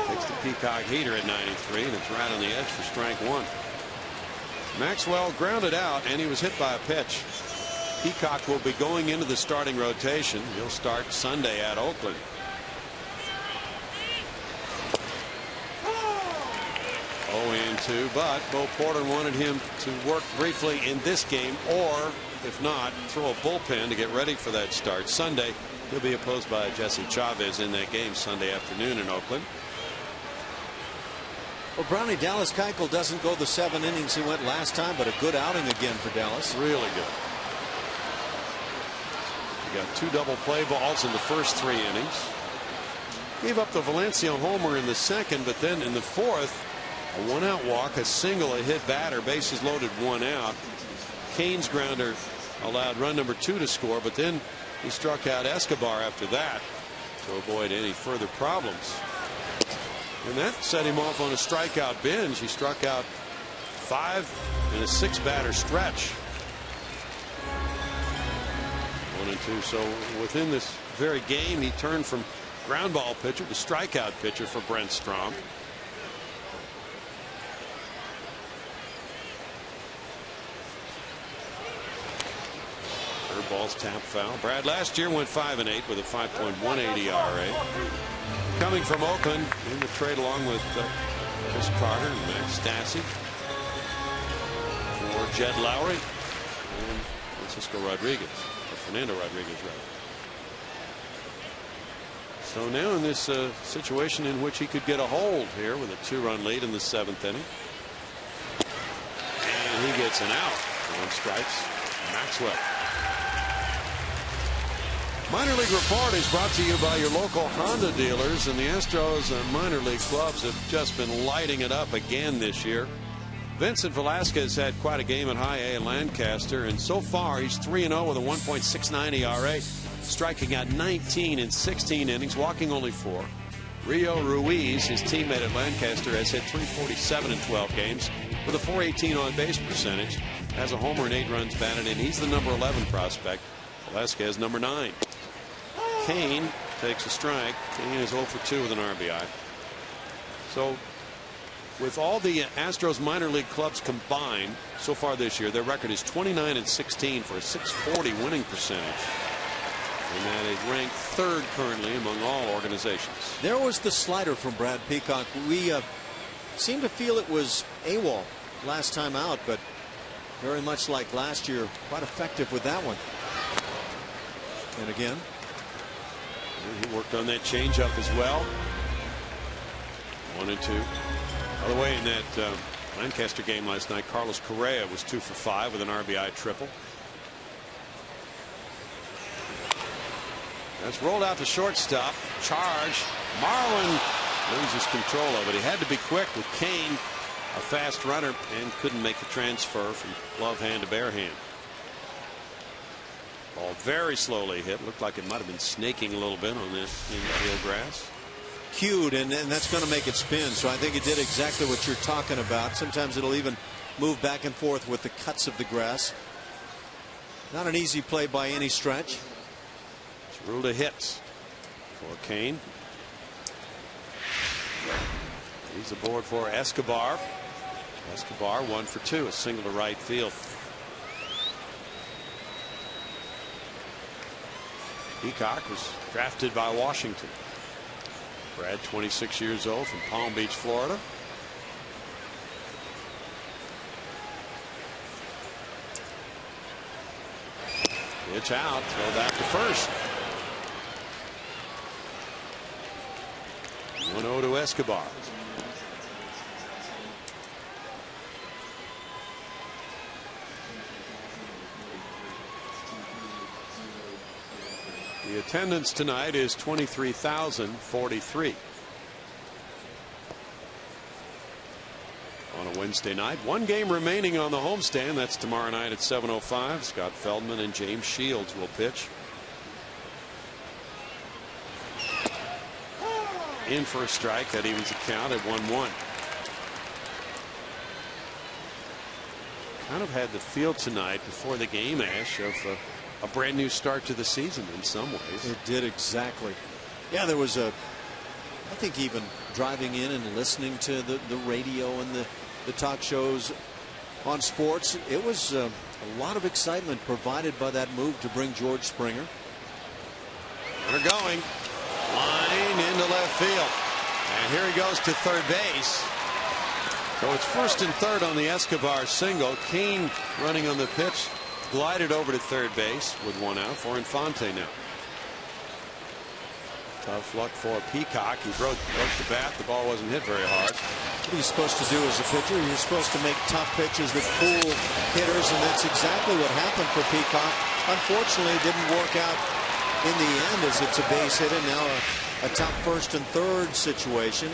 takes the Peacock heater at 93, and it's right on the edge for strike 1. Maxwell grounded out, and he was hit by a pitch. Peacock will be going into the starting rotation. He'll start Sunday at Oakland. Oh, 0-2, but Bo Porter wanted him to work briefly in this game, or if not, throw a bullpen to get ready for that start Sunday. He'll be opposed by Jesse Chavez in that game Sunday afternoon in Oakland. Well, Brownie, Dallas Keuchel doesn't go the 7 innings he went last time, but a good outing again for Dallas. Really good. He got 2 double play balls in the first 3 innings. Gave up the Valencia homer in the second, but then in the fourth, a 1-out walk, a single, a hit batter, bases loaded, 1 out. Kane's grounder allowed run number 2 to score, but then he struck out Escobar after that to avoid any further problems. And that set him off on a strikeout binge. He struck out 5 in a 6-batter stretch. 1-2. So within this very game, he turned from ground ball pitcher to strikeout pitcher for Brent Strom. Third ball's tap foul. Brad last year went 5-8 with a 5.18 ERA. Coming from Oakland in the trade along with Chris Carter and Max Stassi for Jed Lowry and Francisco Rodriguez, or Fernando Rodriguez rather. So now in this situation in which he could get a hold here with a 2-run lead in the 7th inning. And he gets an out. 1 strikes Maxwell. Minor League Report is brought to you by your local Honda dealers, and the Astros minor league clubs have just been lighting it up again this year. Vincent Velasquez had quite a game at High A in Lancaster, and so far he's 3-0 with a 1.69 ERA, striking out 19 in 16 innings, walking only 4. Rio Ruiz, his teammate at Lancaster, has hit .347 in 12 games with a .418 on base percentage, has a homer and 8 runs batted in. He's the number 11 prospect. Velasquez number 9. Kane takes a strike. Kane is 0 for 2 with an RBI. So with all the Astros minor league clubs combined so far this year, their record is 29-16 for a .640 winning percentage. And that is ranked 3rd currently among all organizations. There was the slider from Brad Peacock. We seem to feel it was AWOL last time out, but very much like last year, quite effective with that one. And again, he worked on that changeup as well. 1-2. By the way, in that Lancaster game last night, Carlos Correa was 2 for 5 with an RBI triple. That's rolled out to shortstop. Charge. Marlin loses control of it. He had to be quick with Kane, a fast runner, and couldn't make the transfer from glove hand to bare hand. Ball very slowly hit. Looked like it might have been snaking a little bit on that infield grass. Cued, and that's going to make it spin. So I think it did exactly what you're talking about. Sometimes it'll even move back and forth with the cuts of the grass. Not an easy play by any stretch. It's ruled a hit for Kane. He's aboard for Escobar. Escobar 1 for 2, a single to right field. Peacock was drafted by Washington. Brad, 26 years old, from Palm Beach, Florida. Pitch out, throw back to first. 1-0 to Escobar. The attendance tonight is 23,043. On a Wednesday night, 1 game remaining on the homestand. That's tomorrow night at 7:05. Scott Feldman and James Shields will pitch. In for a strike. That evens the count at 1-1. Kind of had the feel tonight before the game, Ash, of a brand new start to the season in some ways. It did exactly. Yeah, there was I think even driving in and listening to the radio and the talk shows on sports, it was A lot of excitement provided by that move to bring George Springer. They're going. Line into left field. And here he goes to third base. So it's first and third on the Escobar single. Kane running on the pitch. Glided over to third base with one out for Infante now. Tough luck for Peacock. He broke the bat. The ball wasn't hit very hard. What are you supposed to do as a pitcher? You're supposed to make tough pitches that fool hitters, and that's exactly what happened for Peacock. Unfortunately, it didn't work out in the end as it's a base hit, and now a top first and third situation.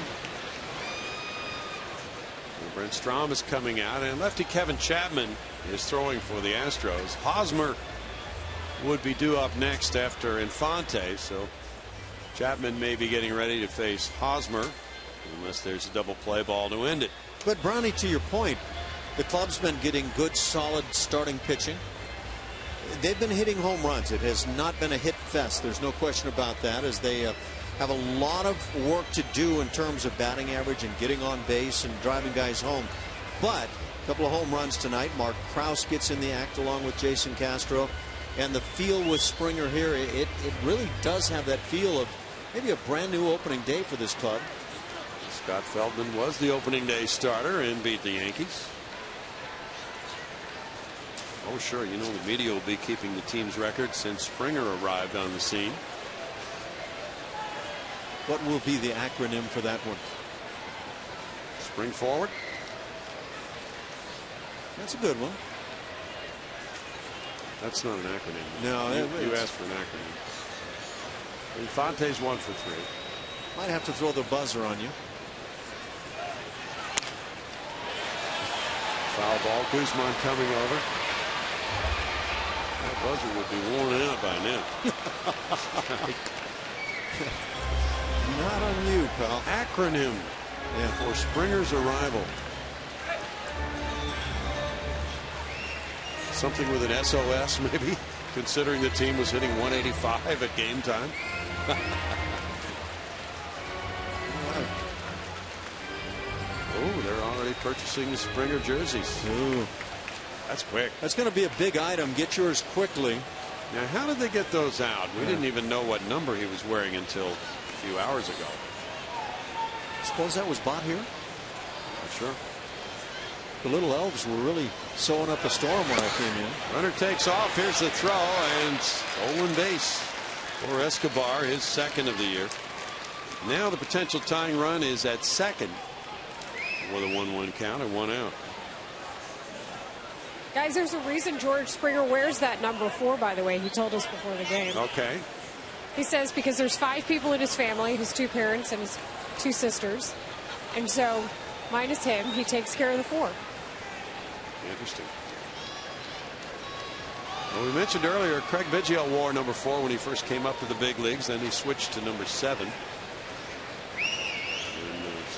Brent Strom is coming out, and lefty Kevin Chapman is throwing for the Astros. Hosmer would be due up next after Infante, so Chapman may be getting ready to face Hosmer unless there's a double play ball to end it. But Brownie, to your point, the club's been getting good, solid starting pitching. They've been hitting home runs. It has not been a hit fest. There's no question about that, as they have a lot of work to do in terms of batting average and getting on base and driving guys home. But a couple of home runs tonight. Mark Krause gets in the act along with Jason Castro. And the feel with Springer here, it really does have that feel of maybe a brand new opening day for this club. Scott Feldman was the opening day starter and beat the Yankees. Oh, sure. You know, the media will be keeping the team's record since Springer arrived on the scene. What will be the acronym for that one? Spring forward. That's a good one. That's not an acronym. No, you asked for an acronym. Infante's 1 for 3. Might have to throw the buzzer on you. Foul ball. Guzman coming over. That buzzer would be worn out by now. Not on you, pal. Acronym for Springer's arrival. Something with an SOS, maybe, considering the team was hitting 185 at game time. Oh, they're already purchasing the Springer jerseys. Ooh. That's quick. That's going to be a big item. Get yours quickly. Now, how did they get those out? We didn't even know what number he was wearing until a few hours ago. Suppose that was bought here? Not sure. The little elves were really sewing up a storm when I came in. Runner takes off. Here's the throw, and stolen base for Escobar, his second of the year. Now the potential tying run is at second with a 1-1 count and 1 out. Guys, there's a reason George Springer wears that number 4, by the way. He told us before the game. Okay. He says because there's 5 people in his family, his 2 parents and his 2 sisters. And so, minus him, he takes care of the 4. Interesting. Well, we mentioned earlier Craig Biggio wore number 4 when he first came up to the big leagues. Then he switched to number 7. And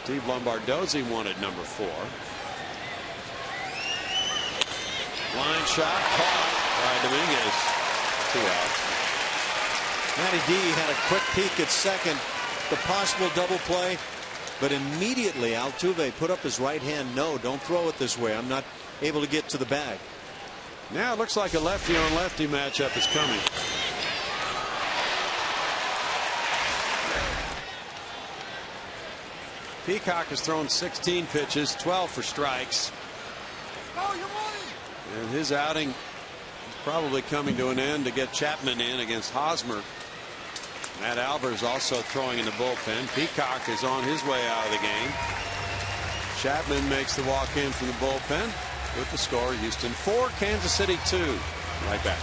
Steve Lombardozzi wanted number 4. Line shot caught by Dominguez. 2 outs. Matty D had a quick peek at second, the possible double play, but immediately Altuve put up his right hand. No, don't throw it this way. I'm not able to get to the bag. Now it looks like a lefty on lefty matchup is coming. Peacock has thrown 16 pitches, 12 for strikes. And his outing is probably coming to an end to get Chapman in against Hosmer. Matt Albers also throwing in the bullpen. Peacock is on his way out of the game. Chapman makes the walk in from the bullpen with the score. Houston 4, Kansas City 2. Right back.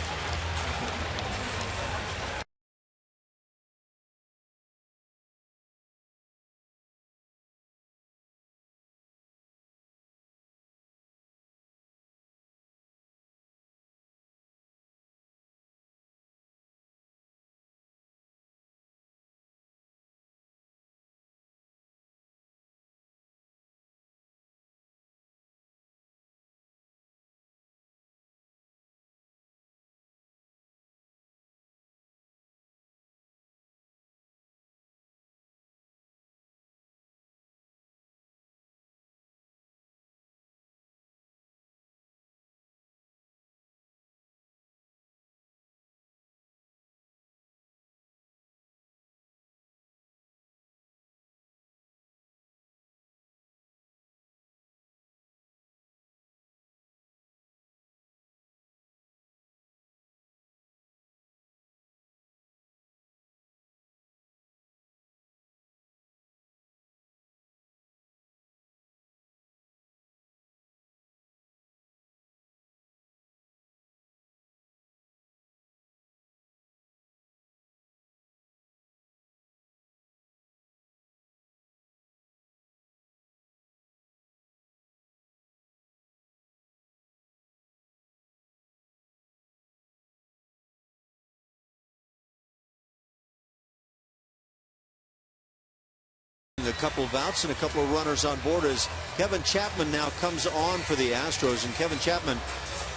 a couple of outs and a couple of runners on board as Kevin Chapman now comes on for the Astros. And Kevin Chapman,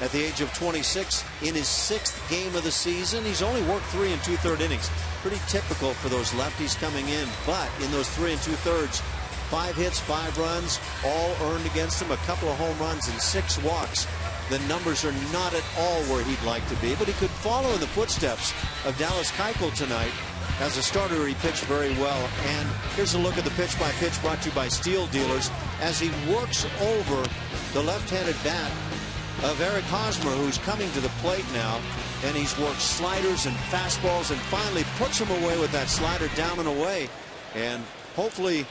at the age of 26, in his 6th game of the season, he's only worked 3 2/3 innings. Pretty typical for those lefties coming in. But in those 3 2/3, 5 hits, 5 runs, all earned against him, a couple of home runs and 6 walks. The numbers are not at all where he'd like to be, but he could follow in the footsteps of Dallas Keuchel tonight. As a starter, he pitched very well. And here's a look at the pitch-by-pitch brought to you by Steel Dealers as he works over the left-handed bat of Eric Hosmer, who's coming to the plate now. And he's worked sliders and fastballs and finally puts him away with that slider down and away. And hopefully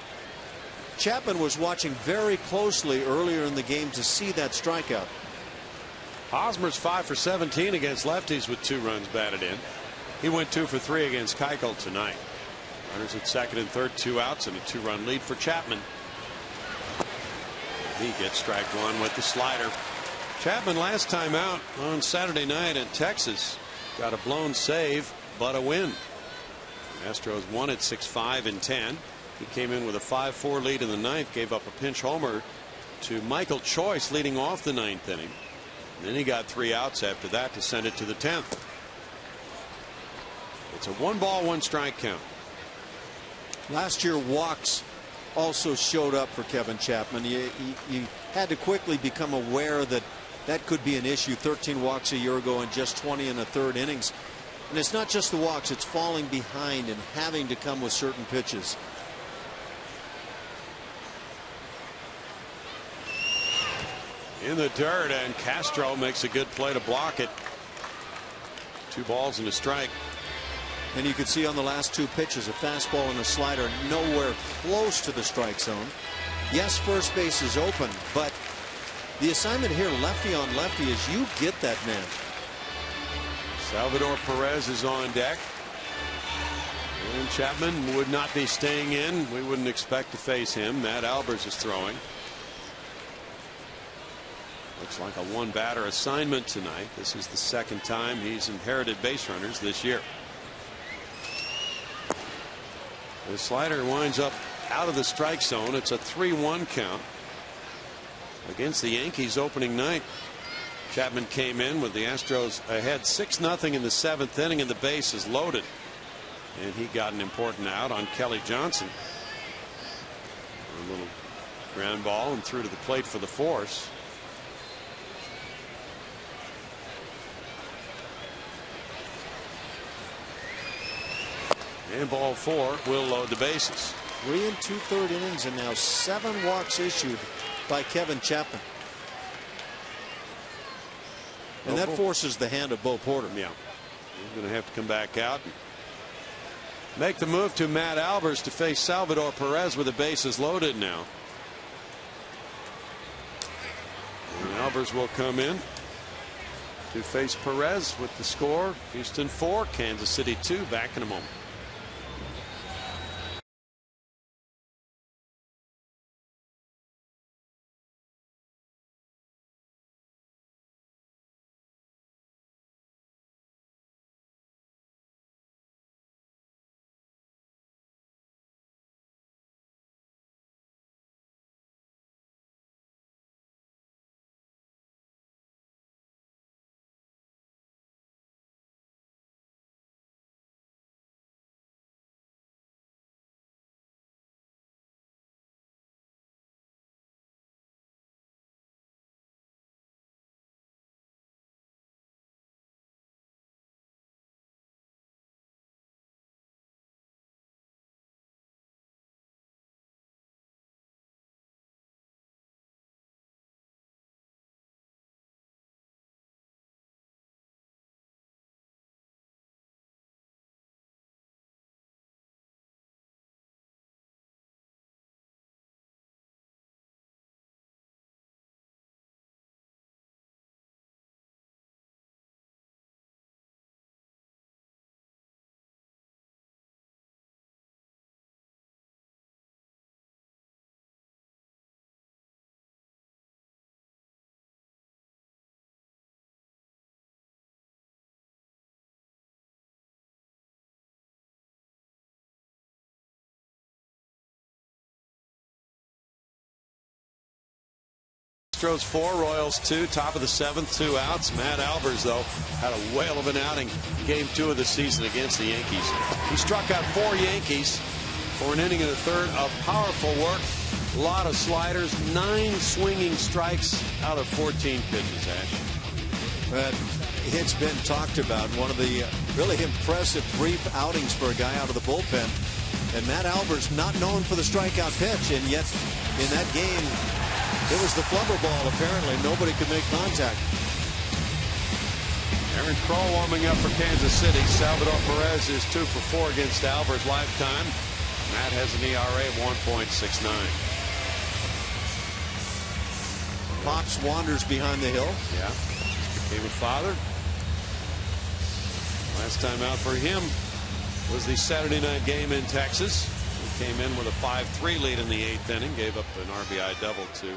Chapman was watching very closely earlier in the game to see that strikeout. Hosmer's 5 for 17 against lefties with 2 runs batted in. He went 2 for 3 against Keuchel tonight. Runners at second and third, 2 outs and a 2-run lead for Chapman. He gets strike 1 with the slider. Chapman last time out on Saturday night in Texas got a blown save but a win. The Astros won at 6-5 in 10. He came in with a 5-4 lead in the 9th, gave up a pinch homer to Michael Choice leading off the 9th inning. Then he got 3 outs after that to send it to the 10th. It's a 1-ball, 1-strike count. Last year, walks also showed up for Kevin Chapman. You had to quickly become aware that that could be an issue. 13 walks a year ago in just 20 1/3 innings. And it's not just the walks, it's falling behind and having to come with certain pitches. In the dirt, and Castro makes a good play to block it. 2 balls and a strike. And you could see on the last 2 pitches, a fastball and a slider, nowhere close to the strike zone. Yes, first base is open, but the assignment here, lefty on lefty, is you get that man. Salvador Perez is on deck. And Chapman would not be staying in. We wouldn't expect to face him. Matt Albers is throwing. Looks like a 1-batter assignment tonight. This is the 2nd time he's inherited base runners this year. The slider winds up out of the strike zone. It's a 3-1 count against the Yankees opening night. Chapman came in with the Astros ahead 6-0 in the 7th inning, and the base is loaded. And he got an important out on Kelly Johnson. A little ground ball and through to the plate for the force. And ball 4 will load the bases. 3 2/3 innings and now 7 walks issued by Kevin Chapman. And that forces the hand of Bo Porter. Yeah. He's going to have to come back out and make the move to Matt Albers to face Salvador Perez with the bases loaded now. And Albers will come in to face Perez with the score. Houston 4, Kansas City 2. Back in a moment. Astros 4, Royals 2, top of the 7th, 2 outs. Matt Albers, though, had a whale of an outing game 2 of the season against the Yankees. He struck out 4 Yankees for an inning and a third of powerful work. A lot of sliders, 9 swinging strikes out of 14 pitches, Ash. But it's been talked about. One of the really impressive brief outings for a guy out of the bullpen. And Matt Albers not known for the strikeout pitch, and yet in that game it was the flubber ball. Apparently nobody could make contact. Aaron Kroll warming up for Kansas City. Salvador Perez is 2 for 4 against Albers lifetime. Matt has an ERA of 1.69. Pops wanders behind the hill. Yeah, became a father. Last time out for him was the Saturday night game in Texas. He came in with a 5-3 lead in the 8th inning, gave up an RBI double to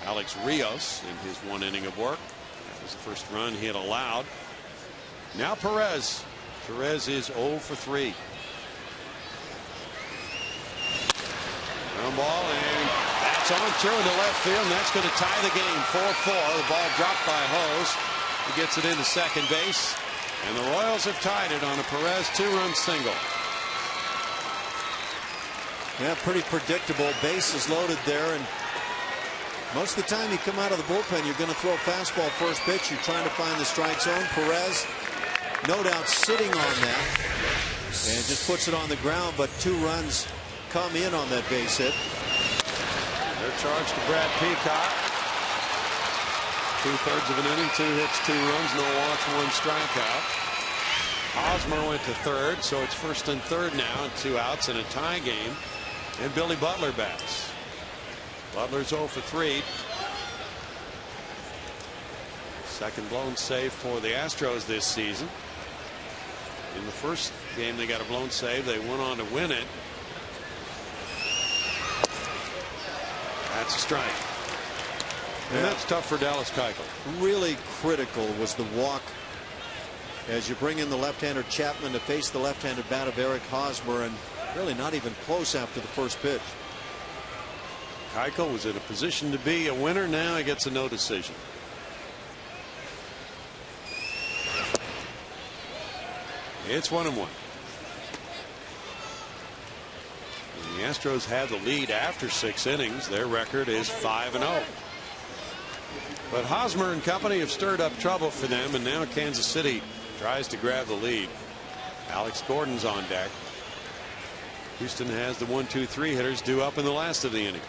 Alex Rios in his 1 inning of work. That was the first run he had allowed. Now Perez. Perez is 0 for 3. Ground ball, and that's on through into left field, and that's going to tie the game. 4-4. The ball dropped by Hose. He gets it into second base. And the Royals have tied it on a Perez 2-run single. Yeah, pretty predictable. Bases loaded there, and most of the time you come out of the bullpen, you're going to throw a fastball first pitch. You're trying to find the strike zone. Perez, no doubt, sitting on that, and just puts it on the ground. But 2 runs come in on that base hit. They're charged to Brad Peacock. 2/3 of an inning, 2 hits, 2 runs, no walks, 1 strikeout. Hosmer went to third, so it's 1st and 3rd now, and 2 outs in a tie game. And Billy Butler bats. Butler's 0 for 3. Second blown save for the Astros this season. In the first game, they got a blown save. They went on to win it. That's a strike. And that's tough for Dallas Keuchel. Really critical was the walk as you bring in the left-hander Chapman to face the left-handed bat of Eric Hosmer, and really not even close after the first pitch. Keuchel was in a position to be a winner. Now he gets a no decision. It's 1-1. The Astros had the lead after 6 innings. Their record is 5-0. But Hosmer and company have stirred up trouble for them, and now Kansas City tries to grab the lead. Alex Gordon's on deck. Houston has the 1-2-3 hitters due up in the last of the inning.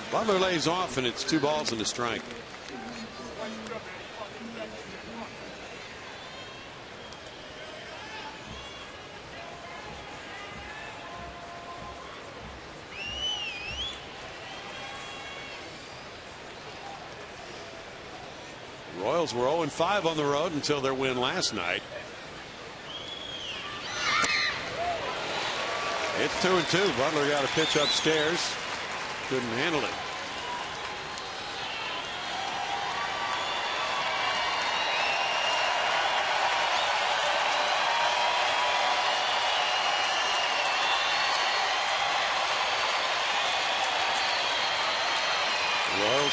Butler lays off, and it's 2 balls and a strike. Royals were 0-5 on the road until their win last night. It's 2-2. Butler got a pitch upstairs. Couldn't handle it.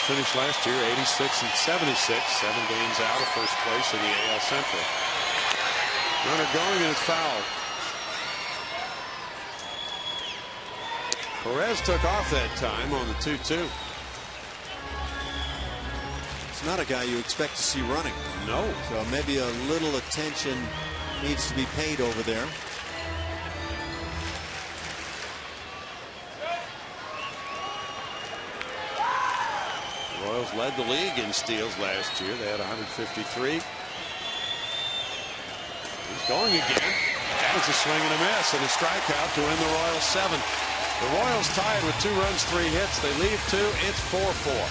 Finished last year 86-76, 7 games out of first place in the AL Central. Runner going, and it's foul. Perez took off that time on the 2-2. It's not a guy you expect to see running. No. So maybe a little attention needs to be paid over there. Royals led the league in steals last year. They had 153. He's going again. That was a swing and a miss and a strikeout to win the Royals 7th. The Royals tied with 2 runs, 3 hits. They leave 2. It's 4-4.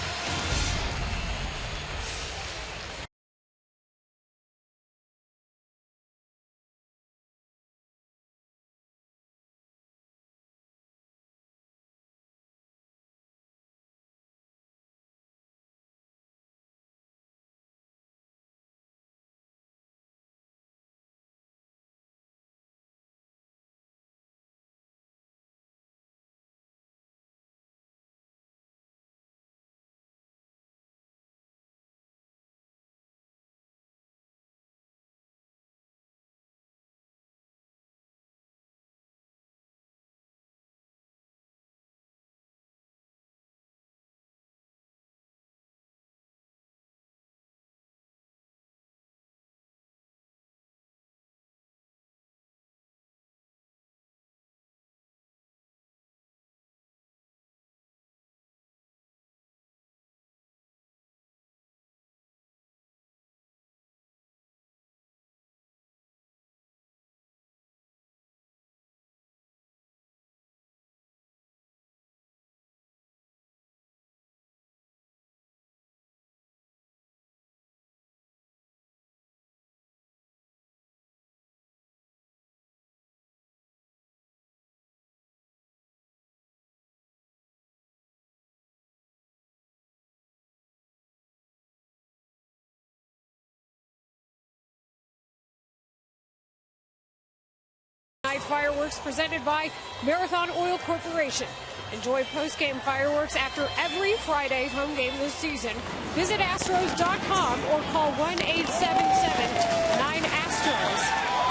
with fireworks presented by Marathon Oil Corporation. Enjoy post-game fireworks after every Friday home game this season. Visit Astros.com or call 1-877-9-ASTROS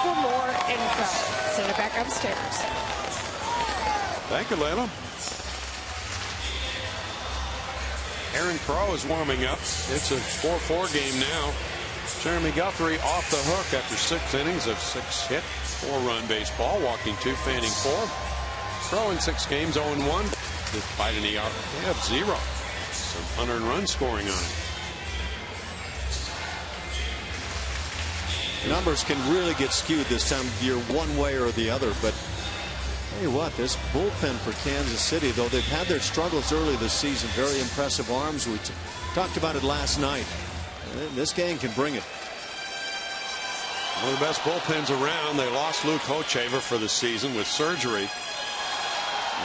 for more info. Send it back upstairs. Thank you, Layla. Aaron Crow is warming up. It's a 4-4 game now. Jeremy Guthrie off the hook after 6 innings of 6-hit, 4-run baseball, walking 2, fanning 4. Crow in 6 games, 0-1. Despite an ERA of 0. Some unearned run scoring on it. Numbers can really get skewed this time of year one way or the other, but tell you what, this bullpen for Kansas City, though they've had their struggles early this season, very impressive arms. We talked about it last night. This gang can bring it. One of the best bullpens around. They lost Luke Hochevar for the season with surgery.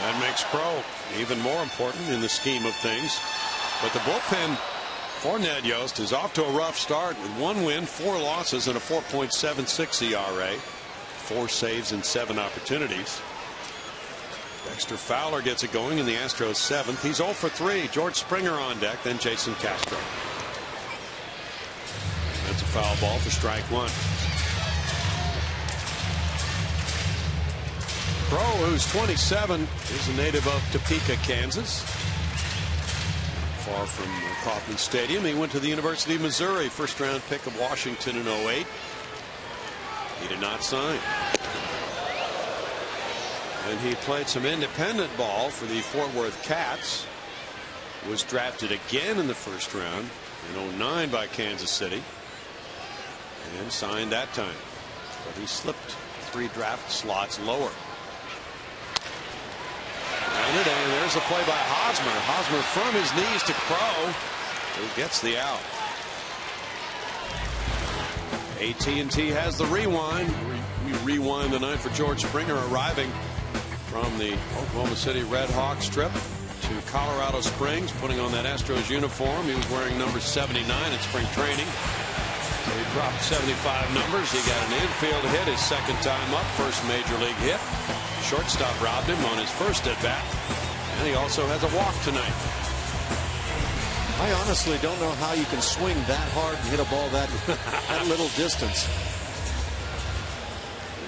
That makes Crow even more important in the scheme of things. But the bullpen for Ned Yost is off to a rough start with 1 win, 4 losses, and a 4.76 ERA. 4 saves and 7 opportunities. Dexter Fowler gets it going in the Astros 7th. He's 0 for 3. George Springer on deck, then Jason Castro. That's a foul ball for strike 1. Crow, who's 27, is a native of Topeka, Kansas. Far from Kauffman Stadium. He went to the University of Missouri, first-round pick of Washington in 08. He did not sign. And he played some independent ball for the Fort Worth Cats. Was drafted again in the first round in 09 by Kansas City. And signed that time. But he slipped 3 draft slots lower. And there's a play by Hosmer. Hosmer from his knees to Crow, who gets the out. AT&T has the rewind. We rewind the night for George Springer arriving from the Oklahoma City Red Hawks trip to Colorado Springs, putting on that Astros uniform. He was wearing number 79 in spring training. So he dropped 75 numbers. He got an infield hit his second time up, first major league hit. Shortstop robbed him on his first at bat, and he also has a walk tonight. I honestly don't know how you can swing that hard and hit a ball that little distance.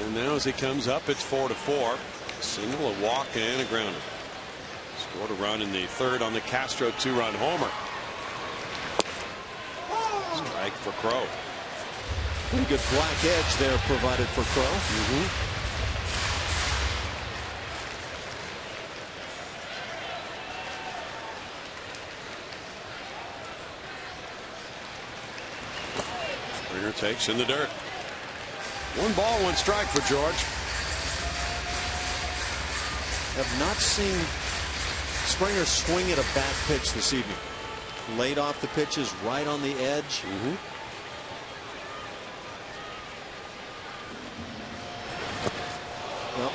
And now as he comes up, it's 4-4. Single, a walk, and a grounder. Scored a run in the 3rd on the Castro 2-run homer. Strike for Crow. Pretty good black edge there provided for Crow. Springer takes in the dirt. 1 ball, 1 strike for George. Have not seen Springer swing at a bad pitch this evening. Laid off the pitches right on the edge. Well,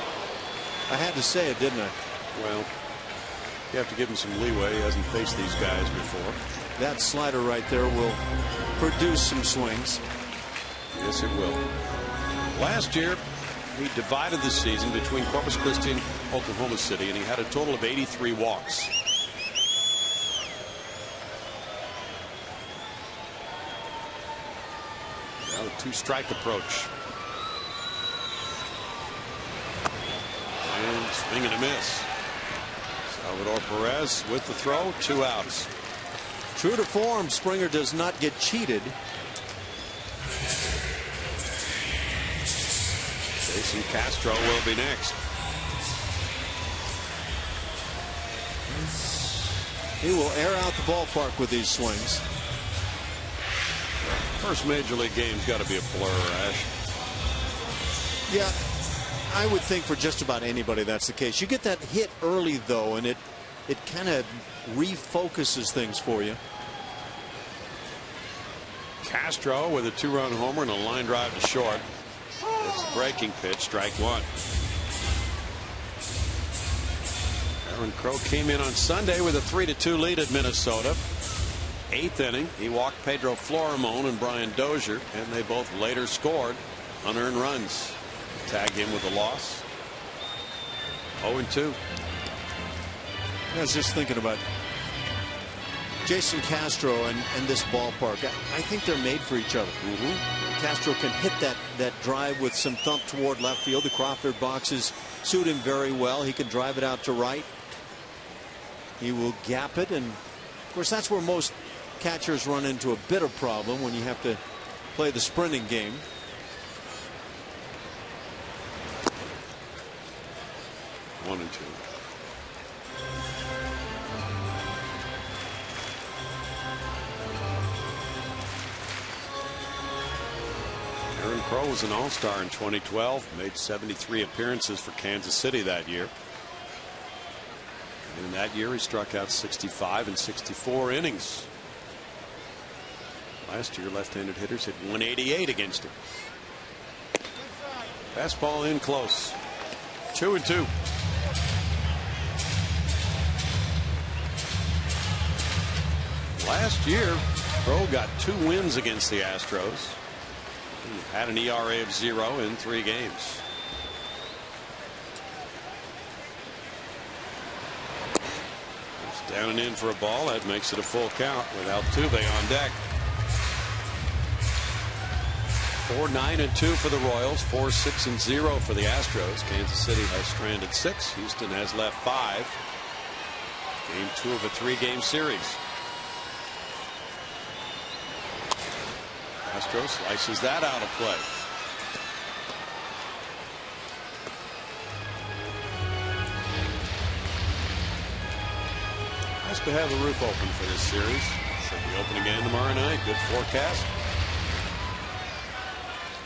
I had to say it, didn't I? Well, you have to give him some leeway. He hasn't faced these guys before. That slider right there will produce some swings. Yes, it will. Last year, he divided the season between Corpus Christi and Oklahoma City, and he had a total of 83 walks. Now the 2-strike approach. And swing and a miss. Salvador Perez with the throw, 2 outs. True to form, Springer does not get cheated. Jason Castro will be next. He will air out the ballpark with these swings. First major league game's got to be a blur, Ash. Yeah, I would think for just about anybody that's the case. You get that hit early, though, and it kind of refocuses things for you. Castro with a 2-run homer and a line drive to short. It's a breaking pitch, strike 1. Aaron Crow came in on Sunday with a 3-2 lead at Minnesota. 8th inning, he walked Pedro Florimon and Brian Dozier, and they both later scored unearned runs. Tag him with a loss. 0-2. I was just thinking about Jason Castro and this ballpark. I think they're made for each other. Castro can hit that drive with some thump toward left field. The Crawford boxes suit him very well. He can drive it out to right. He will gap it, and of course that's where most catchers run into a bit of problem when you have to play the sprinting game. One and two. Aaron Crow was an all-star in 2012, made 73 appearances for Kansas City that year. And in that year he struck out 65 in 64 innings. Last year left-handed hitters hit 188 against him. Fastball in close. 2-2. Last year Crow got 2 wins against the Astros. He had an ERA of 0 in 3 games. It's down and in for a ball. That makes it a full count with Altuve on deck. 4-9-2 for the Royals. 4-6-0 for the Astros. Kansas City has stranded 6. Houston has left 5. Game 2 of a 3-game series. Astros slices that out of play. Nice to have the roof open for this series. Should be open again tomorrow night. Good forecast.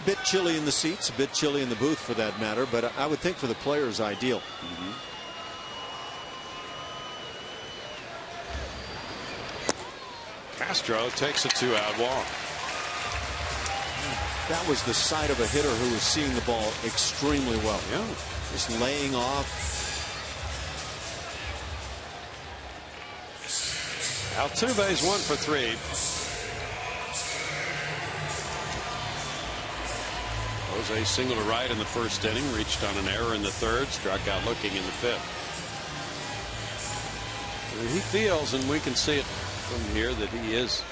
Bit chilly in the seats, a bit chilly in the booth for that matter, but I would think for the players ideal. Castro takes a 2-out walk. That was the side of a hitter who was seeing the ball extremely well. Yeah. Just laying off. Altuve's 1 for 3. Jose single to right in the first inning, reached on an error in the third, struck out looking in the 5th. He feels, and we can see it from here, that he is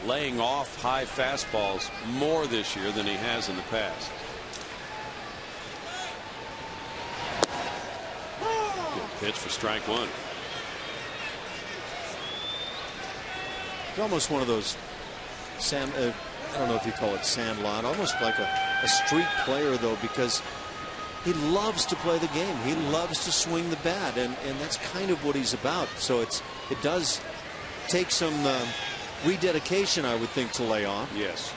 laying off high fastballs more this year than he has in the past. Good pitch for strike 1. It's almost one of those sand, I don't know if you call it sandlot, almost like a street player though, because he loves to play the game. He loves to swing the bat, and that's kind of what he's about. So it does take some rededication, I would think, to lay off. Yes.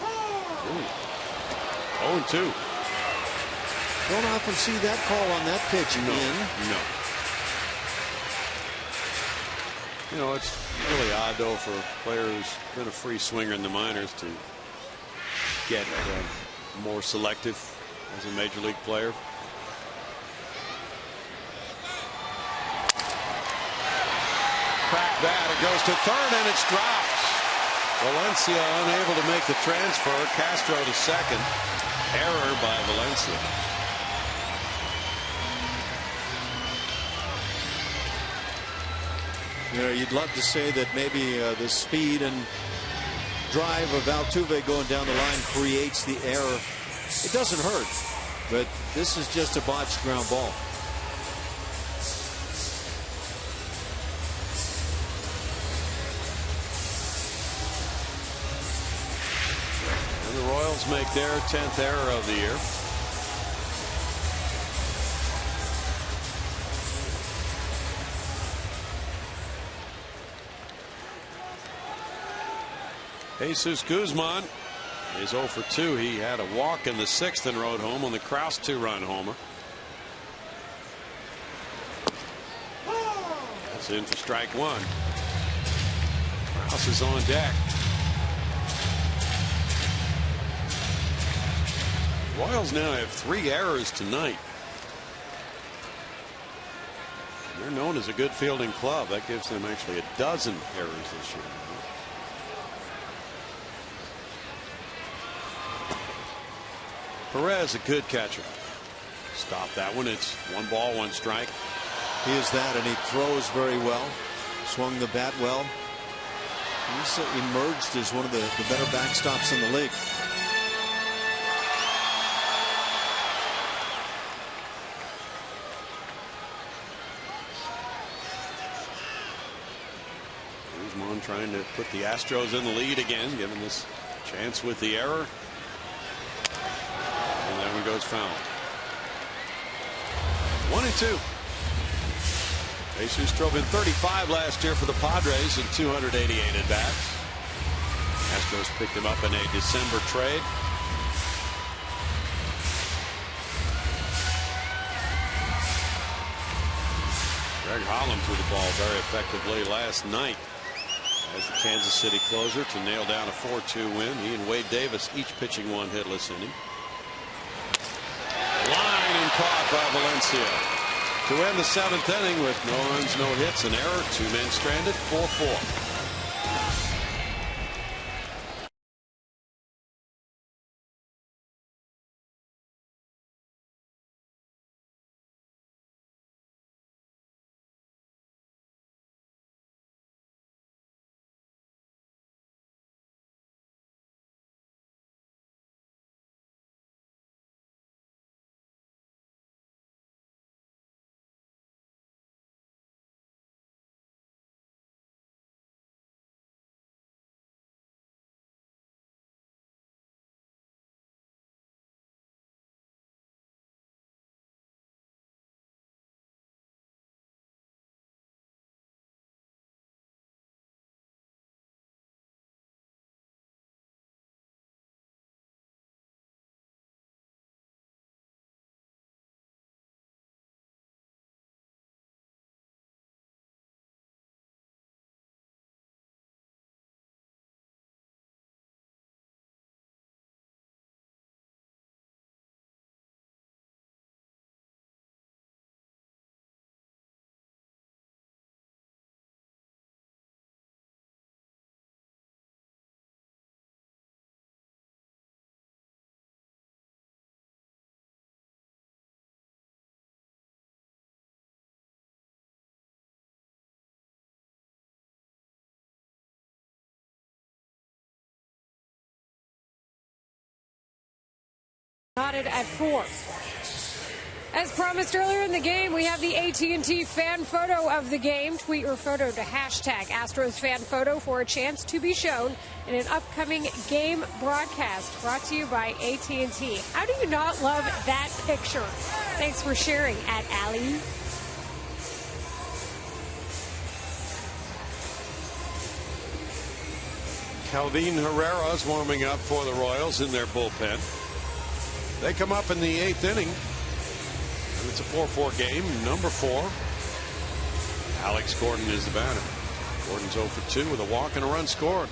Ooh. 0-2. Don't often see that call on that pitch. No. You know, it's really odd though for a player who's been a free swinger in the minors to get more selective as a major league player. Crack that. It goes to third and it's dropped. Valencia unable to make the transfer. Castro to second. Error by Valencia. You know, you'd love to say that maybe the speed and drive of Altuve going down the line creates the error. It doesn't hurt, but this is just a botched ground ball. And the Royals make their 10th error of the year. Jesus Guzman is 0 for 2. He had a walk in the 6th and rode home on the Kraus 2-run homer. That's in for strike 1. Kraus is on deck. Royals now have 3 errors tonight. They're known as a good fielding club. That gives them actually a dozen errors this year. Perez, a good catcher. Stop that one. It's 1 ball, 1 strike. He is that, and he throws very well. Swung the bat well. He's emerged as one of the better backstops in the league. Guzman trying to put the Astros in the lead again, given this chance with the error. And that one goes foul. 1-2. Jesus drove in 35 last year for the Padres in 288 at bats. Astros picked him up in a December trade. Greg Holland threw the ball very effectively last night as the Kansas City closer to nail down a 4-2 win. He and Wade Davis each pitching 1 hitless inning. Line and caught by Valencia to end the 7th inning with no runs, no hits, an error, 2 men stranded, 4-4. Knotted at 4. As promised earlier in the game, we have the AT&T fan photo of the game. Tweet your photo to hashtag Astros fan photo for a chance to be shown in an upcoming game broadcast brought to you by AT&T. How do you not love that picture? Thanks for sharing at Allie. Calvin Herrera's warming up for the Royals in their bullpen. They come up in the 8th inning. And it's a 4-4 game, number 4. Alex Gordon is the batter. Gordon's 0 for 2 with a walk and a run scored.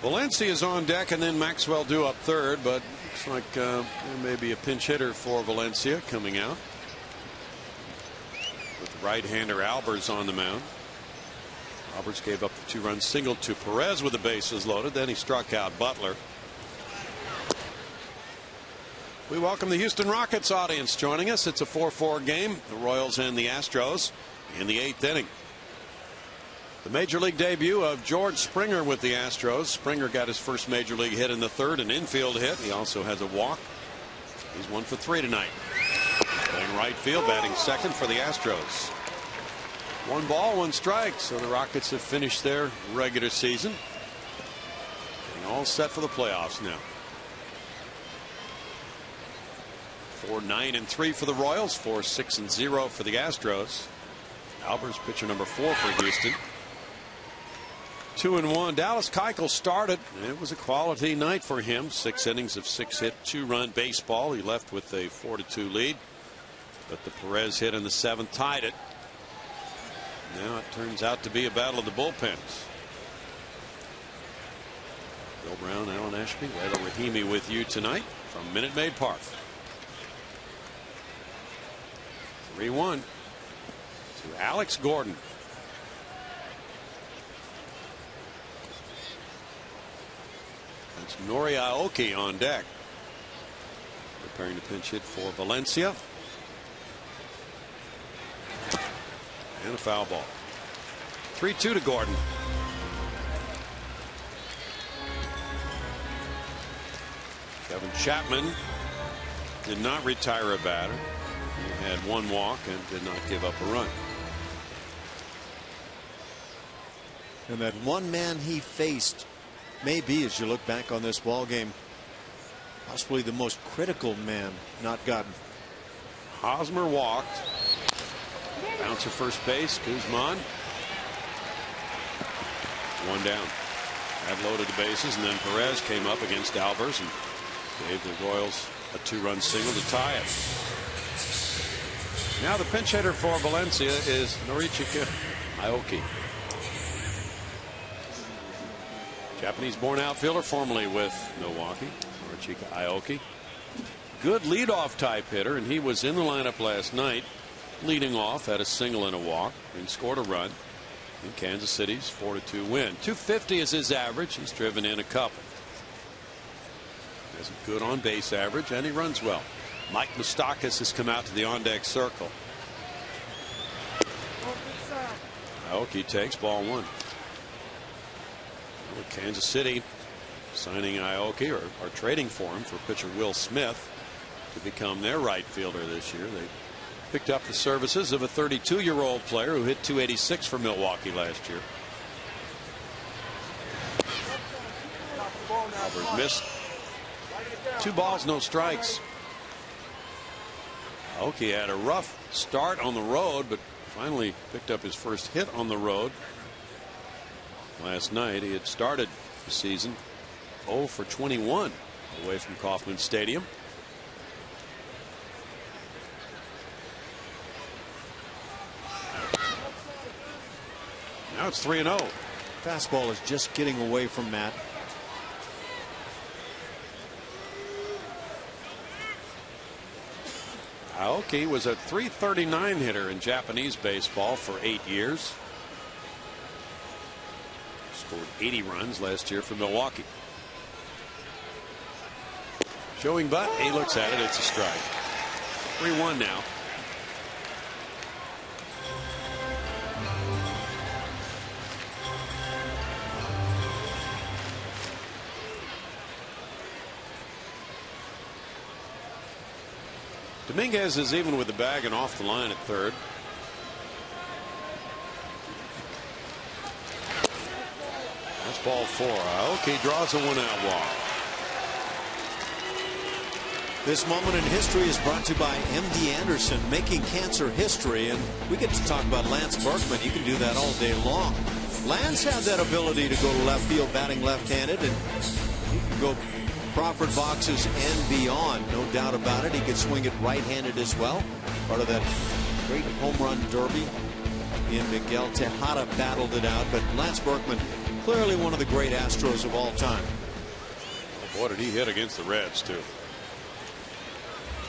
Valencia is on deck, and then Maxwell due up third, but looks like there may be a pinch hitter for Valencia coming out. With right-hander Albers on the mound. Roberts gave up the 2-run single to Perez with the bases loaded. Then he struck out Butler. We welcome the Houston Rockets audience joining us. It's a 4-4 game. The Royals and the Astros in the 8th inning. The major league debut of George Springer with the Astros. Springer got his first major league hit in the 3rd, an infield hit. He also has a walk. He's 1 for 3 tonight. Playing right field, batting second for the Astros. 1 ball, 1 strike. So the Rockets have finished their regular season. Getting all set for the playoffs now. 4-9-3 for the Royals. 4-6-0 for the Astros. Albers pitcher number 4 for Houston. 2-1. Dallas Keuchel started. It was a quality night for him. 6 innings of 6-hit 2-run baseball. He left with a 4-2 lead. But the Perez hit in the 7th tied it. Now it turns out to be a battle of the bullpens. Bill Brown, Alan Ashby, Layla Rahimi with you tonight from Minute Maid Park. 3-1 to Alex Gordon. It's Nori Aoki on deck. Preparing to pinch hit for Valencia. And a foul ball. 3-2 to Gordon. Kevin Chapman did not retire a batter. He had one walk and did not give up a run. And that one man he faced may be, as you look back on this ball game, possibly the most critical man not gotten. Hosmer walked. Bouncer first base. Guzman. One down. Had loaded the bases, and then Perez came up against Albers and gave the Royals a 2-run single to tie it. Now the pinch hitter for Valencia is Norichika Aoki. Japanese-born outfielder, formerly with Milwaukee. Norichika Aoki. Good leadoff type hitter, and he was in the lineup last night, leading off, had a single and a walk, and scored a run in Kansas City's 4-2 win. .250 is his average. He's driven in a couple. Has a good on base average, and he runs well. Mike Moustakas has come out to the on deck circle. Aoki takes ball one. Well, Kansas City signing Aoki or trading for him for pitcher Will Smith to become their right fielder this year. They picked up the services of a 32-year-old player who hit .286 for Milwaukee last year. Albers missed. 2 balls, no strikes. Aoki had a rough start on the road, but finally picked up his first hit on the road last night. He had started the season 0 for 21 away from Kauffman Stadium. Now it's 3-0. Fastball is just getting away from Matt. Aoki was a .339 hitter in Japanese baseball for 8 years. Scored 80 runs last year for Milwaukee. Showing butt. He looks at it. It's a strike. 3-1 now. Dominguez is even with the bag and off the line at third. That's ball 4. Aoki draws a 1-out walk. This moment in history is brought to you by MD Anderson, making cancer history, and we get to talk about Lance Berkman. You can do that all day long. Lance had that ability to go to left field batting left-handed, and he can go Crawford boxes and beyond, no doubt about it. He could swing it right-handed as well. Part of that great home run derby. He and Miguel Tejada battled it out, but Lance Berkman, clearly one of the great Astros of all time. Oh, boy, did he hit against the Reds, too.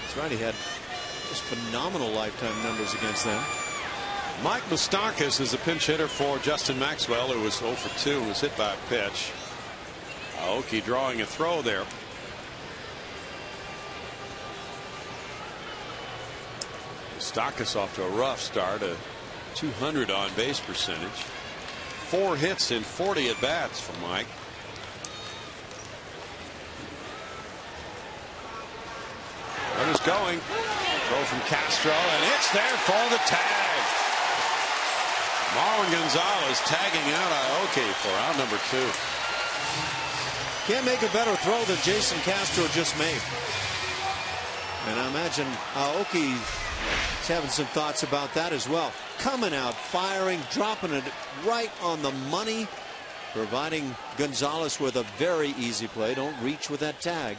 That's right, he had just phenomenal lifetime numbers against them. Mike Moustakas is a pinch hitter for Justin Maxwell, who was 0 for 2 and was hit by a pitch. Aoki drawing a throw there. Moustakas off to a rough start, a .200 on base percentage. 4 hits in 40 at bats for Mike. Runners going. Throw from Castro, and it's there for the tag. Marlon Gonzalez tagging out Aoki for out number 2. Can't make a better throw than Jason Castro just made. And I imagine Aoki is having some thoughts about that as well. Coming out, firing, dropping it right on the money, providing Gonzalez with a very easy play. Don't reach with that tag.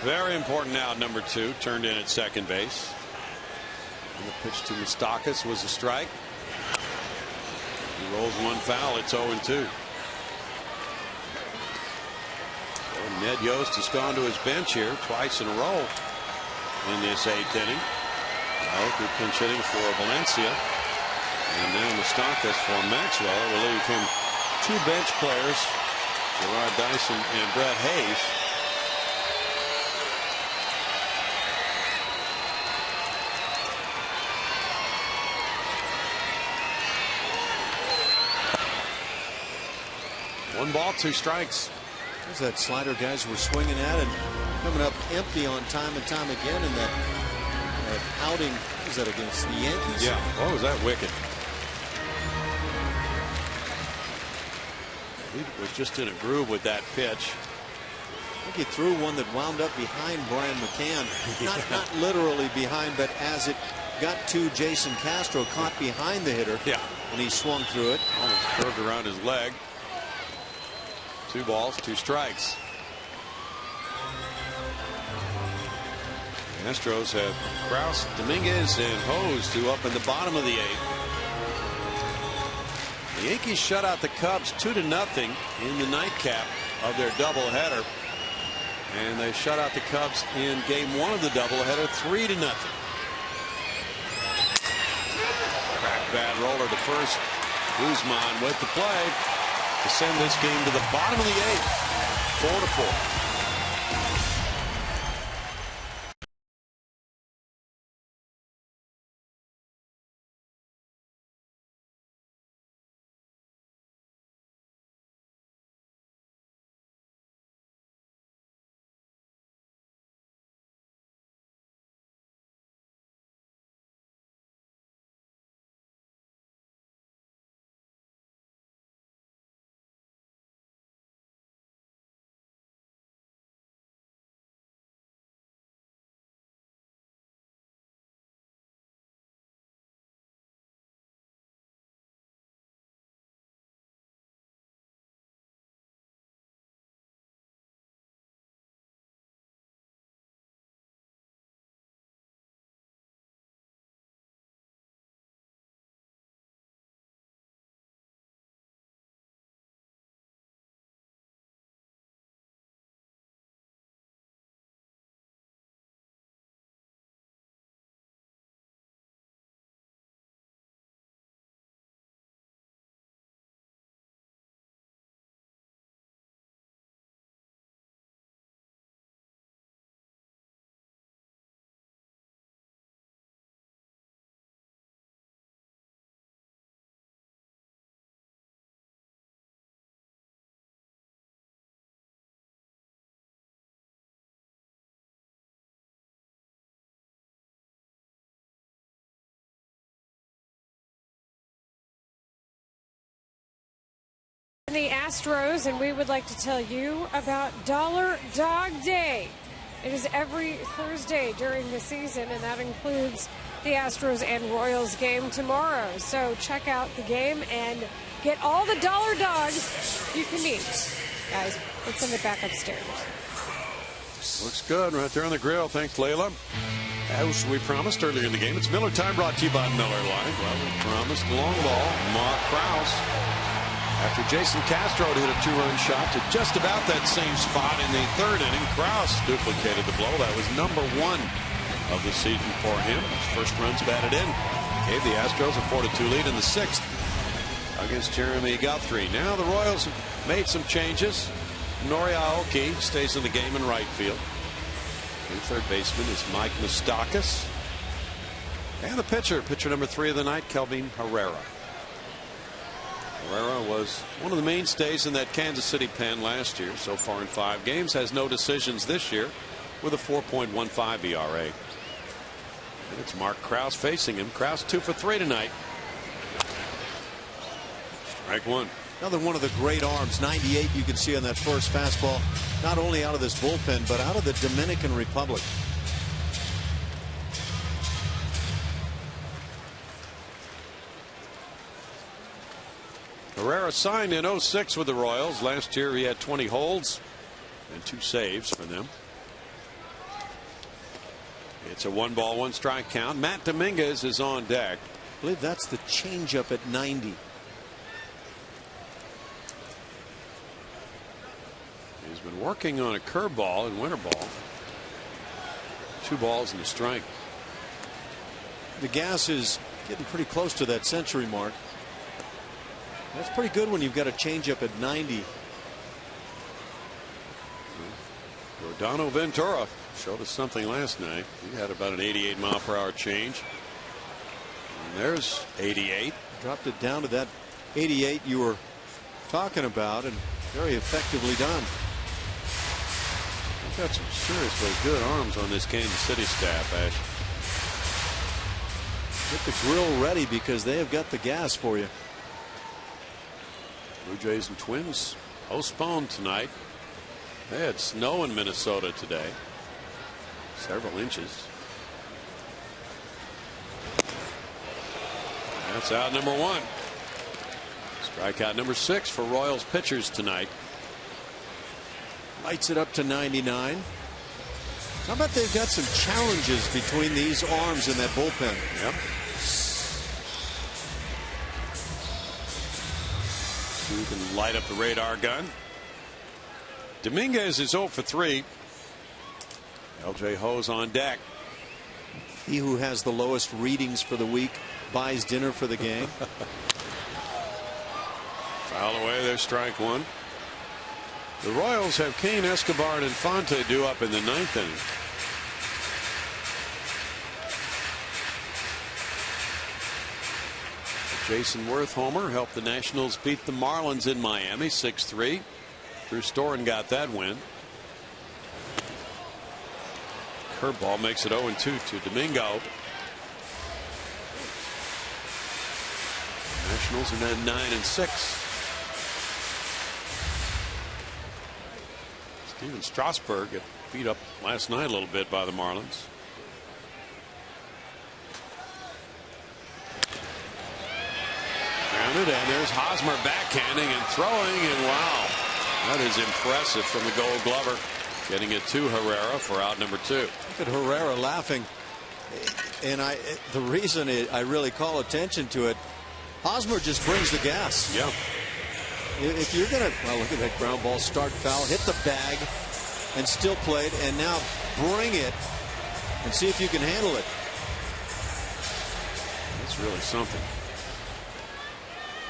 Very important now, number 2, turned in at second base. And the pitch to Moustakas was a strike. He rolls one foul. It's 0-2. Ned Yost has gone to his bench here twice in a row in this 8th inning. Aoki pinch hitting for Valencia. And now Moustakas for Maxwell will leave him two bench players, Gerard Dyson and Brett Hayes. One ball, two strikes. There's that slider guys were swinging at and coming up empty on time and time again in that outing. Was that against the Yankees? Yeah. What was that wicket? He was just in a groove with that pitch. I think he threw one that wound up behind Brian McCann. Not literally behind, but as it got to Jason Castro, caught behind the hitter. Yeah. And he swung through it. Almost curved around his leg. 2 balls, 2 strikes. The Astros have Krause, Dominguez, and Hose, 2 up in the bottom of the 8th. The Yankees shut out the Cubs 2-0 in the nightcap of their doubleheader, and they shut out the Cubs in Game 1 of the doubleheader 3-0. Crack bad roller to first. Guzman with the play to send this game to the bottom of the 8th, 4-4. The Astros, and we would like to tell you about Dollar Dog Day. It is every Thursday during the season, and that includes the Astros and Royals game tomorrow. So check out the game and get all the dollar dogs you can eat. Guys, let's send it back upstairs. Looks good right there on the grill. Thanks, Layla. As we promised earlier in the game, it's Miller time, brought to you by Miller Lite. Well, we promised long ball. Mark Krause. After Jason Castro hit a 2-run shot to just about that same spot in the 3rd inning, Krause duplicated the blow. That was number 1 of the season for him. His first runs batted in. Gave the Astros a 4-2 lead in the 6th against Jeremy Guthrie. Now the Royals have made some changes. Nori Aoki stays in the game in right field. The third baseman is Mike Moustakas. And the pitcher number 3 of the night, Kelvin Herrera. Herrera was one of the mainstays in that Kansas City pen last year. So far in 5 games, has no decisions this year with a 4.15 ERA. And it's Mark Krause facing him. Krause 2 for 3 tonight. Strike 1. Another one of the great arms, 98, you can see on that first fastball, not only out of this bullpen, but out of the Dominican Republic. Herrera signed in 06 with the Royals. Last year he had 20 holds and 2 saves for them. It's a 1-ball, 1-strike count. Matt Dominguez is on deck. I believe that's the changeup at 90. He's been working on a curveball and winter ball. 2 balls and a strike. The gas is getting pretty close to that century mark. That's pretty good when you've got a changeup at 90. Rodano Ventura showed us something last night. He had about an 88-mile-per-hour change. And there's 88. Dropped it down to that 88 you were talking about, and very effectively done. We've got some seriously good arms on this Kansas City staff, Ash. Get the grill ready because they have got the gas for you. Blue Jays and Twins postponed tonight. They had snow in Minnesota today. Several inches. That's out number 1. Strikeout number 6 for Royals pitchers tonight. Lights it up to 99. How about they've got some challenges between these arms in that bullpen? Yep. So you can light up the radar gun. Dominguez is 0 for 3. LJ Ho's on deck. He who has the lowest readings for the week buys dinner for the game. Foul away. There's strike 1. The Royals have Kane, Escobar, and Infante due up in the 9th inning. Jason Worth homer helped the Nationals beat the Marlins in Miami 6-3. Drew Storen got that win. Curveball makes it 0-2 to Domingo. Nationals are now 9-6. Steven Strasburg got beat up last night a little bit by the Marlins. Grounded, and there's Hosmer backhanding and throwing, and wow, that is impressive from the Gold Glover. Getting it to Herrera for out number 2. Look at Herrera laughing, and the reason I really call attention to it, Hosmer just brings the gas. Yeah. If you're gonna, well, look at that ground ball, start foul, hit the bag, and still play it, and now bring it and see if you can handle it. That's really something.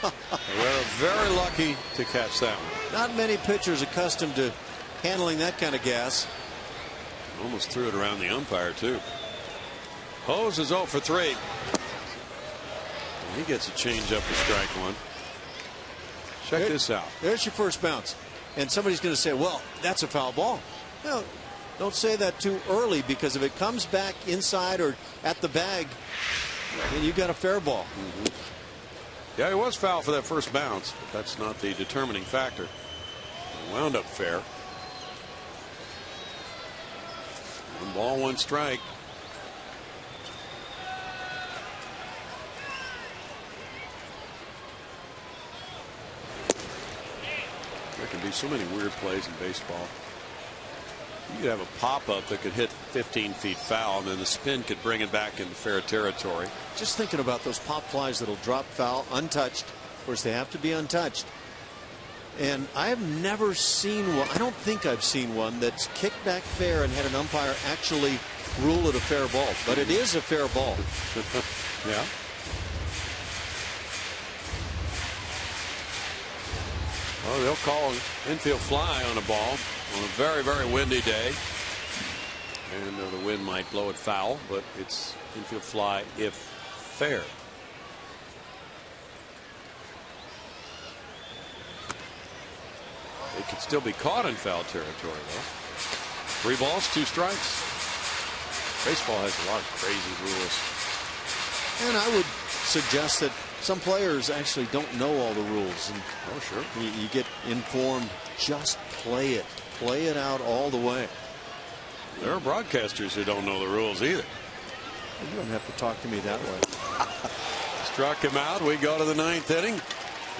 Herrera very lucky to catch that one. Not many pitchers accustomed to handling that kind of gas. Almost threw it around the umpire too. Hose is 0 for 3. And he gets a change up for strike 1. Check this out. There's your first bounce. And somebody's going to say, well, that's a foul ball. Well, don't say that too early, because if it comes back inside or at the bag, then you got a fair ball. Yeah, he was foul for that first bounce, but that's not the determining factor. It wound up fair. 1 ball, 1 strike. There can be so many weird plays in baseball. You could have a pop-up that could hit 15 feet foul, and then the spin could bring it back into fair territory. Just thinking about those pop flies that'll drop foul untouched. Of course, they have to be untouched. And I have never seen one. I don't think I've seen one that's kicked back fair and had an umpire actually rule it a fair ball. But it is a fair ball. Yeah. Well, they'll call an infield fly on a ball on a very, very windy day. And the wind might blow it foul, but it's infield fly if fair. It could still be caught in foul territory, though. 3 balls, 2 strikes. Baseball has a lot of crazy rules. And I would suggest that some players actually don't know all the rules. And oh, sure. You get informed. Just play it. Play it out all the way. There are broadcasters who don't know the rules either. You don't have to talk to me that way. Struck him out. We go to the 9th inning.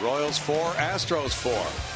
Royals 4, Astros 4.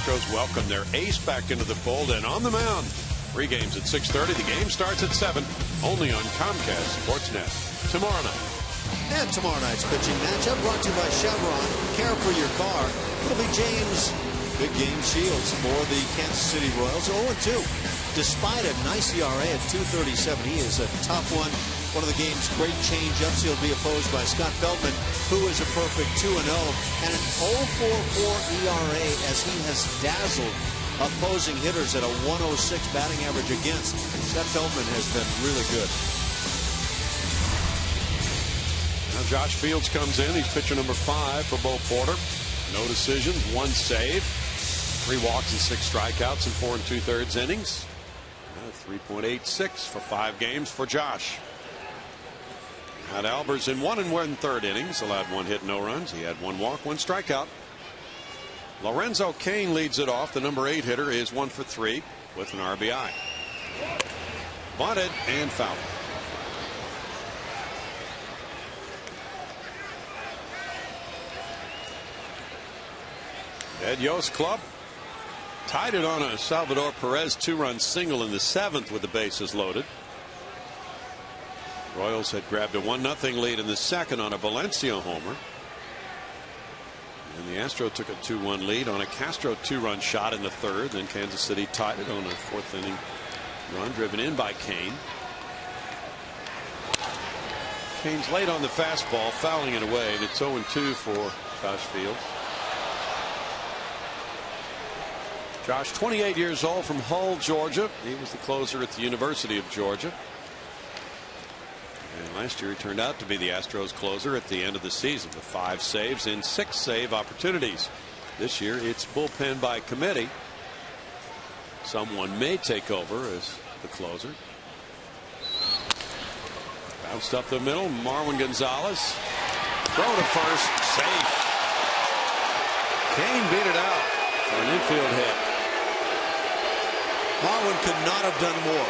Astros welcome their ace back into the fold and on the mound. 3 games at 6:30. The game starts at 7, only on Comcast Sportsnet. Tomorrow night. And tomorrow night's pitching matchup brought to you by Chevron. Care for your car. It'll be James Big Game Shields for the Kansas City Royals. 0-2. Despite a nice ERA at 2.37, he is a tough one. One of the game's great change-ups. He'll be opposed by Scott Feldman, who is a perfect 2-0, and an 0.44 ERA as he has dazzled opposing hitters at a 106 batting average against. Scott Feldman has been really good. Now Josh Fields comes in. He's pitcher number 5 for Bo Porter. No decisions, 1 save, 3 walks and 6 strikeouts in 4 2/3 innings. 3.86 for 5 games for Josh. Had Albers in 1 1/3 innings, allowed 1 hit, no runs. He had 1 walk, 1 strikeout. Lorenzo Cain leads it off. The number 8 hitter is 1 for 3 with an RBI. Bunted and fouled. Ed Yost club tied it on a Salvador Perez 2-run single in the 7th with the bases loaded. Royals had grabbed a 1-0 lead in the 2nd on a Valencia homer. And the Astros took a 2-1 lead on a Castro 2-run shot in the 3rd. Then Kansas City tied it on a 4th inning run driven in by Cain. Cain's late on the fastball, fouling it away, and it's 0-2 for Josh Fields. Josh, 28 years old, from Hull, Georgia. He was the closer at the University of Georgia. And last year he turned out to be the Astros closer at the end of the season with 5 saves and 6 save opportunities. This year it's bullpen by committee. Someone may take over as the closer. Bounced up the middle. Marwin Gonzalez. Throw to first. Safe. Cain beat it out for an infield hit. Marwin could not have done more.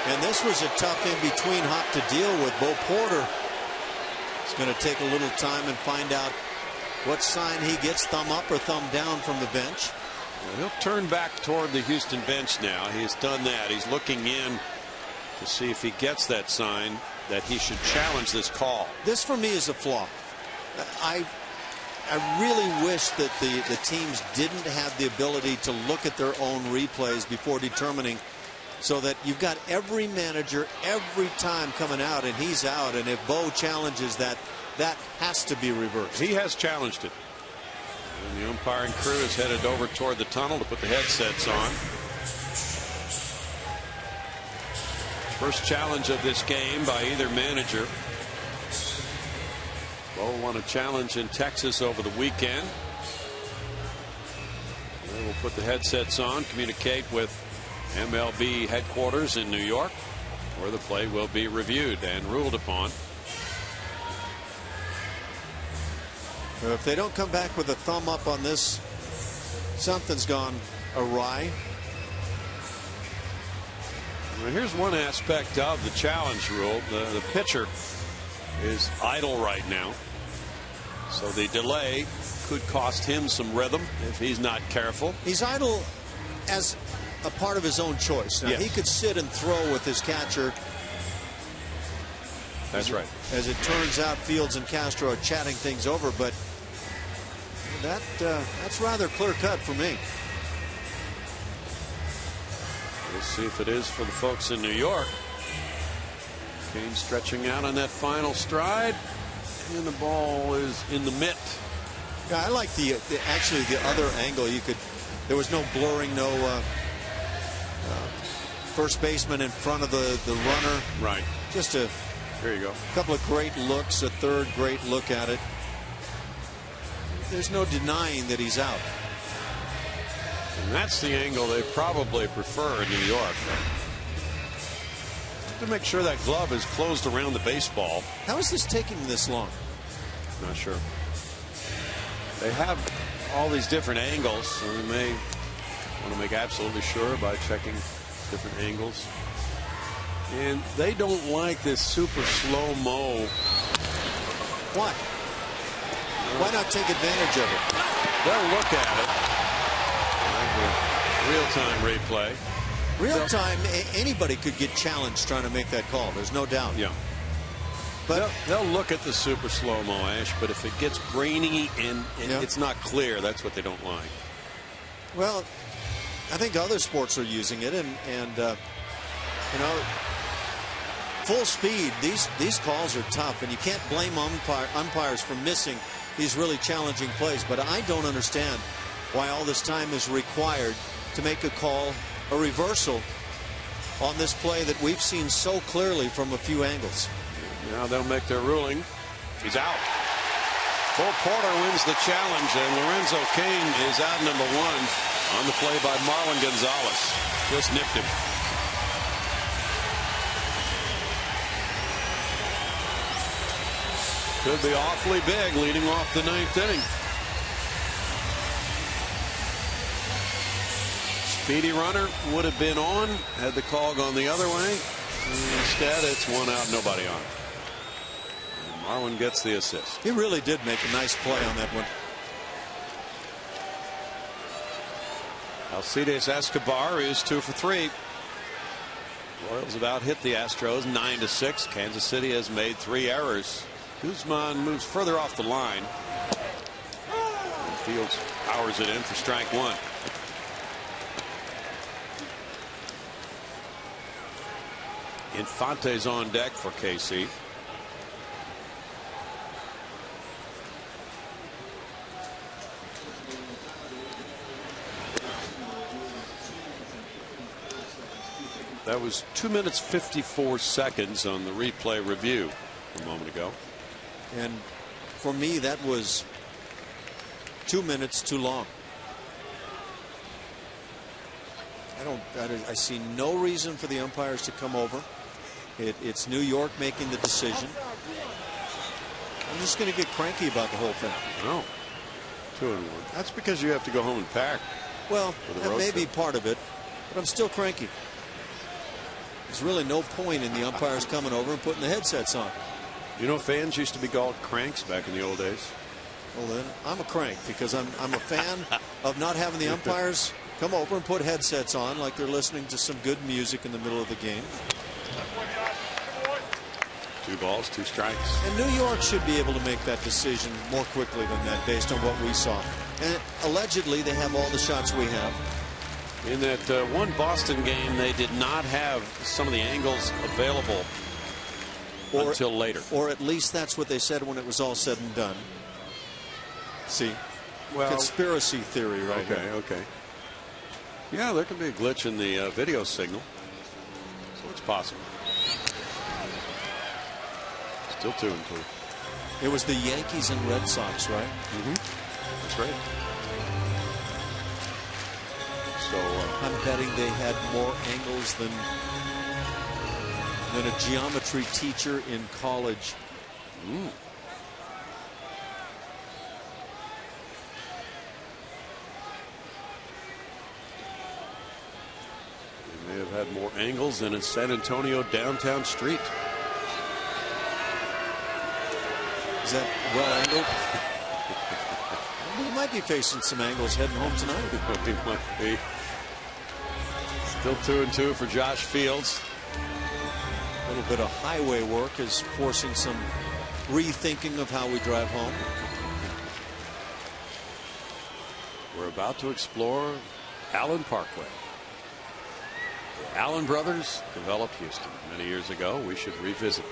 And this was a tough in-between hop to deal with. Bo Porter is going to take a little time and find out what sign he gets, thumb up or thumb down from the bench. Well, he'll turn back toward the Houston bench now. He's done that. He's looking in to see if he gets that sign that he should challenge this call. This for me is a flaw. I really wish that the teams didn't have the ability to look at their own replays before determining, so that you've got every manager every time coming out and he's out, and if Bo challenges that, that has to be reversed. He has challenged it. And the umpiring crew is headed over toward the tunnel to put the headsets on. First challenge of this game by either manager. Bo won a challenge in Texas over the weekend. We'll put the headsets on, communicate with MLB headquarters in New York, where the play will be reviewed and ruled upon. If they don't come back with a thumb up on this, something's gone awry. Well, here's one aspect of the challenge rule. The pitcher is idle right now, so the delay could cost him some rhythm if he's not careful. He's idle as a part of his own choice. Now, yes, he could sit and throw with his catcher. That's right. As it turns out, Fields and Castro are chatting things over, but that's rather clear cut for me. We'll see if it is for the folks in New York. Cain stretching out on that final stride, and the ball is in the mitt. Yeah, I like actually the other angle. There was no blurring, no first baseman in front of the runner. Right. Just there you go. Couple of great looks, a third great look at it. There's no denying that he's out. And that's the angle they probably prefer in New York. To make sure that glove is closed around the baseball. How is this taking this long? Not sure. They have all these different angles, so they may want to make absolutely sure by checking different angles. And they don't like this super slow-mo. Why? Why not take advantage of it? They'll look at it. Real-time replay. Real time, anybody could get challenged trying to make that call. There's no doubt. Yeah. But they'll look at the super slow-mo, Ash, but if it gets grainy and it's not clear, that's what they don't like. Well, I think other sports are using it, and you know, full speed. These calls are tough, and you can't blame umpires for missing these really challenging plays. But I don't understand why all this time is required to make a call, a reversal on this play that we've seen so clearly from a few angles. Now they'll make their ruling. He's out. Cole Porter wins the challenge, and Lorenzo Cain is out number 1 on the play by Marlon Gonzalez. Just nipped him. Could be awfully big leading off the 9th inning. Speedy runner would have been on had the call gone the other way. Instead, it's 1 out, nobody on. And Marlon gets the assist. He really did make a nice play on that one. Alcides Escobar is 2 for 3. Royals have out hit the Astros 9-6. Kansas City has made 3 errors. Guzman moves further off the line. And Fields powers it in for strike 1. Infante's on deck for KC. That was 2 minutes 54 seconds on the replay review a moment ago. And for me, that was 2 minutes too long. I see no reason for the umpires to come over. It's New York making the decision. I'm just going to get cranky about the whole thing. No. 2-1. That's because you have to go home and pack. Well, that may be part of it, but I'm still cranky. There's really no point in the umpires coming over and putting the headsets on. You know, fans used to be called cranks back in the old days. Well, then I'm a crank because I'm a fan of not having the umpires come over and put headsets on like they're listening to some good music in the middle of the game. 2 balls, 2 strikes. And New York should be able to make that decision more quickly than that based on what we saw. And allegedly they have all the shots we have. In that one Boston game, they did not have some of the angles available until later. Or at least that's what they said when it was all said and done. See? Well, conspiracy theory right here. Okay. Yeah, there could be a glitch in the video signal. So it's possible. Still 2-2. It was the Yankees and Red Sox, right? That's right. So I'm betting they had more angles than a geometry teacher in college. They may have had more angles than in San Antonio downtown street. Is that well angled? We might be facing some angles heading home tonight. We might be. Still 2-2 for Josh Fields. A little bit of highway work is forcing some rethinking of how we drive home. We're about to explore Allen Parkway. The Allen brothers developed Houston many years ago. We should revisit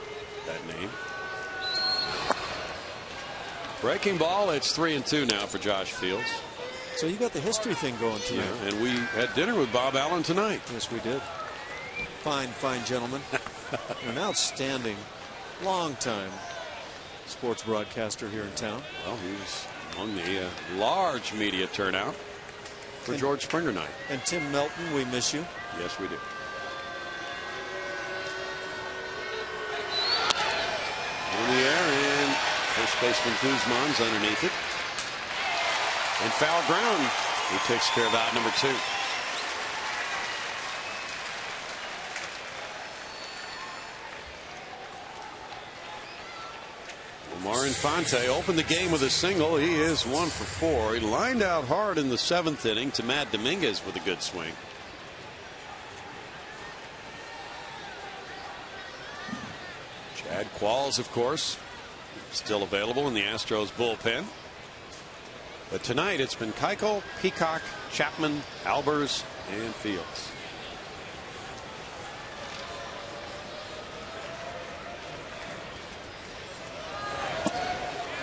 that name. Breaking ball. It's 3-2 now for Josh Fields. So you got the history thing going tonight. Yeah, and we had dinner with Bob Allen tonight. Yes, we did. Fine gentleman. An outstanding, long-time sports broadcaster here in town. Well, he was among the large media turnout for George Springer night. And Tim Melton, we miss you. Yes, we do. In the air, and first baseman Guzman's underneath it. And foul ground. He takes care of out number 2. Omar Infante opened the game with a single. He is 1 for 4. He lined out hard in the 7th inning to Matt Dominguez with a good swing. Chad Qualls, of course, still available in the Astros bullpen. But tonight it's been Keuchel, Peacock, Chapman, Albers, and Fields.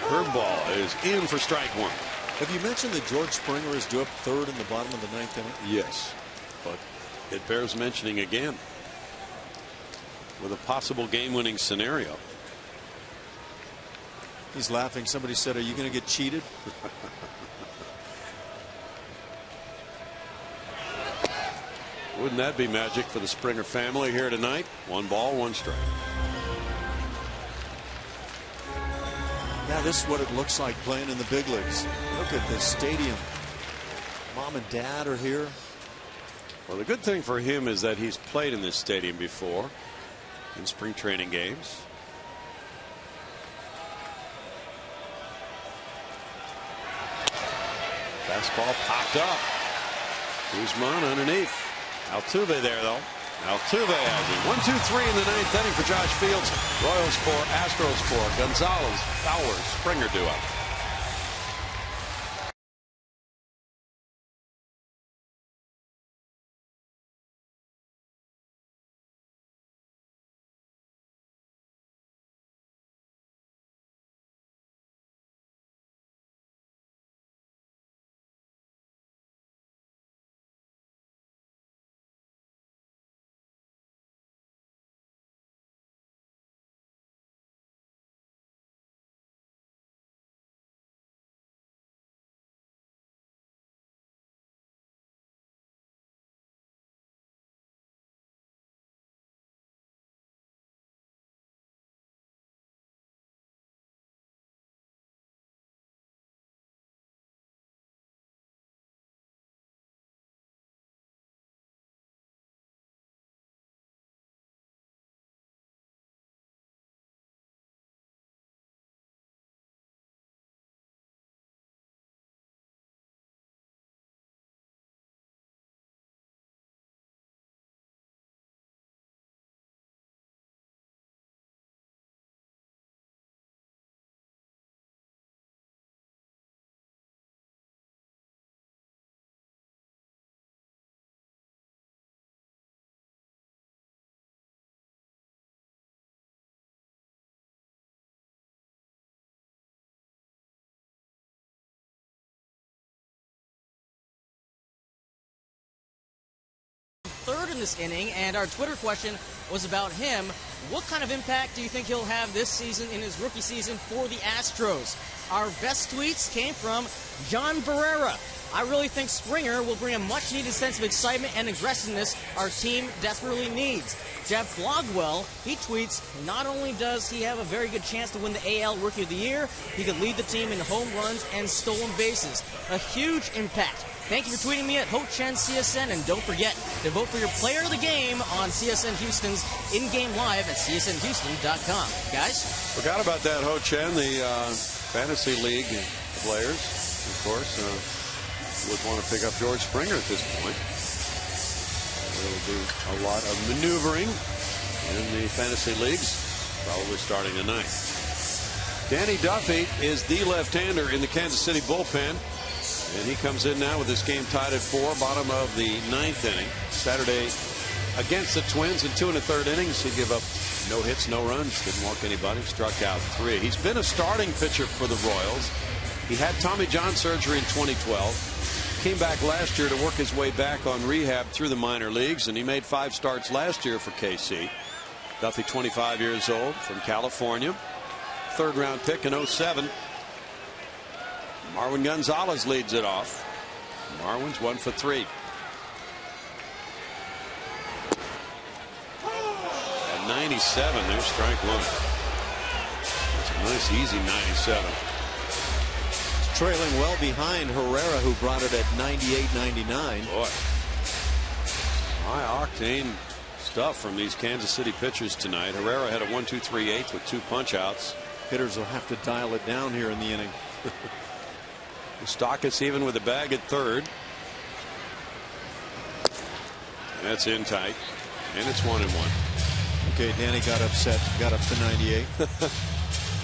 Curveball is in for strike 1. Have you mentioned that George Springer is due up 3rd in the bottom of the 9th inning? Yes, but it bears mentioning again with a possible game-winning scenario. He's laughing. Somebody said, "Are you going to get cheated?" Wouldn't that be magic for the Springer family here tonight? 1 ball, 1 strike. Yeah, this is what it looks like playing in the big leagues. Look at this stadium. Mom and Dad are here. Well, the good thing for him is that he's played in this stadium before in spring training games. Fastball popped up. Guzman underneath. Altuve there, though. Altuve has it. 1, 2, 3 in the 9th inning for Josh Fields. Royals 4, Astros 4. Gonzalez, Fowler, Springer duo. Third in this inning, and our Twitter question was about him. What kind of impact do you think he'll have this season in his rookie season for the Astros? Our best tweets came from John Barrera. I really think Springer will bring a much-needed sense of excitement and aggressiveness our team desperately needs. Jeff Blogwell, he tweets, not only does he have a very good chance to win the AL Rookie of the Year, he could lead the team in home runs and stolen bases. A huge impact. Thank you for tweeting me at HoChenCSN, and don't forget to vote for your player of the game on CSN Houston's in-game live at csnhouston.com. Guys? Forgot about that, Ho Chen, the Fantasy League players, of course, would want to pick up George Springer at this point. There will be a lot of maneuvering in the fantasy leagues, probably starting tonight. Danny Duffy is the left-hander in the Kansas City bullpen. And he comes in now with this game tied at 4, bottom of the 9th inning. Saturday against the Twins in 2 1/3 innings. He gave up no hits, no runs, didn't walk anybody, struck out 3. He's been a starting pitcher for the Royals. He had Tommy John surgery in 2012. Came back last year to work his way back on rehab through the minor leagues, and he made 5 starts last year for KC. Duffy, 25 years old, from California. 3rd-round pick in 2007. Marwin Gonzalez leads it off. Marwin's 1 for 3. At 97, there's strike 1. It's a nice, easy 97. It's trailing well behind Herrera, who brought it at 98-99. Boy, high octane stuff from these Kansas City pitchers tonight. Herrera had a 1-2-3-8 with 2 punch outs. Hitters will have to dial it down here in the inning. Moustakas even with the bag at third. That's in tight, and it's 1-1. Okay, Danny got upset, got up to 98.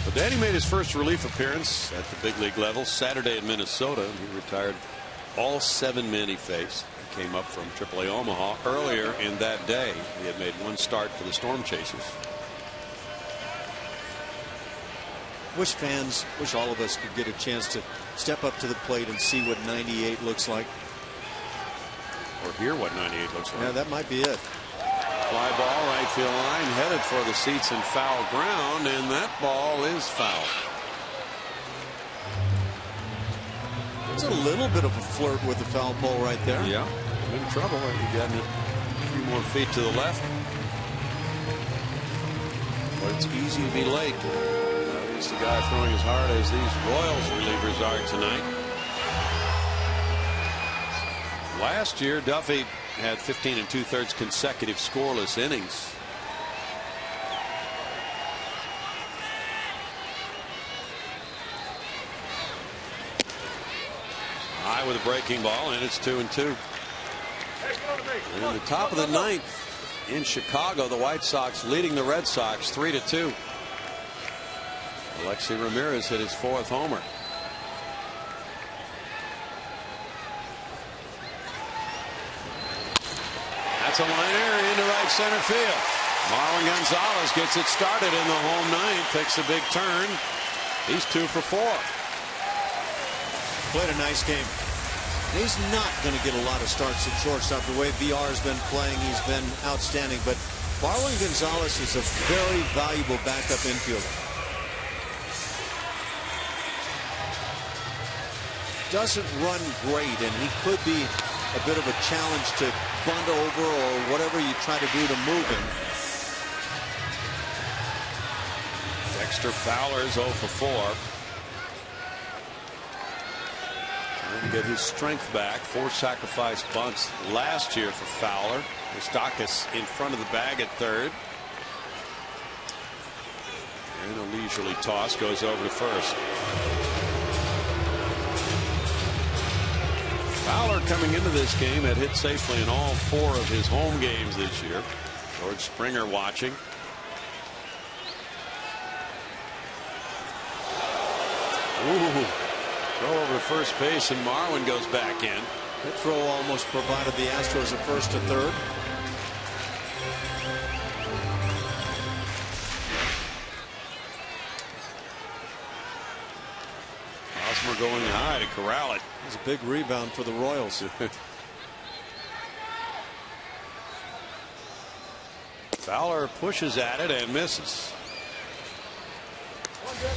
But Danny made his first relief appearance at the big league level Saturday in Minnesota. He retired all 7 men he faced. He came up from AAA Omaha earlier in that day. He had made 1 start for the Storm Chasers. Wish all of us could get a chance to step up to the plate and see what 98 looks like. Or hear what 98 looks like. Yeah, that might be it. Fly ball, right field line, headed for the seats in foul ground, and that ball is foul. It's a little bit of a flirt with the foul pole right there. Yeah, I'm in trouble. He got a few more feet to the left. But it's easy to be late. He's the guy throwing as hard as these Royals relievers are tonight. Last year, Duffy had 15 2/3 consecutive scoreless innings. High with a breaking ball, and it's 2-2. In the top of the 9th in Chicago, the White Sox leading the Red Sox 3-2. Alexi Ramirez hit his 4th homer. That's a liner into right center field. Marlon Gonzalez gets it started in the home 9th, takes a big turn. He's 2 for 4. Played a nice game. He's not going to get a lot of starts at shortstop. The way VR has been playing, he's been outstanding. But Marlon Gonzalez is a very valuable backup infielder. Doesn't run great, and he could be a bit of a challenge to bunt over or whatever you try to do to move him. Dexter Fowler's 0 for 4. Trying to get his strength back. 4 sacrifice bunts last year for Fowler. Moustakas in front of the bag at third. And a leisurely toss goes over to first. Fowler coming into this game had hit safely in all 4 of his home games this year. George Springer watching. Ooh, throw over to first base, and Marwin goes back in. That throw almost provided the Astros a 1st to 3rd. Hosmer going high to corral it. It was a big rebound for the Royals. Fowler pushes at it and misses.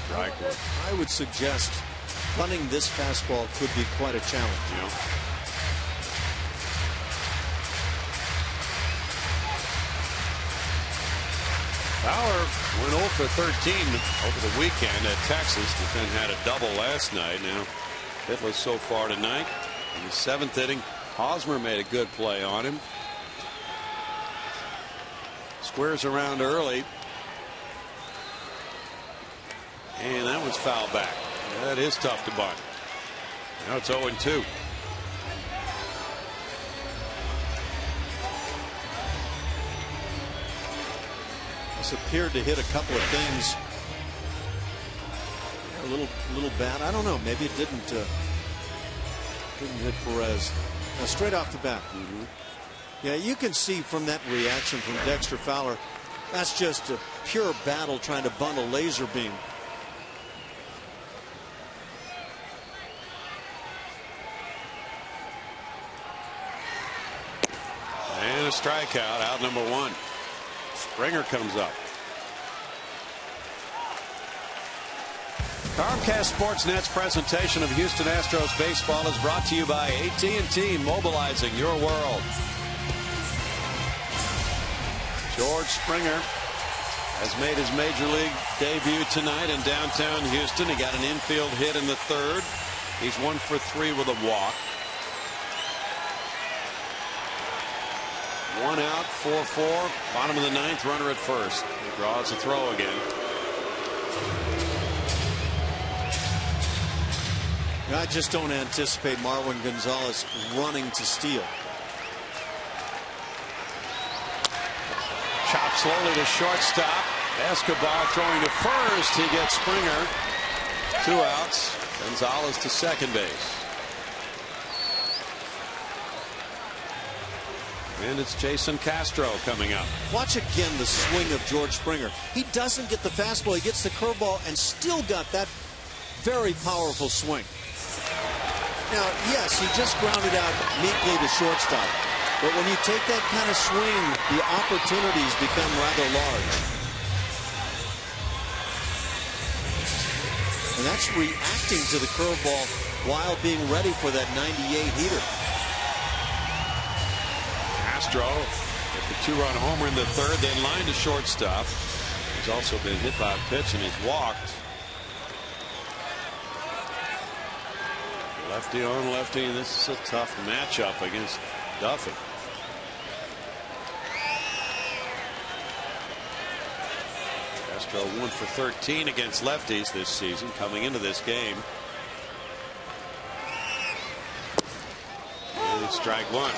Strike one. I would suggest bunting this fastball could be quite a challenge. Yeah. Fowler went 0 for 13 over the weekend at Texas, but then had a double last night. Now hitless so far tonight. In the 7th inning, Hosmer made a good play on him. Squares around early. And that was fouled back. That is tough to bunt. Now it's 0-2. This appeared to hit a couple of things. A little bad. I don't know. Maybe it didn't hit Perez. Now straight off the bat. Yeah, you can see from that reaction from Dexter Fowler, that's just a pure battle trying to bunt a laser beam. And a strikeout, out number 1. Springer comes up. Comcast Sportsnet's presentation of Houston Astros baseball is brought to you by AT&T, mobilizing your world. George Springer has made his major league debut tonight in downtown Houston. He got an infield hit in the 3rd. He's 1 for 3 with a walk. 1 out, 4-4. Bottom of the 9th, runner at first. He draws a throw again. I just don't anticipate Marwin Gonzalez running to steal. Chop slowly to shortstop. Escobar throwing to first. He gets Springer. 2 outs. Gonzalez to second base. And it's Jason Castro coming up. Watch again the swing of George Springer. He doesn't get the fastball. He gets the curveball and still got that very powerful swing. Now, yes, he just grounded out meekly to shortstop. But when you take that kind of swing, the opportunities become rather large. And that's reacting to the curveball while being ready for that 98 heater. Castro with the 2-run homer in the third, then line to shortstop. He's also been hit by a pitch and he's walked. Lefty on lefty, and this is a tough matchup against Duffy. Castro 1 for 13 against lefties this season coming into this game. And it's strike 1.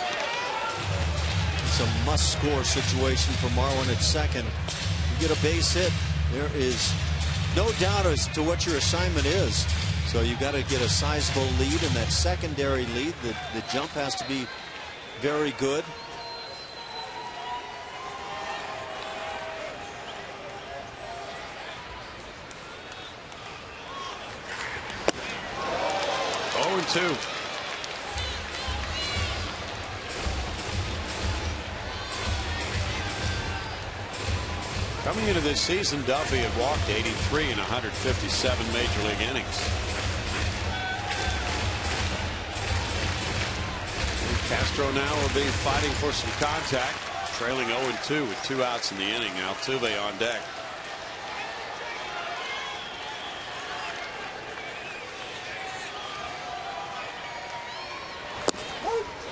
It's a must-score situation for Marwin at second. You get a base hit, there is no doubt as to what your assignment is. So you've got to get a sizable lead, and that secondary lead, the jump has to be very good. Oh, 2. Coming into this season, Duffy had walked 83 in 157 major league innings. Castro now will be fighting for some contact, trailing 0-2 with 2 outs in the inning. Altuve on deck.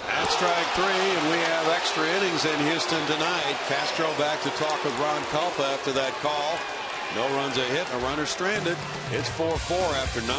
That's strike 3, and we have extra innings in Houston tonight. Castro back to talk with Ron Culpa after that call. No runs a hit, a runner stranded. It's 4-4 after 9.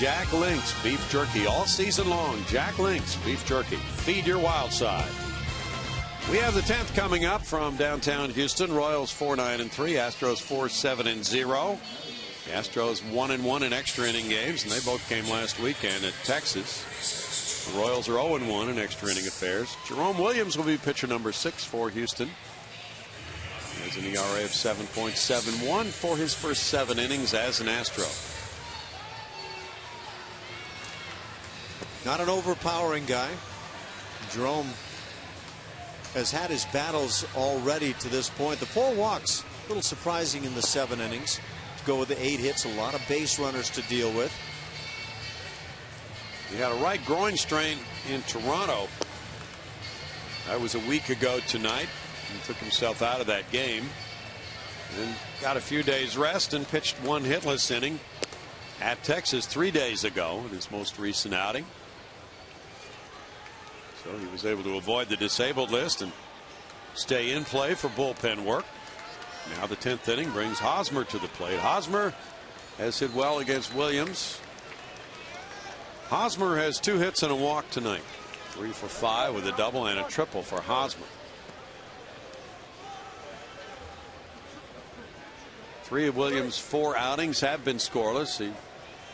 Jack Link's beef jerky all season long. Jack Link's beef jerky. Feed your wild side. We have the 10th coming up from downtown Houston. Royals 4-9-3. Astros 4-7-0. The Astros 1-1 in extra inning games, and they both came last weekend at Texas. The Royals are 0-1 in extra inning affairs. Jerome Williams will be pitcher number 6 for Houston. He has an ERA of 7.71 for his first 7 innings as an Astro. Not an overpowering guy. Jerome has had his battles already to this point. The 4 walks, a little surprising in the 7 innings. To go with the 8 hits, a lot of base runners to deal with. He had a right groin strain in Toronto. That was a week ago tonight. He took himself out of that game. and got a few days rest and pitched one hitless inning at Texas 3 days ago in his most recent outing. So he was able to avoid the disabled list and stay in play for bullpen work. Now the 10th inning brings Hosmer to the plate. Hosmer has hit well against Williams. Hosmer has 2 hits and a walk tonight. 3 for 5 with a double and a triple for Hosmer. 3 of Williams' 4 outings have been scoreless. He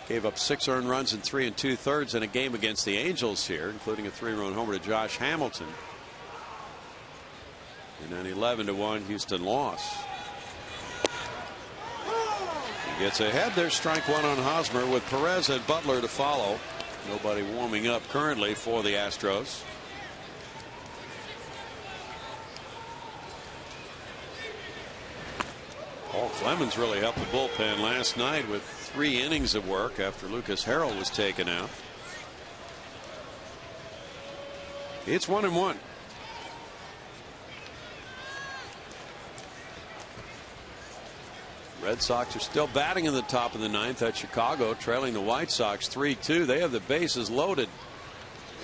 gave up 6 earned runs in 3 2/3 in a game against the Angels here, including a 3-run homer to Josh Hamilton in an 11-1 Houston loss. He gets ahead. There's strike 1 on Hosmer with Perez and Butler to follow. Nobody warming up currently for the Astros. Paul Clemens really helped the bullpen last night with 3 innings of work after Lucas Harrell was taken out. It's 1-1. Red Sox are still batting in the top of the 9th at Chicago, trailing the White Sox 3-2. They have the bases loaded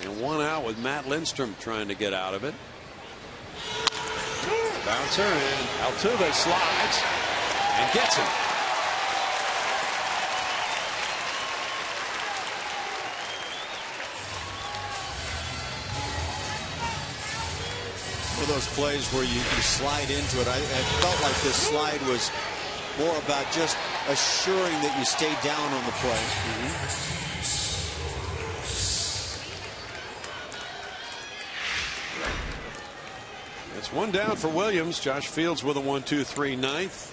and 1 out with Matt Lindstrom trying to get out of it. Bouncer, and Altuve slides and gets him. One of those plays where you slide into it. I felt like this slide was more about just assuring that you stay down on the play. It's 1 down for Williams. Josh Fields with a 1-2-3 9th.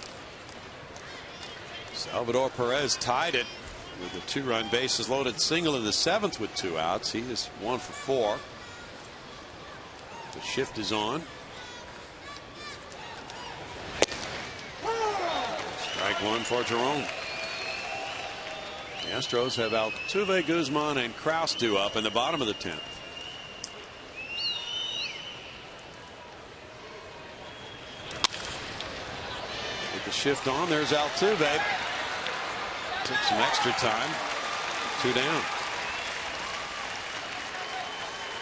Salvador Perez tied it with a 2-run bases loaded single in the 7th with 2 outs. He is 1 for 4. The shift is on. Strike 1 for Jerome. The Astros have Altuve, Guzman, and Kraus due up in the bottom of the 10th. With the shift on, there's Altuve. Took some extra time. 2 down.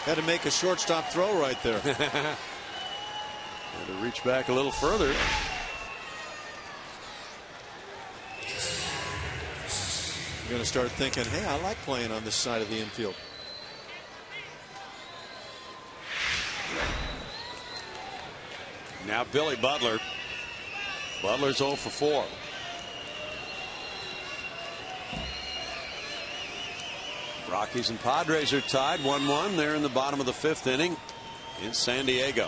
Had to make a shortstop throw right there. Had to reach back a little further. You're going to start thinking, hey, I like playing on this side of the infield. Now Billy Butler. Butler's 0 for 4. Rockies and Padres are tied 1-1. They're in the bottom of the 5th inning in San Diego.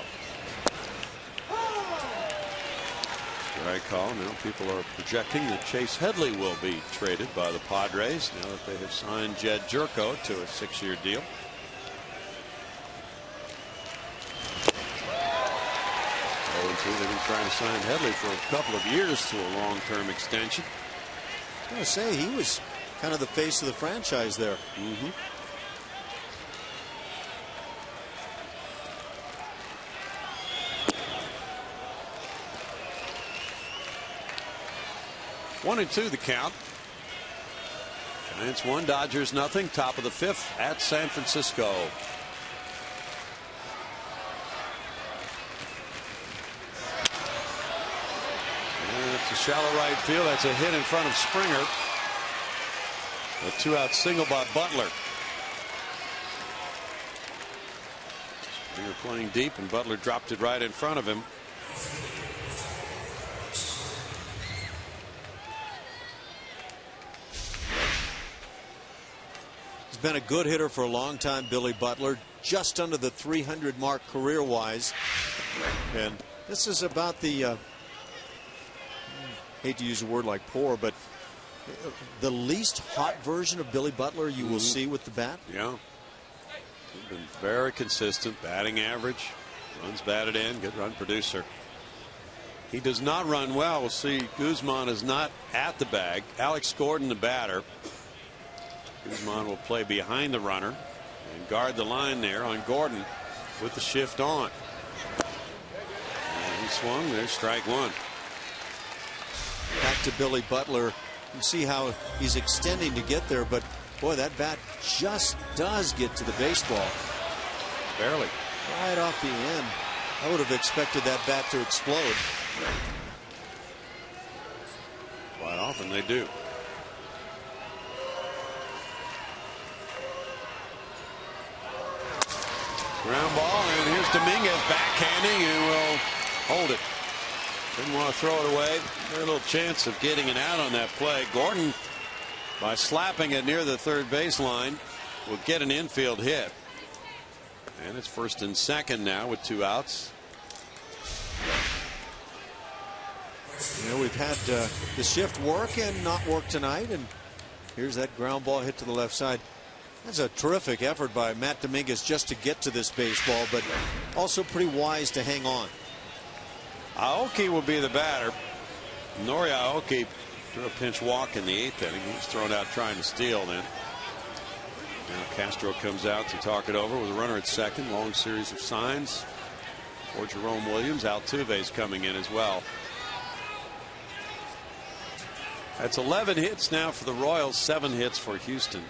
Strike call. Now people are projecting that Chase Headley will be traded by the Padres now that they have signed Jed Jerko to a 6-year deal. They've been trying to sign Headley for a couple of years to a long-term extension. I was going to say, he was kind of the face of the franchise there. 1-2 the count. Giants 1, Dodgers nothing. Top of the 5th at San Francisco. It's a shallow right field. That's a hit in front of Springer. A 2-out single by Butler. Springer playing deep, and Butler dropped it right in front of him. He's been a good hitter for a long time, Billy Butler, just under the 300 mark career-wise. And this is about the hate to use a word like poor, but the least hot version of Billy Butler you will see with the bat. Yeah. He's been very consistent. Batting average, runs batted in, good run producer. He does not run well. We'll see Guzman is not at the bag. Alex Gordon, the batter. Guzman will play behind the runner and guard the line there on Gordon with the shift on. And he swung. There's strike 1. to Billy Butler. You see how he's extending to get there, but boy, that bat just does get to the baseball. Barely. Right off the end. I would have expected that bat to explode. Quite often they do. Ground ball, and here's Dominguez backhanding and will hold it. Didn't want to throw it away. Very little chance of getting it out on that play. Gordon, by slapping it near the third baseline, will get an infield hit. And it's first and second now with 2 outs. You know, we've had the shift work and not work tonight, and here's that ground ball hit to the left side. That's a terrific effort by Matt Dominguez just to get to this baseball, but also pretty wise to hang on. Aoki will be the batter. Nori Aoki drew a pinch walk in the 8th inning. He was thrown out trying to steal then. Now Castro comes out to talk it over with a runner at second. Long series of signs for Jerome Williams. Altuve's coming in as well. That's 11 hits now for the Royals, 7 hits for Houston.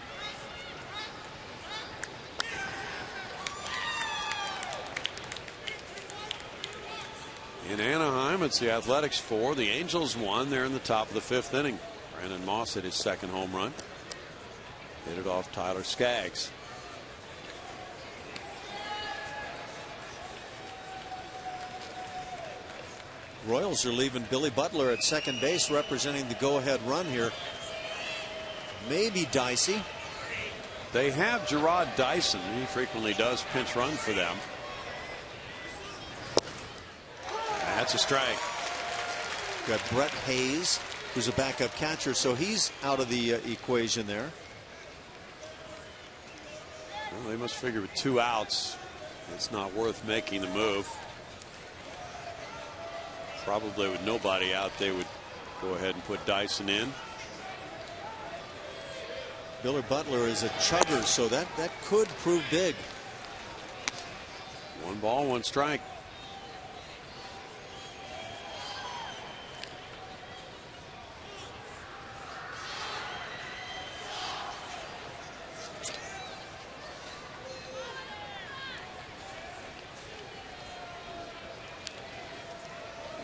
In Anaheim, it's the Athletics 4, the Angels 1. They're in the top of the 5th inning. Brandon Moss hit his second home run. Hit it off Tyler Skaggs. Royals are leaving Billy Butler at second base, representing the go-ahead run here. Maybe dicey. They have Gerard Dyson. He frequently does pinch run for them. That's a strike. Got Brett Hayes, who's a backup catcher, so he's out of the equation there. Well, they must figure with 2 outs, it's not worth making the move. Probably with nobody out, they would go ahead and put Dyson in. Billy Butler is a chugger, so that could prove big. 1 ball, 1 strike.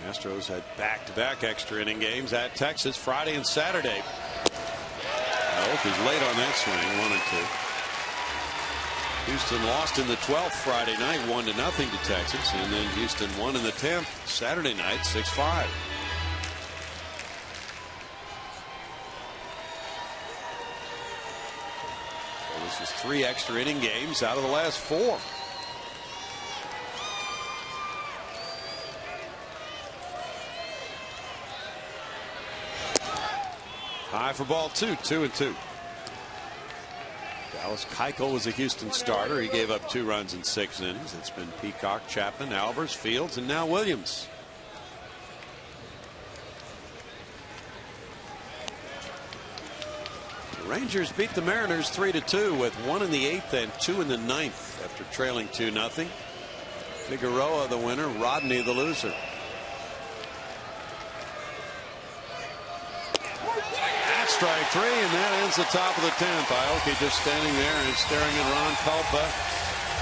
Astros had back-to-back extra inning games at Texas Friday and Saturday. He's late on that swing, 1-2. Houston lost in the 12th Friday night, 1-0 to Texas, and then Houston won in the 10th Saturday night, 6-5. So this is 3 extra inning games out of the last 4. High for ball 2, 2-2. Dallas Keuchel was a Houston starter. He gave up 2 runs in 6 innings. It's been Peacock, Chapman, Albers, Fields, and now Williams. The Rangers beat the Mariners 3-2 with 1 in the 8th and 2 in the 9th after trailing 2-0. Figueroa the winner, Rodney the loser. Strike 3, and that ends the top of the 10th. Aoki just standing there and staring at Ron Culpa.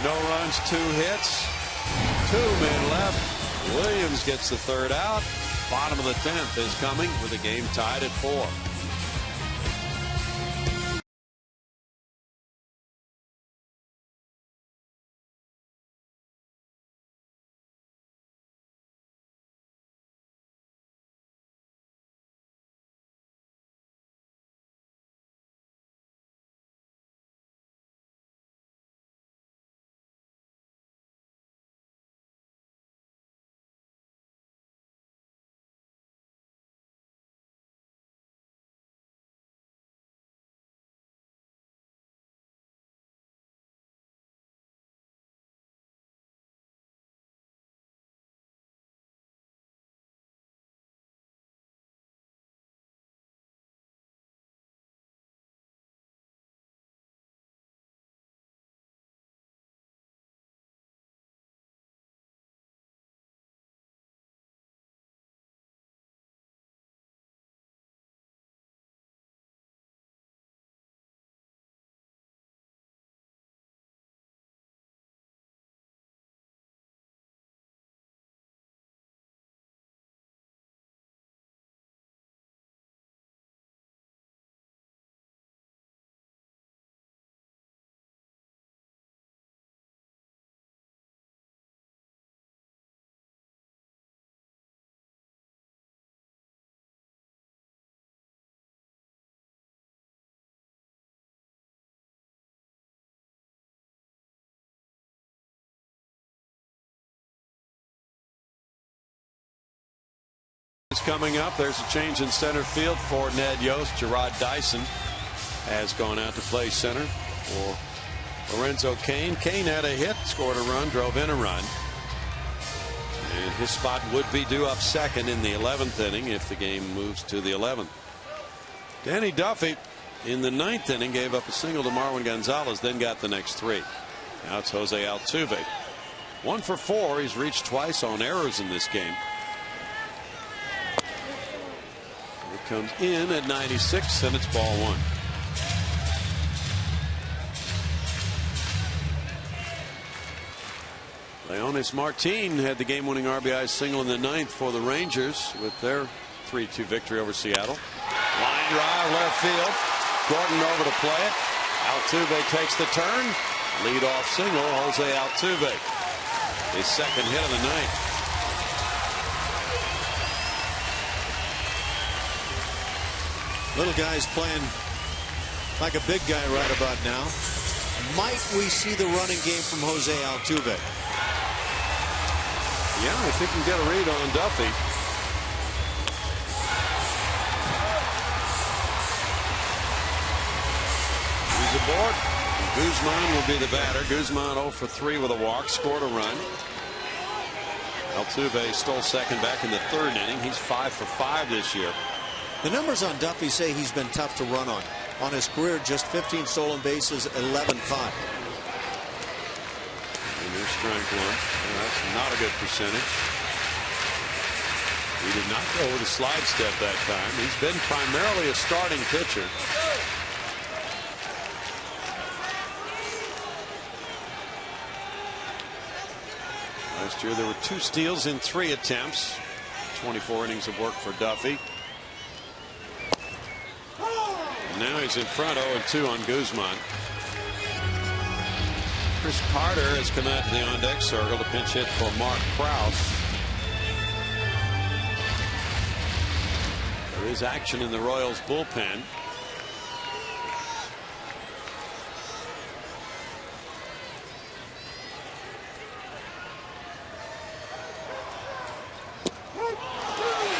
No runs, 2 hits, 2 men left. Williams gets the 3rd out. Bottom of the 10th is coming with the game tied at 4. Coming up, there's a change in center field for Ned Yost. Gerard Dyson has gone out to play center for Lorenzo Cain. Cain had a hit, scored a run, drove in a run. And his spot would be due up second in the 11th inning if the game moves to the 11th. Danny Duffy in the 9th inning gave up a single to Marwin Gonzalez, then got the next 3. Now it's Jose Altuve. 1 for 4. He's reached twice on errors in this game. It comes in at 96, and it's ball 1. Leonis Martin had the game-winning RBI single in the 9th for the Rangers with their 3-2 victory over Seattle. Line drive left field. Gordon over to play it. Altuve takes the turn. Lead-off single, Jose Altuve. His second hit of the night. Little guy's playing like a big guy right about now. Might we see the running game from Jose Altuve? Yeah, I think you can get a read on Duffy. He's aboard. Guzman will be the batter. Guzman 0 for 3 with a walk, scored a run. Altuve stole second back in the 3rd inning. He's 5 for 5 this year. The numbers on Duffy say he's been tough to run on. On his career, just 15 stolen bases, 11-5. And there's strike 1. Well, that's not a good percentage. He did not go with a slide step that time. He's been primarily a starting pitcher. Last year there were 2 steals in 3 attempts. 24 innings of work for Duffy. And now he's in front 0-2 on Guzman. Chris Carter has come out to the on-deck circle to pinch hit for Mark Krause. There is action in the Royals bullpen.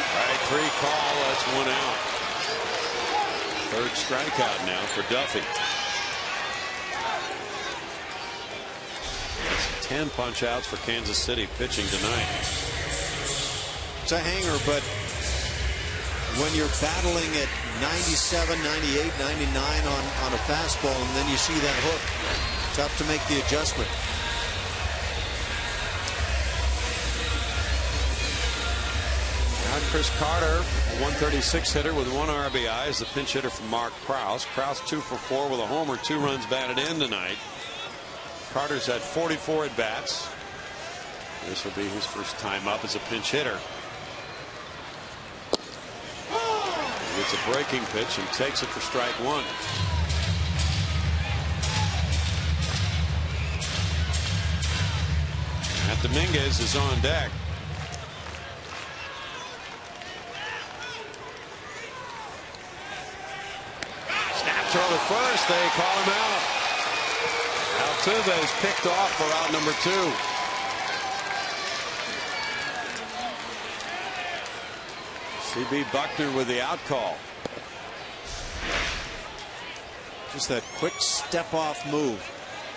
Strike 3 call. That's 1 out. 3rd strikeout now for Duffy. 10 punch outs for Kansas City pitching tonight. It's a hanger, but when you're battling at 97, 98, 99 on a fastball, and then you see that hook, tough to make the adjustment. Now Chris Carter, a 136 hitter with 1 RBI, is the pinch hitter for Mark Krause. Krause 2 for 4 with a homer, 2 runs batted in tonight. Carter's had 44 at bats. This will be his first time up as a pinch hitter. It's a breaking pitch and takes it for strike 1. Matt Dominguez is on deck. Snap throw to first. They call him out. Altuve is picked off for out number 2. C.B. Buckner with the out call. Just that quick step off move.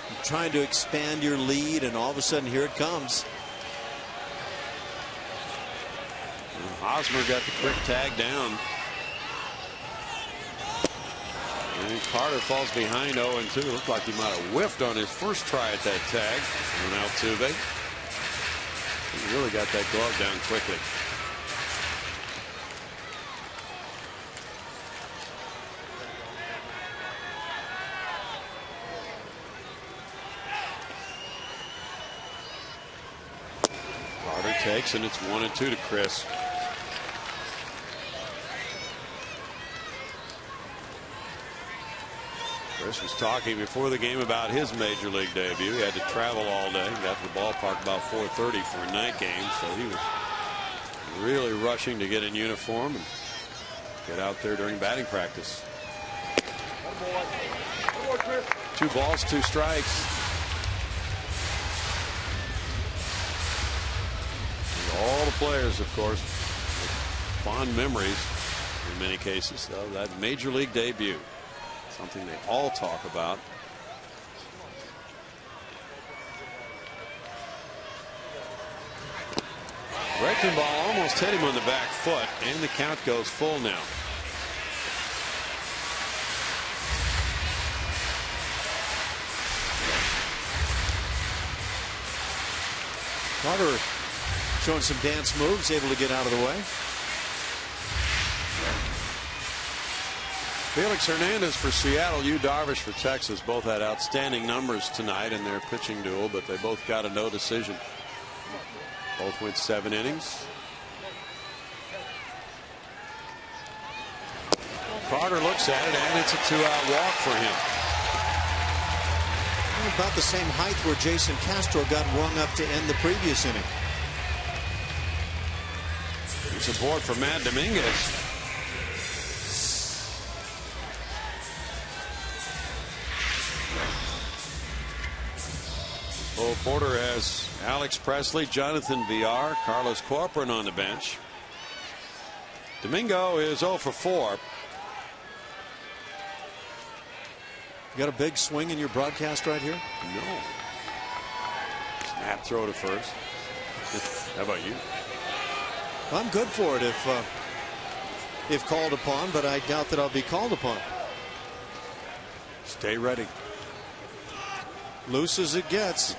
You're trying to expand your lead, and all of a sudden here it comes. And Hosmer got the quick tag down. And Carter falls behind 0-2. Looked like he might have whiffed on his first try at that tag on Altuve. He really got that glove down quickly. Carter takes, and it's 1-2 to Chris. Chris was talking before the game about his major league debut. He had to travel all day. He got to the ballpark about 4:30 for a night game, so he was really rushing to get in uniform and get out there during batting practice. 2 balls, 2 strikes. And all the players, of course, fond memories in many cases of that major league debut. Something they all talk about. Breaking ball almost hit him on the back foot, and the count goes full now. Carter showing some dance moves, able to get out of the way. Felix Hernandez for Seattle, Yu Darvish for Texas. Both had outstanding numbers tonight in their pitching duel, but they both got a no decision. Both went 7 innings. Carter looks at it, and it's a 2-out walk for him. About the same height where Jason Castro got rung up to end the previous inning. Here's a board for Matt Dominguez. Cole Porter has Alex Presley, Jonathan Villar, Carlos Corcoran on the bench. Domingo is 0 for 4. You got a big swing in your broadcast right here? No. Snap throw to first. How about you? I'm good for it if called upon, but I doubt that I'll be called upon. Stay ready. Loose as it gets.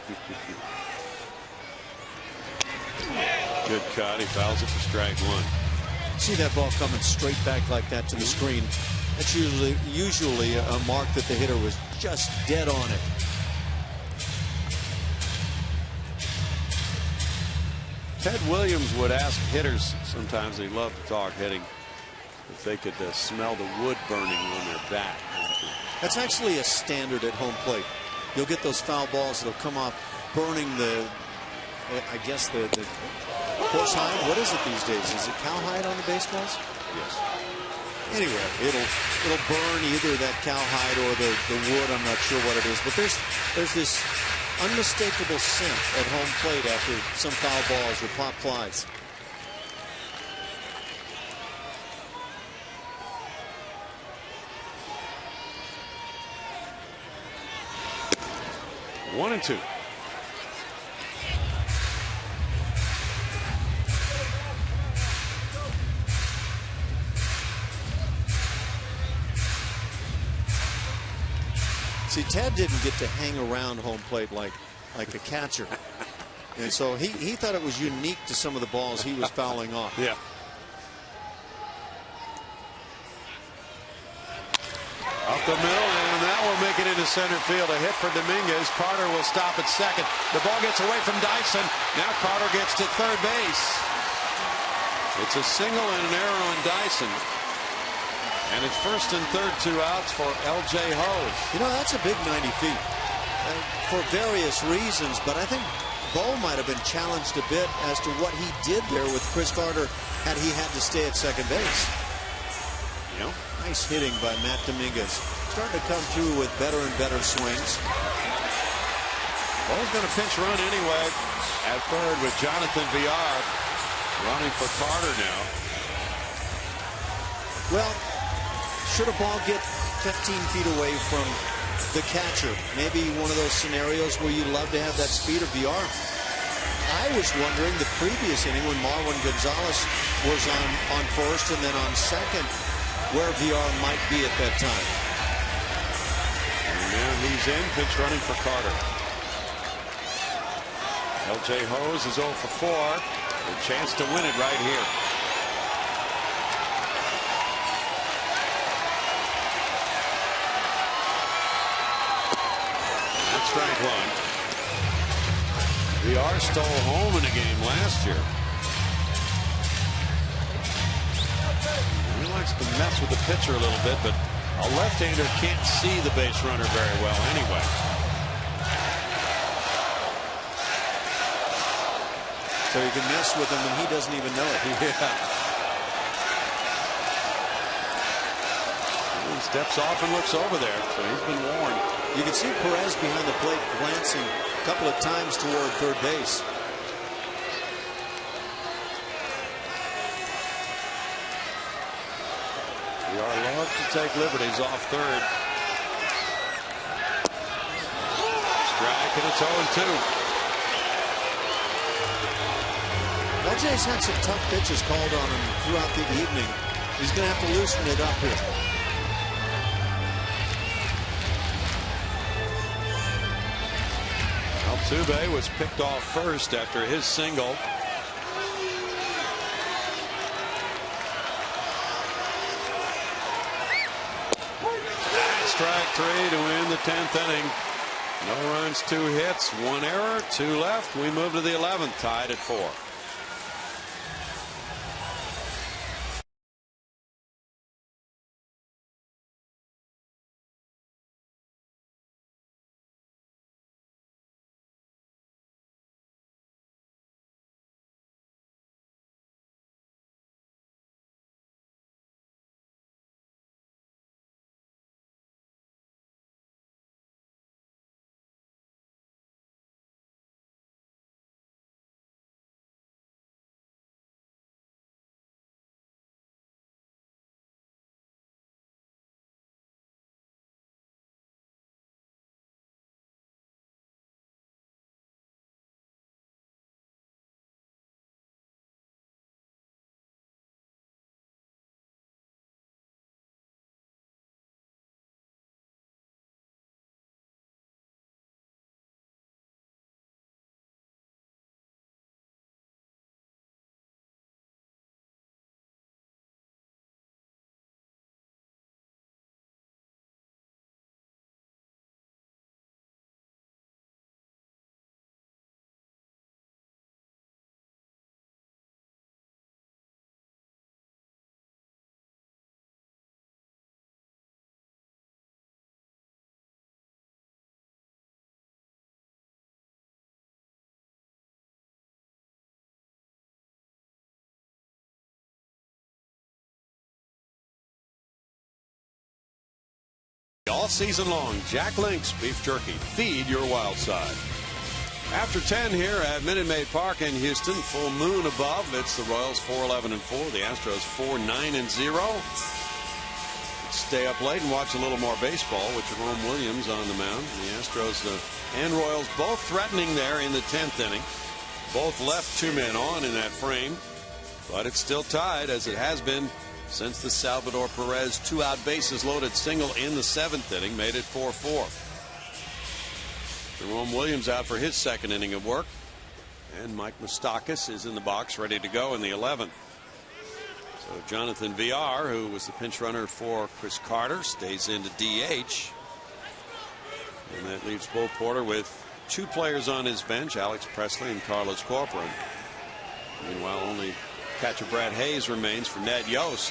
Good cut. He fouls it for strike 1. See that ball coming straight back like that to the screen. That's usually a mark that the hitter was just dead on it. Ted Williams would ask hitters, sometimes they love to talk hitting, if they could smell the wood burning on their bat. That's actually a standard at home plate. You'll get those foul balls that'll come off burning the, I guess the horse hide. What is it these days? Is it cowhide on the baseballs? Yes. Anyway, it'll burn either that cowhide or the wood. I'm not sure what it is, but there's this unmistakable scent at home plate after some foul balls or pop flies. One and 2. See, Ted didn't get to hang around home plate like a catcher. And so he thought it was unique to some of the balls he was fouling off. Yeah. Up the middle, and that will make it into center field. A hit for Dominguez. Carter will stop at second. The ball gets away from Dyson. Now Carter gets to third base. It's a single and an error on Dyson. And it's first and third, 2 outs for L.J. Hose. You know, that's a big 90 feet for various reasons, but I think Bo might have been challenged a bit as to what he did there with Chris Carter had he had to stay at second base. Yeah. Nice hitting by Matt Dominguez. Starting to come through with better and better swings. Bo's going to pinch run anyway at third with Jonathan Villar running for Carter now. Well, should a ball get 15 feet away from the catcher? Maybe one of those scenarios where you love to have that speed of Villar. I was wondering the previous inning when Marwin Gonzalez was on first and then on second, where Villar might be at that time. And now he's in, pitch running for Carter. L.J. Hose is 0 for 4. A chance to win it right here. Strike 1. Villar stole home in a game last year. He likes to mess with the pitcher a little bit, but a left-hander can't see the base runner very well anyway. So you can mess with him and he doesn't even know it. Yeah. He steps off and looks over there, so he's been warned. You can see Perez behind the plate glancing a couple of times toward third base. VR loves to take liberties off third. Strike, and it's 0-2. LJ's had some tough pitches called on him throughout the evening. He's going to have to loosen it up here. Altuve was picked off first after his single. Strike 3 to win the 10th inning. No runs, 2 hits, 1 error, 2 left. We move to the 11th, tied at 4. All season long, Jack Link's Beef Jerky. Feed your wild side. After 10 here at Minute Maid Park in Houston, full moon above. It's the Royals 4-11-4, the Astros 4-9-0. Stay up late and watch a little more baseball with Jerome Williams on the mound. The Astros and Royals both threatening there in the 10th inning. Both left 2 men on in that frame, but it's still tied as it has been since the Salvador Perez 2-out bases loaded single in the 7th inning made it 4-4. Jerome Williams out for his 2nd inning of work, and Mike Moustakas is in the box ready to go in the 11th. So Jonathan VR, who was the pinch runner for Chris Carter, stays into DH, and that leaves Bo Porter with 2 players on his bench, Alex Presley and Carlos Corcoran. Meanwhile, only catcher Brad Hayes remains for Ned Yost.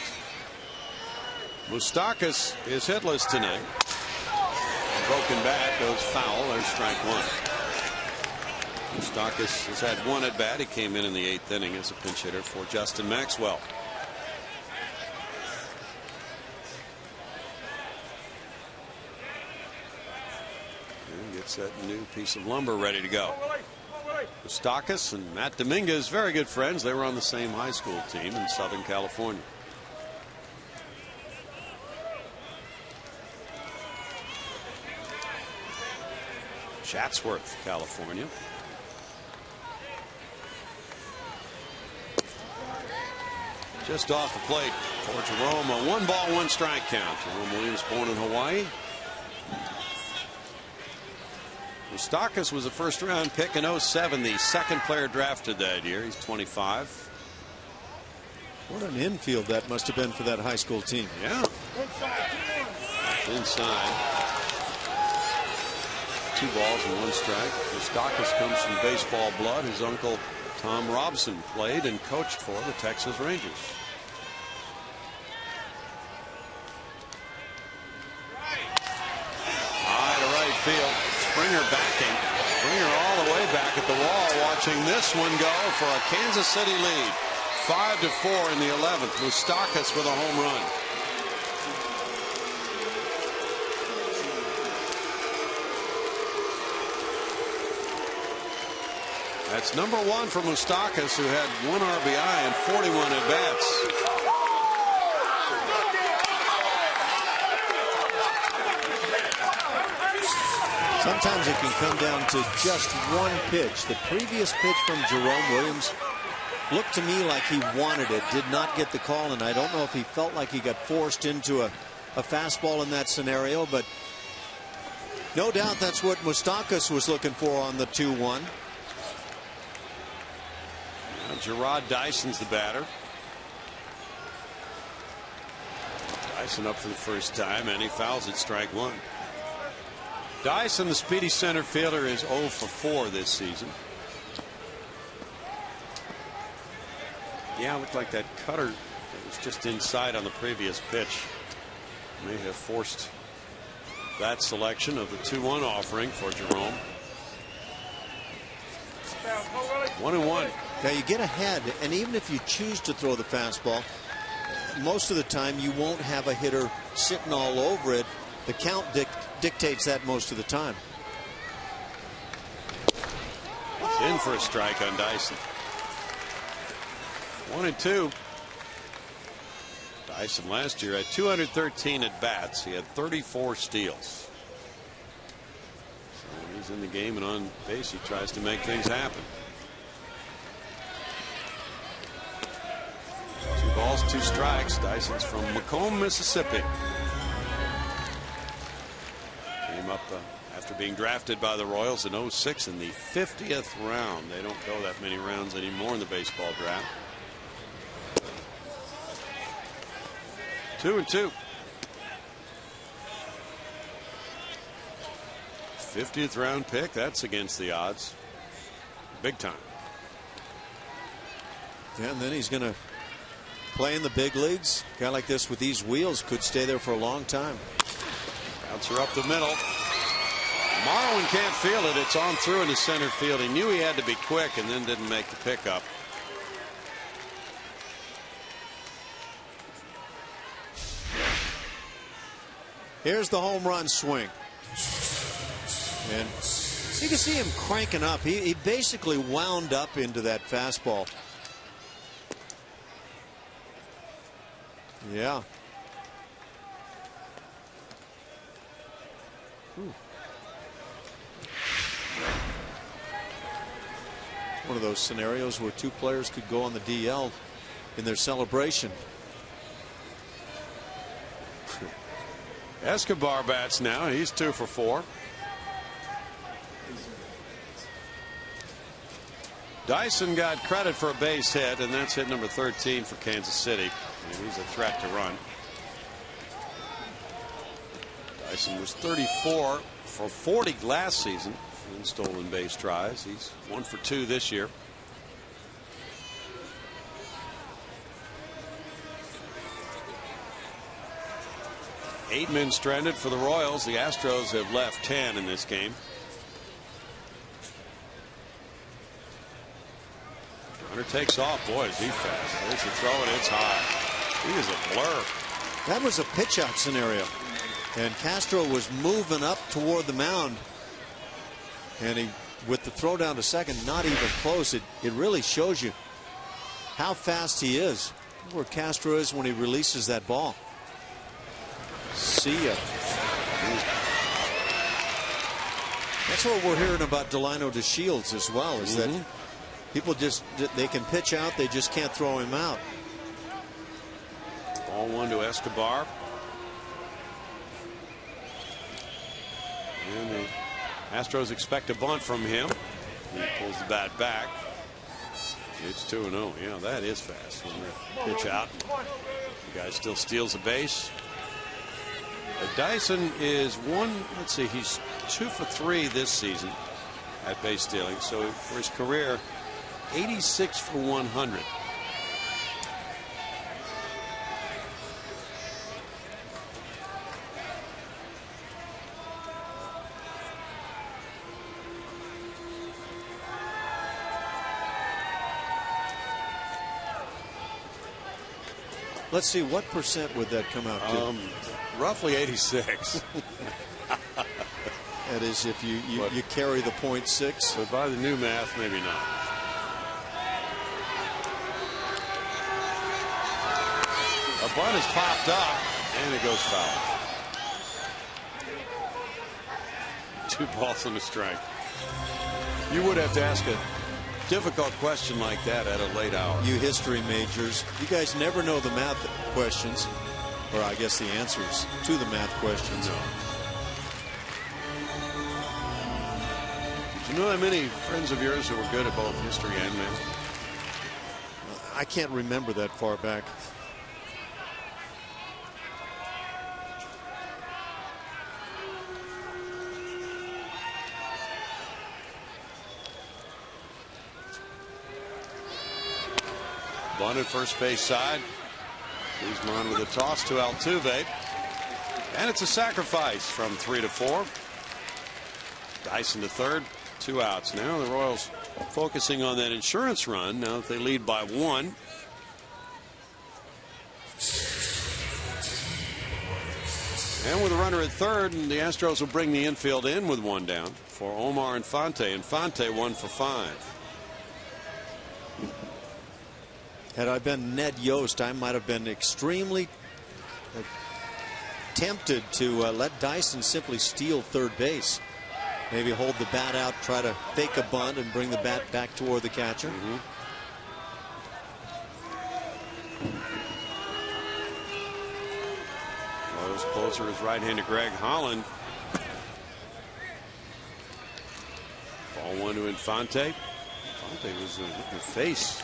Moustakas is hitless tonight. Broken bat goes foul. There's strike 1. Moustakas has had 1 at bat. He came in the 8th inning as a pinch hitter for Justin Maxwell. And gets that new piece of lumber ready to go. Moustakas and Matt Dominguez, very good friends. They were on the same high school team in Southern California. Chatsworth, California. Just off the plate for Jerome, a 1-ball, 1-strike count. Jerome Williams, born in Hawaii. Moustakas was a first-round pick in 07, the 2nd player drafted that year. He's 25. What an infield that must have been for that high school team. Yeah. Inside. 2 balls and 1 strike. Moustakas comes from baseball blood. His uncle Tom Robson played and coached for the Texas Rangers. High to right field. Springer backing. Springer all the way back at the wall, watching this one go for a Kansas City lead. 5-4 in the 11th. Moustakas with a home run. That's number 1 for Moustakas, who had 1 RBI and 41 at bats. Sometimes it can come down to just one pitch. The previous pitch from Jerome Williams looked to me like he wanted it, did not get the call, and I don't know if he felt like he got forced into a fastball in that scenario, but no doubt that's what Moustakas was looking for on the 2-1. Gerard Dyson's the batter. Dyson up for the first time, and he fouls it, strike one. Dyson, the speedy center fielder, is 0 for 4 this season. Yeah, it looked like that cutter that was just inside on the previous pitch may have forced that selection of the 2-1 offering for Jerome. 1-1. Now you get ahead, and even if you choose to throw the fastball, most of the time you won't have a hitter sitting all over it. The count dictates that most of the time. It's in for a strike on Dyson. 1-2. Dyson last year had 213 at bats. He had 34 steals. So when he's in the game and on base, he tries to make things happen. 2 balls, 2 strikes. Dyson's from Macomb, Mississippi. Came up after being drafted by the Royals in 06 in the 50th round. They don't go that many rounds anymore in the baseball draft. 2-2. 50th round pick. That's against the odds. Big time. Yeah, and then he's going to play in the big leagues. A guy like this with these wheels could stay there for a long time. Bouncer up the middle. Marlin can't feel it. It's on through into center field. He knew he had to be quick and then didn't make the pickup. Here's the home run swing. And you can see him cranking up. He basically wound up into that fastball. Yeah. One of those scenarios where 2 players could go on the DL in their celebration. Escobar bats now. He's 2 for 4. Dyson got credit for a base hit, and that's hit number 13 for Kansas City. And he's a threat to run. Dyson was 34 for 40 last season in stolen base tries. He's 1 for 2 this year. Eight men stranded for the Royals. The Astros have left 10 in this game. Hunter takes off. Boy, is he fast. There's the throw, and it's high. He is a blur. That was a pitch out scenario. And Castro was moving up toward the mound. And he, with the throw down to second, not even close. It really shows you how fast he is. Where Castro is when he releases that ball. See ya. That's what we're hearing about Delino DeShields as well, is that people just, they can pitch out, they just can't throw him out. Ball 1 to Escobar. And the Astros expect a bunt from him. He pulls the bat back. It's 2-0. Yeah, that is fast when they pitch out. The guy still steals a base. Dyson is let's see, he's 2 for 3 this season at base stealing. So for his career, 86 for 100. Let's see, what percent would that come out to? Roughly 86. That is, if you carry the .6. But by the new math, maybe not. A bunt is popped up, and it goes foul. 2 balls and a strike. You would have to ask a difficult question like that at a late hour. You history majors, you guys never know the math questions, or I guess the answers to the math questions. No. Do you know that many friends of yours who were good at both history and math? I can't remember that far back. Bunt at first base side. Guzman with a toss to Altuve. And it's a sacrifice from 3 to 4. Dyson to third. 2 outs. Now the Royals focusing on that insurance run now that they lead by 1. And with a runner at third, and the Astros will bring the infield in with 1 down for Omar Infante. Infante 1 for 5. Had I been Ned Yost, I might have been extremely tempted to let Dyson simply steal third base. Maybe hold the bat out, try to fake a bunt, and bring the bat back toward the catcher. Royals closer is right-hander Greg Holland. Ball 1 to Infante. Infante was in the face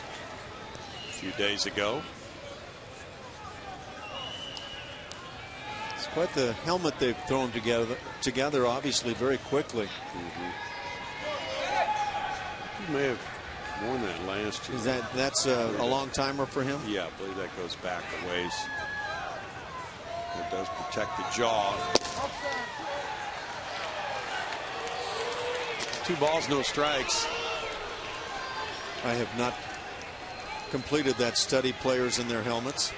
a few days ago. It's quite the helmet they've thrown together obviously very quickly. He may have worn that last year. That's a long timer for him? Yeah, I believe that goes back a ways. It does protect the jaw. 2 balls, no strikes. I have not completed that study, players in their helmets.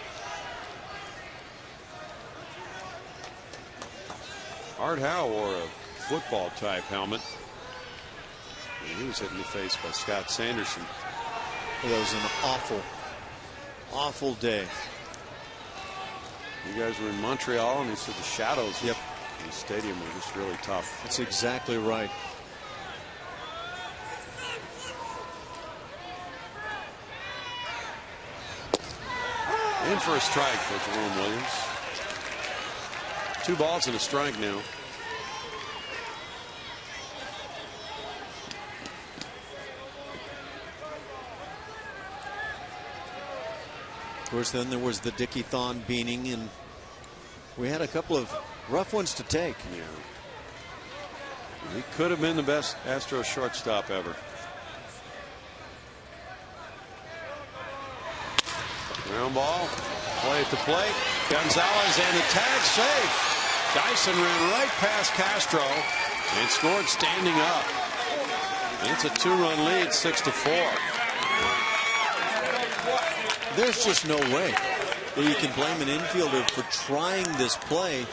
Art Howe wore a football type helmet. And he was hit in the face by Scott Sanderson. Well, that was an awful day. You guys were in Montreal, and he said the shadows in the stadium were just really tough. That's exactly right. In for a strike for Jerome Williams. 2 balls and a strike now. Of course, then there was the Dickie Thon beaning, and we had a couple of rough ones to take. Yeah. He could have been the best Astros shortstop ever. Ground ball, play at the plate. Gonzalez and the tag safe. Dyson ran right past Castro and scored standing up. And it's a 2-run lead, 6-4. There's just no way that you can blame an infielder for trying this play,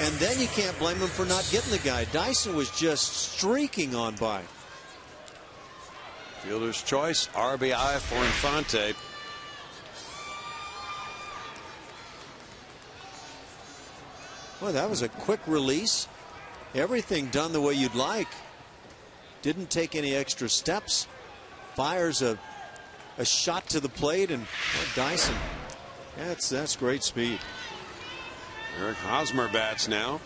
and then you can't blame him for not getting the guy. Dyson was just streaking on by. Fielder's choice, RBI for Infante. Well, that was a quick release. Everything done the way you'd like. Didn't take any extra steps. Fires a shot to the plate, and Dyson. That's great speed. Eric Hosmer bats now.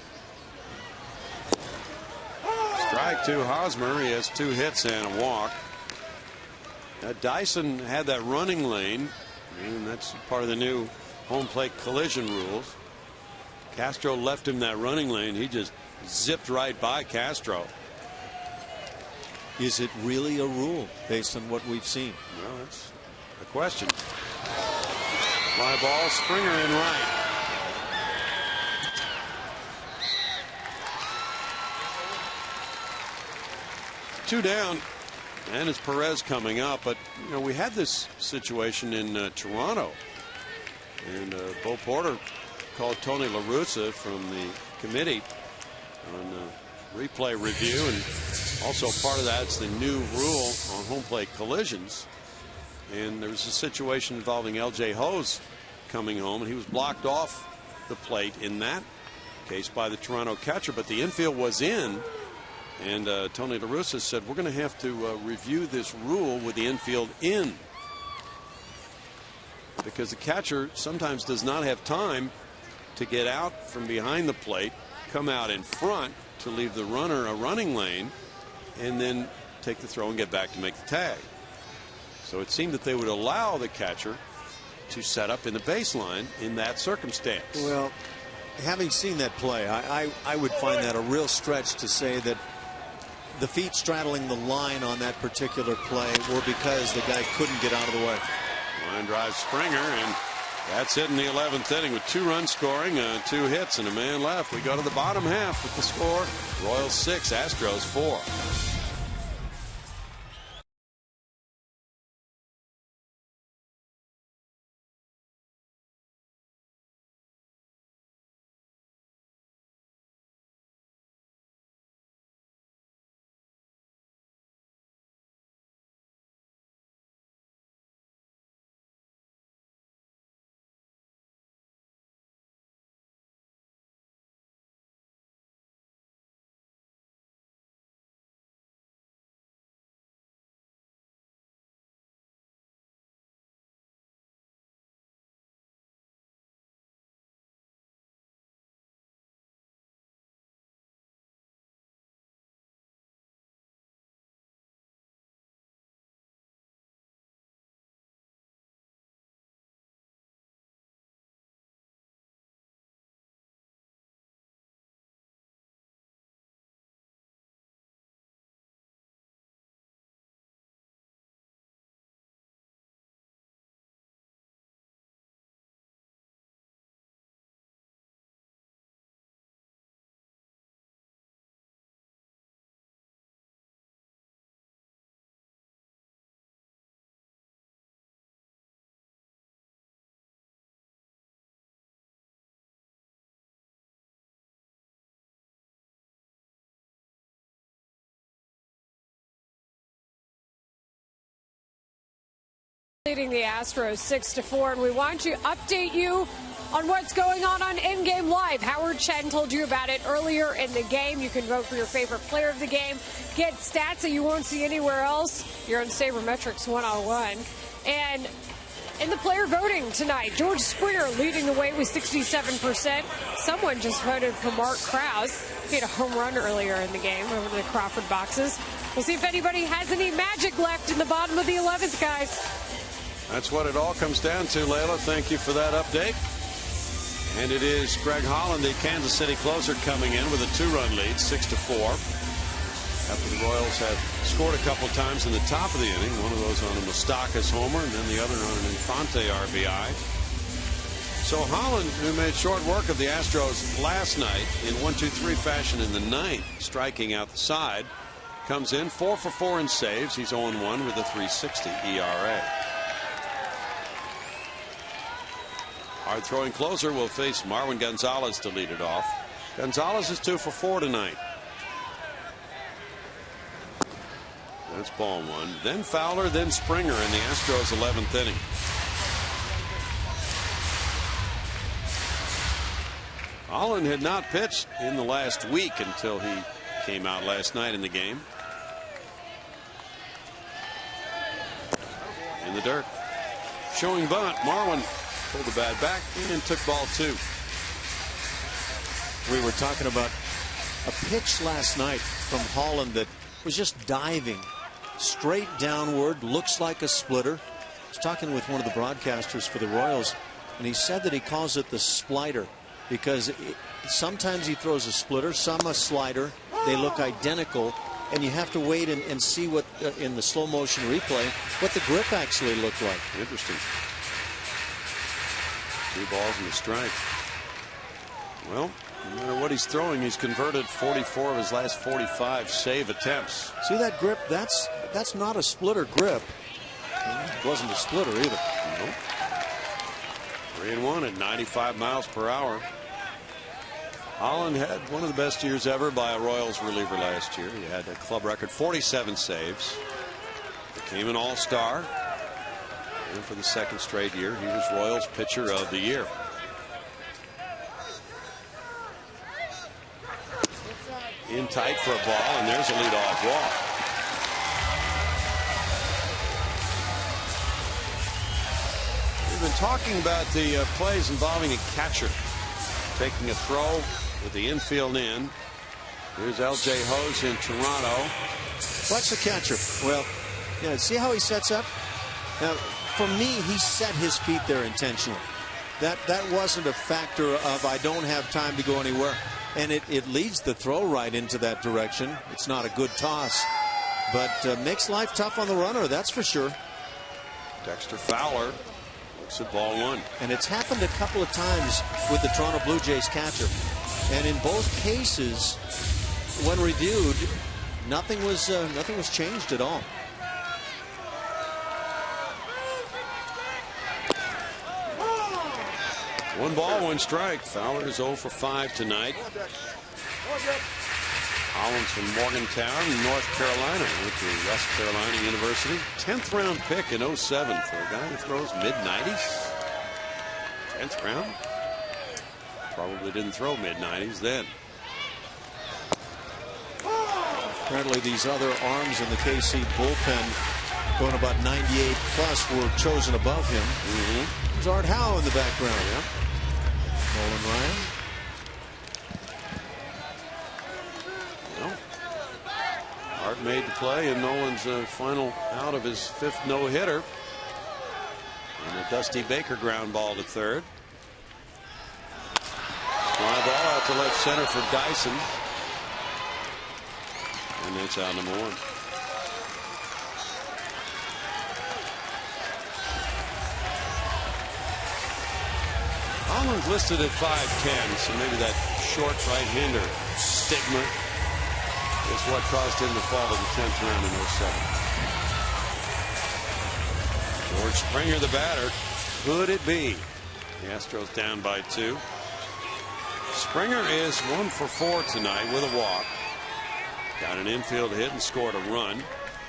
Strike to Hosmer. He has 2 hits and a walk. Dyson had that running lane, and that's part of the new home plate collision rules. Castro left him that running lane. He just zipped right by Castro. Is it really a rule based on what we've seen? Well, that's the question. Fly ball, Springer in right. Two down, and it's Perez coming up. But you know, we had this situation in Toronto, and Bo Porter called Tony La Russa from the committee on replay review, and also part of that's the new rule on home plate collisions. And there was a situation involving L.J. Hose coming home, and he was blocked off the plate in that case by the Toronto catcher, but the infield was in. And Tony La Russa said, we're going to have to review this rule with the infield in, because the catcher sometimes does not have time to get out from behind the plate, come out in front to leave the runner a running lane, and then take the throw and get back to make the tag. So it seemed that they would allow the catcher to set up in the baseline in that circumstance. Well, having seen that play, I would find that a real stretch to say that the feet straddling the line on that particular play were because the guy couldn't get out of the way. Line drive Springer, and that's it in the 11th inning with 2 runs scoring, 2 hits, and a man left. We go to the bottom half with the score: Royals 6, Astros 4. Leading the Astros 6-4, and we want to update you on what's going on In-Game Live. Howard Chen told you about it earlier in the game. You can vote for your favorite player of the game, get stats that you won't see anywhere else. You're on Sabermetrics 101. And in the player voting tonight, George Springer leading the way with 67%. Someone just voted for Mark Krause. He had a home run earlier in the game over the Crawford boxes. We'll see if anybody has any magic left in the bottom of the 11th, guys. That's what it all comes down to, Layla. Thank you for that update. And it is Greg Holland, the Kansas City closer, coming in with a 2-run lead, 6-4. After the Royals have scored a couple times in the top of the inning, one of those on a Moustakas homer and then the other on an Infante RBI. So Holland, who made short work of the Astros last night in 1-2-3 fashion in the 9th, striking out the side, comes in 4 for 4 in saves. He's 0-1 with a 3.60 ERA. Our throwing closer will face Marwin Gonzalez to lead it off. Gonzalez is 2 for 4 tonight. That's ball 1. Then Fowler, then Springer in the Astros' 11th inning. Holland had not pitched in the last week until he came out last night in the game. In the dirt. Showing bunt. Marwin pulled the bat back and took ball 2. We were talking about a pitch last night from Holland that was just diving straight downward, looks like a splitter. I was talking with one of the broadcasters for the Royals, and he said that he calls it the splitter because sometimes he throws a splitter, some a slider. They look identical, and you have to wait and see what in the slow motion replay what the grip actually looked like. Interesting. 2 balls and a strike. Well, no matter what he's throwing, he's converted 44 of his last 45 save attempts. See that grip? That's not a splitter grip. It wasn't a splitter either. Nope. 3-1 at 95 miles per hour. Holland had one of the best years ever by a Royals reliever last year. He had a club record 47 saves. Became an all-star. And for the 2nd straight year, he was Royals pitcher of the year. in tight for a ball, and there's a leadoff walk. We've been talking about the plays involving a catcher taking a throw with the infield in. Here's L.J. Hose in Toronto. Watch the catcher. Well, yeah, see how he sets up? Now, for me, he set his feet there intentionally. That wasn't a factor of I don't have time to go anywhere. And it leads the throw right into that direction. It's not a good toss, but makes life tough on the runner, that's for sure. Dexter Fowler looks at ball one. And it's happened a couple of times with the Toronto Blue Jays catcher. And in both cases, when reviewed, nothing was changed at all. One ball, one strike. Fowler is 0 for 5 tonight. Hollins from Morgantown, North Carolina, went to West Carolina University. 10th round pick in 07 for a guy who throws mid-90s. 10th round. Probably didn't throw mid-90s then. Apparently these other arms in the KC bullpen going about 98 plus were chosen above him. There's Art Howe in the background. Yeah. Nolan Ryan. Well, Art made the play in Nolan's final out of his 5th no-hitter. And a Dusty Baker ground ball to third. Fly ball out to left center for Dyson. And that's out number 1. Holland's listed at 5'10", so maybe that short right-hander stigma is what caused him to fall to the 10th round in 07. George Springer, the batter. Could it be? The Astros down by 2. Springer is 1 for 4 tonight with a walk. Got an infield hit and scored a run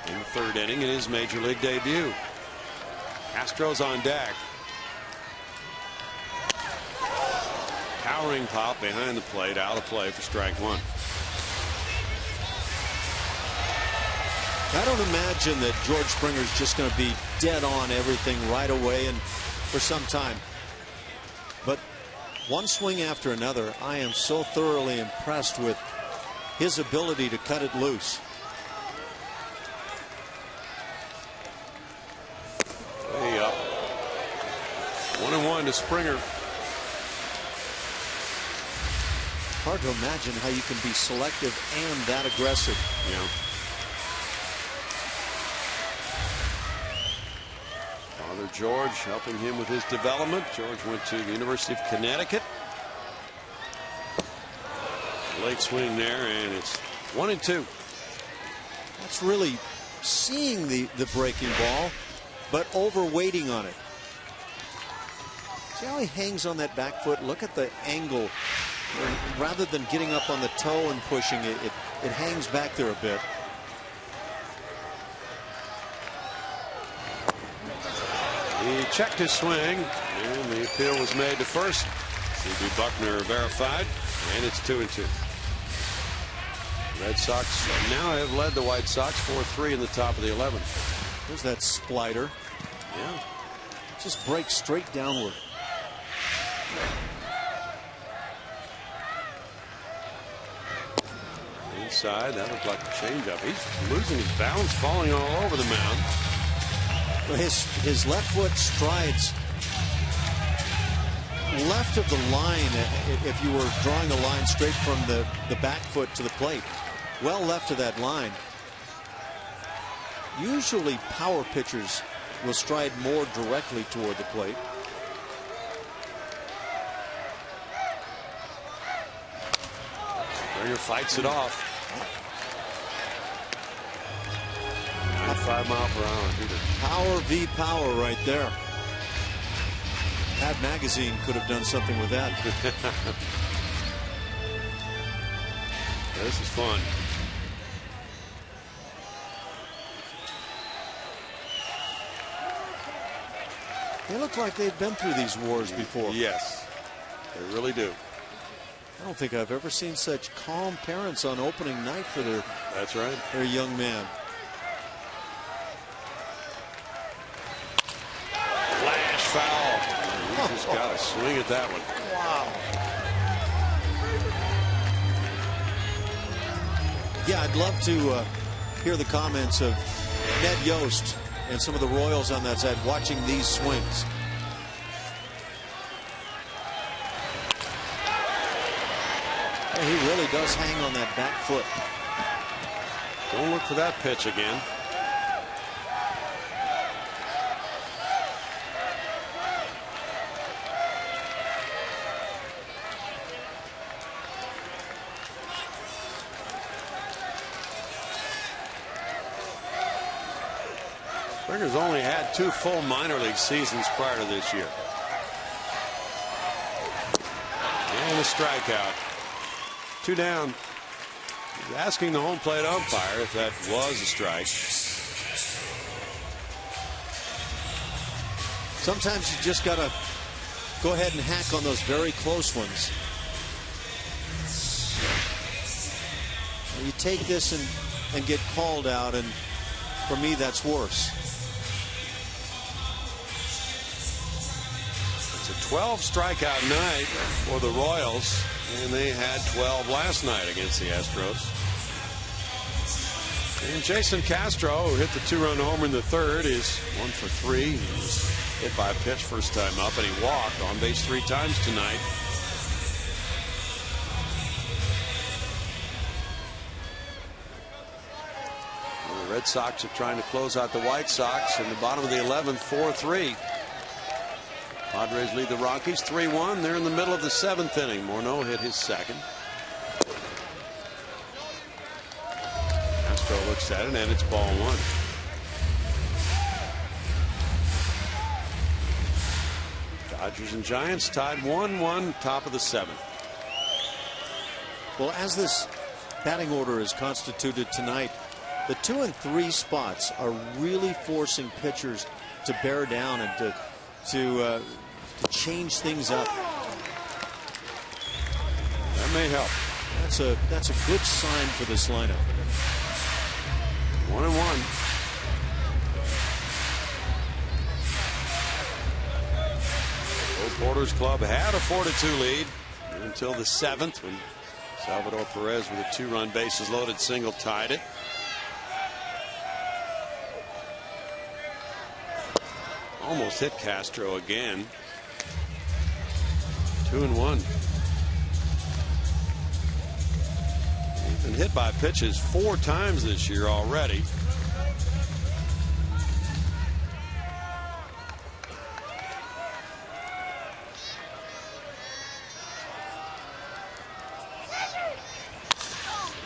in the 3rd inning in his major league debut. Astros on deck. Powering pop behind the plate, out of play for strike 1. I don't imagine that George Springer's just going to be dead on everything right away and for some time. But one swing after another, I am so thoroughly impressed with his ability to cut it loose. Way up. 1-1 to Springer. Hard to imagine how you can be selective and that aggressive. Yeah. Father George helping him with his development. George went to the University of Connecticut. Late swing there, and it's 1-2. That's really seeing the breaking ball, but overweighting on it. See how he hangs on that back foot? Look at the angle. Rather than getting up on the toe and pushing it, it hangs back there a bit. He checked his swing, and the appeal was made to first. C.B. Buckner verified, and it's 2-2. Red Sox now have led the White Sox 4-3 in the top of the 11th. There's that splitter. Yeah. Just breaks straight downward. Inside, that looked like a changeup. He's losing his balance, falling all over the mound. Well, his left foot strides left of the line if you were drawing a line straight from the back foot to the plate. Well left of that line. Usually power pitchers will stride more directly toward the plate. Springer fights it off. 95 mile per hour hitter. Power v power right there. Pad Magazine could have done something with that. This is fun. They look like they've been through these wars before. Yes, they really do. I don't think I've ever seen such calm parents on opening night for their their young man. Flash foul. He just got a swing at that one. Wow. Yeah, I'd love to hear the comments of Ned Yost and some of the Royals on that side watching these swings. He really does hang on that back foot. Don't look for that pitch again. Springer's only had 2 full minor league seasons prior to this year. And a strikeout. 2 down. He's asking the home plate umpire if that was a strike. Sometimes you just got to go ahead and hack on those very close ones. You take this and get called out, and for me that's worse. It's a 12 strikeout night for the Royals, and they had 12 last night against the Astros. And Jason Castro, who hit the 2-run homer in the 3rd, is 1 for 3. He was hit by a pitch first time up, and he walked on base 3 times tonight. Well, the Red Sox are trying to close out the White Sox in the bottom of the 11th, 4-3. Padres lead the Rockies 3-1. They're in the middle of the 7th inning. Morneau hit his 2nd. Castro looks at it, and it's ball 1. Dodgers and Giants tied 1-1, top of the 7th. Well, as this batting order is constituted tonight, the 2 and 3 spots are really forcing pitchers to bear down and to change things up. That may help. That's a good sign for this lineup. 1-1. Porter's club had a 4-2 lead until the 7th when Salvador Perez with a 2-run bases loaded single tied it. Almost hit Castro again. 2-1. He's been hit by pitches 4 times this year already.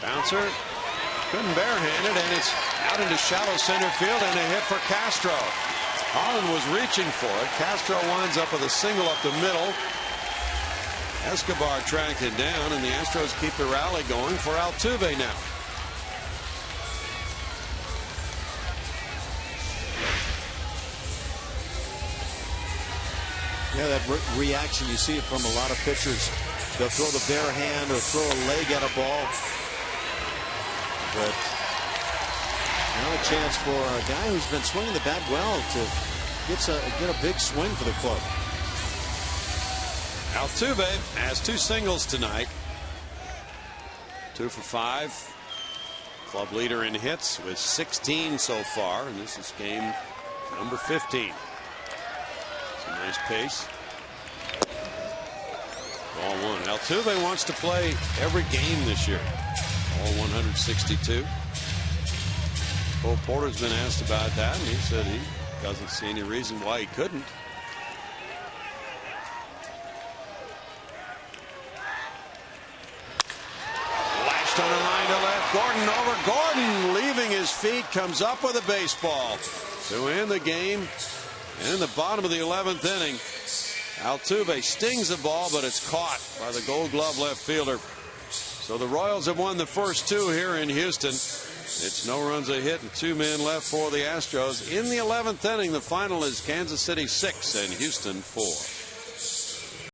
Bouncer couldn't barehand it, and it's out into shallow center field, and a hit for Castro. Holland was reaching for it. Castro winds up with a single up the middle. Escobar tracked it down, and the Astros keep the rally going for Altuve now. Yeah, that reaction, you see it from a lot of pitchers. They'll throw the bare hand or throw a leg at a ball. But now a chance for a guy who's been swinging the bat well to get a big swing for the club. Altuve has 2 singles tonight. 2 for 5. Club leader in hits with 16 so far, and this is game number 15. It's a nice pace. Ball 1. Altuve wants to play every game this year. All 162. Cole Porter's been asked about that, and he said he doesn't see any reason why he couldn't. Lashed on a line to left. Gordon over. Gordon leaving his feet, comes up with a baseball to end the game. And in the bottom of the 11th inning, Altuve stings the ball, but it's caught by the Gold Glove left fielder. So the Royals have won the first 2 here in Houston. It's no runs a hit and 2 men left for the Astros. In the 11th inning, the final is Kansas City 6 and Houston 4.